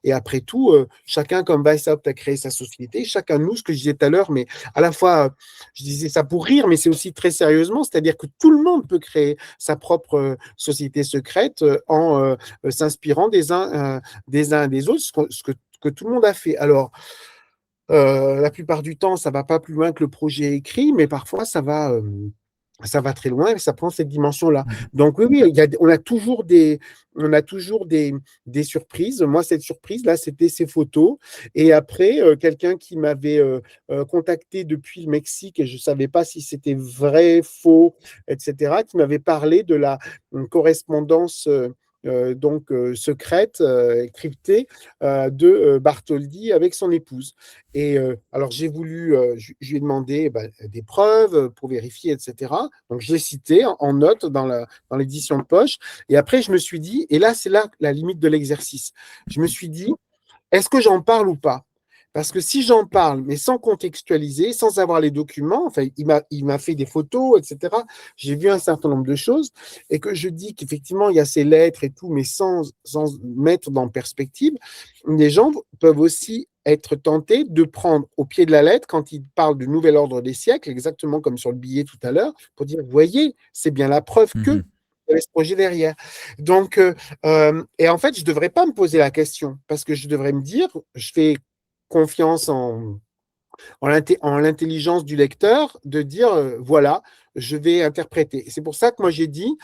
Et après tout, chacun, comme Weishaupt a créé sa société, chacun de nous, ce que je disais tout à l'heure, mais à la fois, je disais ça pour rire, mais c'est aussi très sérieusement, c'est-à-dire que tout le monde peut créer sa propre société secrète en s'inspirant des uns et des autres, que tout le monde a fait. Alors, la plupart du temps, ça ne va pas plus loin que le projet écrit, mais parfois, ça va très loin et ça prend cette dimension-là. Donc oui, oui, on a toujours des surprises. Moi, cette surprise-là, c'était ces photos. Et après, quelqu'un qui m'avait contacté depuis le Mexique, et je ne savais pas si c'était vrai, faux, etc., qui m'avait parlé de la correspondance donc secrète, cryptée, de Bartholdi avec son épouse. Et alors, j'ai voulu, je lui ai demandé des preuves pour vérifier, etc. Donc, je l'ai cité en note dans l'édition de poche. Et après, je me suis dit, et là, c'est là la limite de l'exercice. Je me suis dit, est-ce que j'en parle ou pas? Parce que si j'en parle, mais sans contextualiser, sans avoir les documents, enfin, il m'a fait des photos, etc. J'ai vu un certain nombre de choses et que je dis qu'effectivement, il y a ces lettres et tout, mais sans mettre dans perspective, les gens peuvent aussi être tentés de prendre au pied de la lettre quand il parle du nouvel ordre des siècles, exactement comme sur le billet tout à l'heure, pour dire, vous voyez, c'est bien la preuve que il y avait ce projet derrière. Donc, et en fait, je ne devrais pas me poser la question parce que je devrais me dire, je fais confiance en l'intelligence du lecteur de dire, voilà, je vais interpréter. C'est pour ça que moi j'ai dit,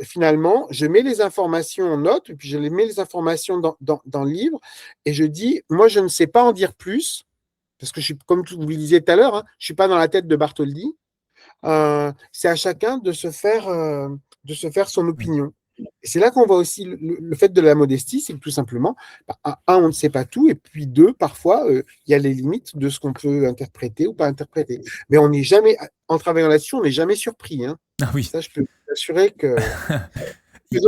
finalement, je mets les informations en note, et puis je mets les informations dans le livre, et je dis, moi je ne sais pas en dire plus, parce que je suis, comme vous le disiez tout à l'heure, je ne suis pas dans la tête de Bartholdi. C'est à chacun de se faire son opinion. Et c'est là qu'on voit aussi le fait de la modestie, c'est que tout simplement, on ne sait pas tout, et puis deux, parfois, il y a les limites de ce qu'on peut interpréter ou pas interpréter. Mais on n'est jamais, en travaillant là-dessus, on n'est jamais surpris. Ah oui. Ça, je peux vous assurer que. Il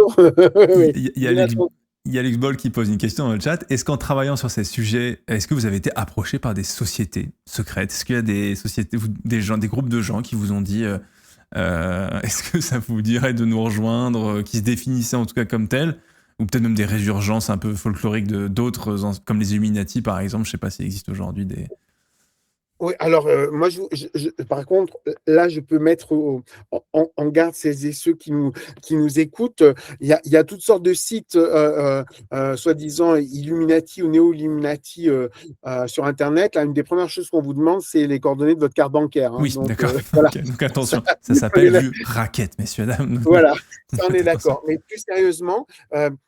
y a Alex Boll qui pose une question dans le chat. Est-ce qu'en travaillant sur ces sujets, est-ce que vous avez été approché par des sociétés secrètes? Est-ce qu'il y a des sociétés, des groupes de gens qui vous ont dit est-ce que ça vous dirait de nous rejoindre, qui se définissaient en tout cas comme tels, ou peut-être même des résurgences un peu folkloriques d'autres, comme les Illuminati par exemple? Je ne sais pas s'il existe aujourd'hui des... Oui, alors moi, par contre, là, je peux mettre en garde celles et ceux qui nous écoutent. Il y a toutes sortes de sites, soi-disant Illuminati ou néo-Illuminati sur Internet. Là, une des premières choses qu'on vous demande, c'est les coordonnées de votre carte bancaire, hein. Oui, Donc, d'accord. voilà, Ok, donc ça, attention, ça vous s'appelle prenez la- du racket, messieurs, dames. voilà, ça, on Faites est attention. d'accord. Mais plus sérieusement,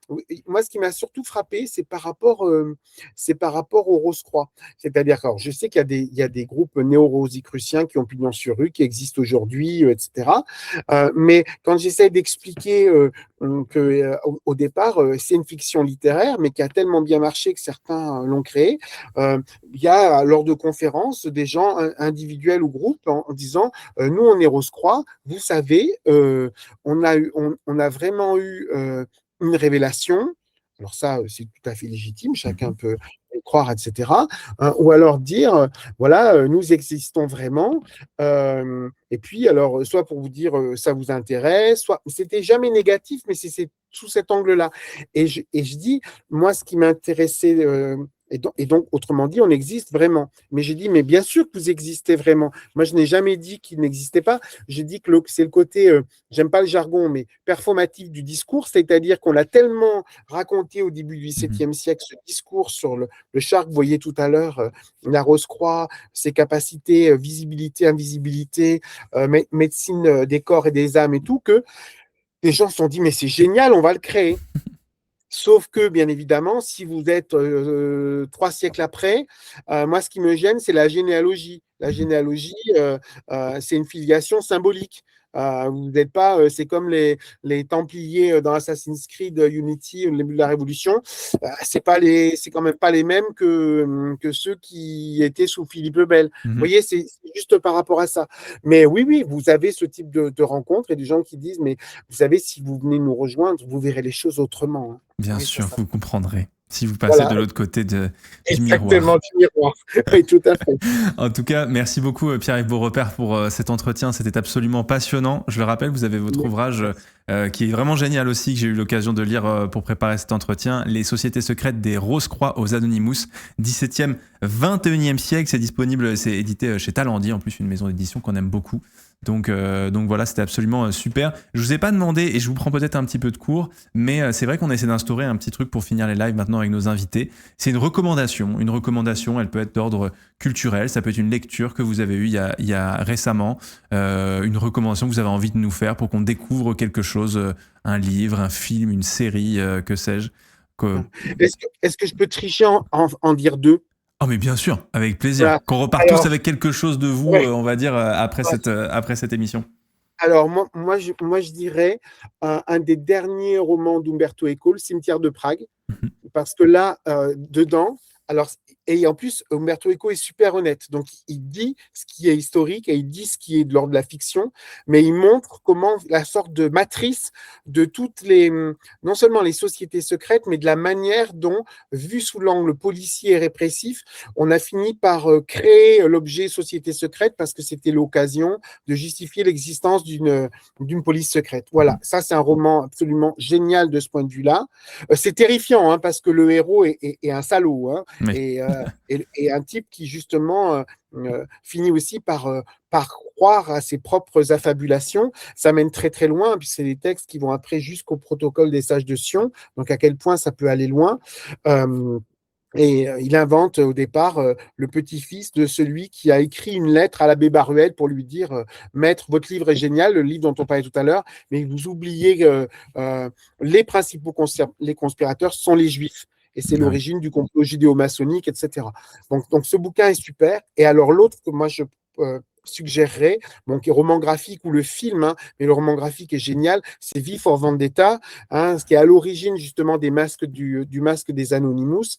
oui, moi, ce qui m'a surtout frappé, c'est par rapport au Rose-Croix. C'est-à-dire, alors, je sais il y a des groupes néo-rosicruciens qui ont pignon sur rue, qui existent aujourd'hui, etc. Mais quand j'essaie d'expliquer au départ, c'est une fiction littéraire, mais qui a tellement bien marché que certains l'ont créé, il y a lors de conférences des gens individuels ou groupes en disant nous, on est Rose-Croix, vous savez, on a vraiment eu une révélation. Alors ça, c'est tout à fait légitime, chacun Mhm. peut croire, etc. Ou alors dire, voilà, nous existons vraiment. Et puis, alors, soit pour vous dire, ça vous intéresse, soit, c'était jamais négatif, mais c'est sous cet angle-là. Et je dis, moi, ce qui m'intéressait, et donc, autrement dit, on existe vraiment. Mais j'ai dit, mais bien sûr que vous existez vraiment. Moi, je n'ai jamais dit qu'il n'existait pas. J'ai dit que c'est le côté, j'aime pas le jargon, mais performatif du discours, c'est-à-dire qu'on l'a tellement raconté au début du Mhm. XVIIe siècle, ce discours sur le char que vous voyez tout à l'heure, la Rose-Croix, ses capacités, visibilité, invisibilité, médecine des corps et des âmes et tout, que les gens se sont dit, mais c'est génial, on va le créer. Sauf que, bien évidemment, si vous êtes 3 siècles après, moi, ce qui me gêne, c'est la généalogie. La Mhm. généalogie, c'est une filiation symbolique. Vous n'êtes pas, c'est comme les Templiers dans Assassin's Creed Unity au début de la Révolution. C'est quand même pas les mêmes que ceux qui étaient sous Philippe le Bel. Vous Mhm. voyez, c'est juste par rapport à ça. Mais oui, oui, vous avez ce type de rencontres et des gens qui disent, mais vous savez, si vous venez nous rejoindre, vous verrez les choses autrement, hein. Bien Oui, sûr, vous comprendrez si vous passez voilà, de l'autre côté du exactement, miroir. du miroir. Oui, tout à fait. En tout cas, merci beaucoup Pierre-Yves Beaurepaire pour cet entretien. C'était absolument passionnant. Je le rappelle, vous avez votre ouvrage qui est vraiment génial aussi, que j'ai eu l'occasion de lire pour préparer cet entretien, Les sociétés secrètes des Rose-Croix aux Anonymous, 17e, 21e siècle. C'est disponible, c'est édité chez Talendier, en plus une maison d'édition qu'on aime beaucoup. Donc voilà, c'était absolument super. Je vous ai pas demandé, et je vous prends peut-être un petit peu de cours, mais c'est vrai qu'on essaie d'instaurer un petit truc pour finir les lives maintenant avec nos invités. C'est une recommandation. Une recommandation, elle peut être d'ordre culturel, ça peut être une lecture que vous avez eue il y a récemment, une recommandation que vous avez envie de nous faire pour qu'on découvre quelque chose, un livre, un film, une série, que sais-je. Que... Est-ce que je peux tricher en dire deux? Oh mais bien sûr, avec plaisir. Voilà. Qu'on repart tous Alors, avec quelque chose de vous, ouais, on va dire, ouais. après cette émission. Alors moi, je dirais un des derniers romans d'Umberto Eco, Le cimetière de Prague. Parce que là, dedans, alors, et en plus, Umberto Eco est super honnête. Donc, il dit ce qui est historique et il dit ce qui est de l'ordre de la fiction, mais il montre comment la sorte de matrice de toutes les, non seulement les sociétés secrètes, mais de la manière dont, vu sous l'angle policier et répressif, on a fini par créer l'objet société secrète parce que c'était l'occasion de justifier l'existence d'une police secrète. Voilà, ça, c'est un roman absolument génial de ce point de vue-là. C'est terrifiant hein, parce que le héros est un salaud hein, Oui, et un type qui justement finit aussi par croire à ses propres affabulations. Ça mène très très loin, puis c'est des textes qui vont après jusqu'au protocole des sages de Sion, donc à quel point ça peut aller loin. Euh, et il invente au départ le petit-fils de celui qui a écrit une lettre à l'abbé Baruel pour lui dire Maître, votre livre est génial, le livre dont on parlait tout à l'heure, mais vous oubliez que les principaux les conspirateurs sont les juifs. Et c'est ah oui. l'origine du complot judéo-maçonnique, etc. Donc ce bouquin est super. Et alors l'autre que moi je suggérerais, bon, qui est roman graphique ou le film, hein, mais le roman graphique est génial, c'est V for Vendetta, hein, ce qui est à l'origine justement des masques du masque des Anonymous.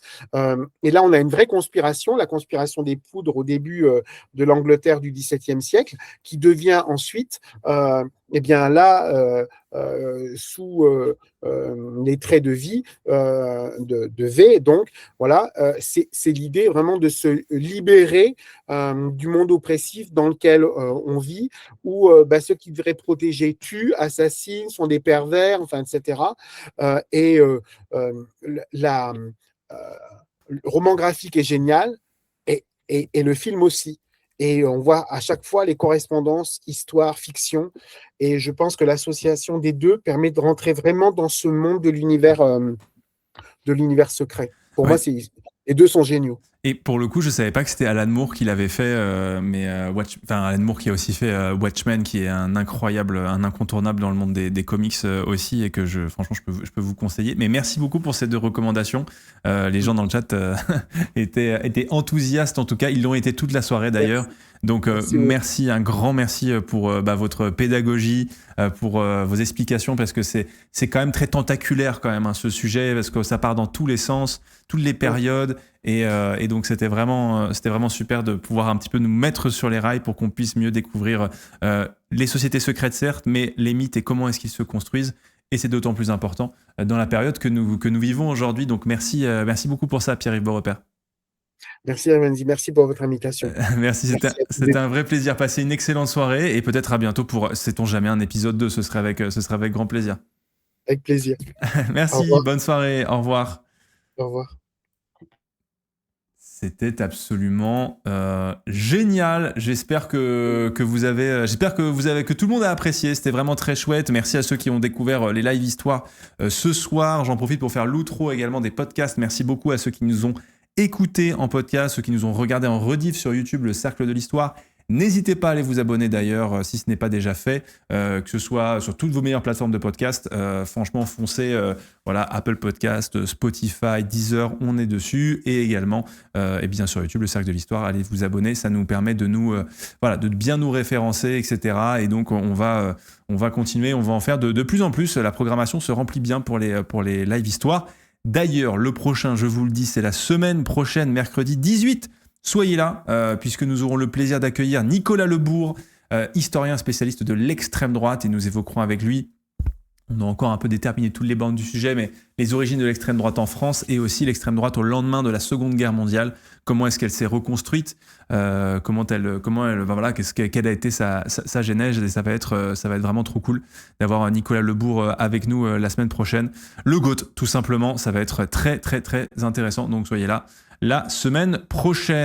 Et là, on a une vraie conspiration, la conspiration des poudres au début de l'Angleterre du XVIIe siècle, qui devient ensuite, eh bien là, sous les traits de vie de V. Donc, voilà, c'est l'idée vraiment de se libérer du monde oppressif dans lequel on vit, où ceux qui devraient protéger tuent, assassinent, sont des pervers, enfin, etc. Et la, euh, le roman graphique est génial et le film aussi. Et on voit à chaque fois les correspondances histoire, fiction. Et je pense que l'association des deux permet de rentrer vraiment dans ce monde de l'univers secret. Pour moi, Ouais. les deux sont géniaux. Et pour le coup, je savais pas que c'était Alan Moore qui l'avait fait, mais Alan Moore qui a aussi fait Watchmen, qui est un incroyable, un incontournable dans le monde des comics aussi, et que franchement, je peux vous conseiller. Mais merci beaucoup pour ces deux recommandations. Les gens dans le chat étaient enthousiastes, en tout cas, ils l'ont été toute la soirée d'ailleurs. Merci. Donc Merci beaucoup. merci, un grand merci pour votre pédagogie, pour vos explications, parce que c'est quand même très tentaculaire quand même, hein, ce sujet, parce que ça part dans tous les sens, toutes les Ouais. périodes. Et donc c'était vraiment super de pouvoir un petit peu nous mettre sur les rails pour qu'on puisse mieux découvrir les sociétés secrètes, certes, mais les mythes et comment est-ce qu'ils se construisent. Et c'est d'autant plus important dans la période que nous vivons aujourd'hui. Donc merci beaucoup pour ça, Pierre-Yves Beaurepaire. Merci, Amandine. Merci pour votre invitation. Merci, Merci à tous c'était un vrai plaisir. Passez une excellente soirée et peut-être à bientôt pour, sait-on jamais, un épisode 2. Ce serait avec grand plaisir. avec plaisir. Au Merci, revoir. bonne soirée, au revoir. Au revoir. C'était absolument génial. J'espère que tout le monde a apprécié. C'était vraiment très chouette. Merci à ceux qui ont découvert les live histoires ce soir. J'en profite pour faire l'outro également des podcasts. Merci beaucoup à ceux qui nous ont écoutés en podcast, ceux qui nous ont regardés en rediff sur YouTube, le Cercle de l'Histoire. N'hésitez pas à aller vous abonner d'ailleurs si ce n'est pas déjà fait, que ce soit sur toutes vos meilleures plateformes de podcast. Franchement, foncez, voilà, Apple Podcast, Spotify, Deezer, on est dessus. Et également, et bien sur YouTube, le Cercle de l'Histoire, allez vous abonner, ça nous permet de de bien nous référencer, etc. Et donc on va continuer, on va en faire de plus en plus. La programmation se remplit bien pour les live histoires. D'ailleurs, le prochain, je vous le dis, c'est la semaine prochaine, mercredi 18. Soyez là, puisque nous aurons le plaisir d'accueillir Nicolas Lebourg, historien spécialiste de l'extrême droite, et nous évoquerons avec lui, on a encore un peu déterminé toutes les bandes du sujet, mais les origines de l'extrême droite en France et aussi l'extrême droite au lendemain de la Seconde Guerre mondiale. Comment est-ce qu'elle s'est reconstruite, quelle a été sa genèse, et ça va être vraiment trop cool d'avoir Nicolas Lebourg avec nous la semaine prochaine. Le GOAT, tout simplement, ça va être très très très intéressant, donc soyez là la semaine prochaine.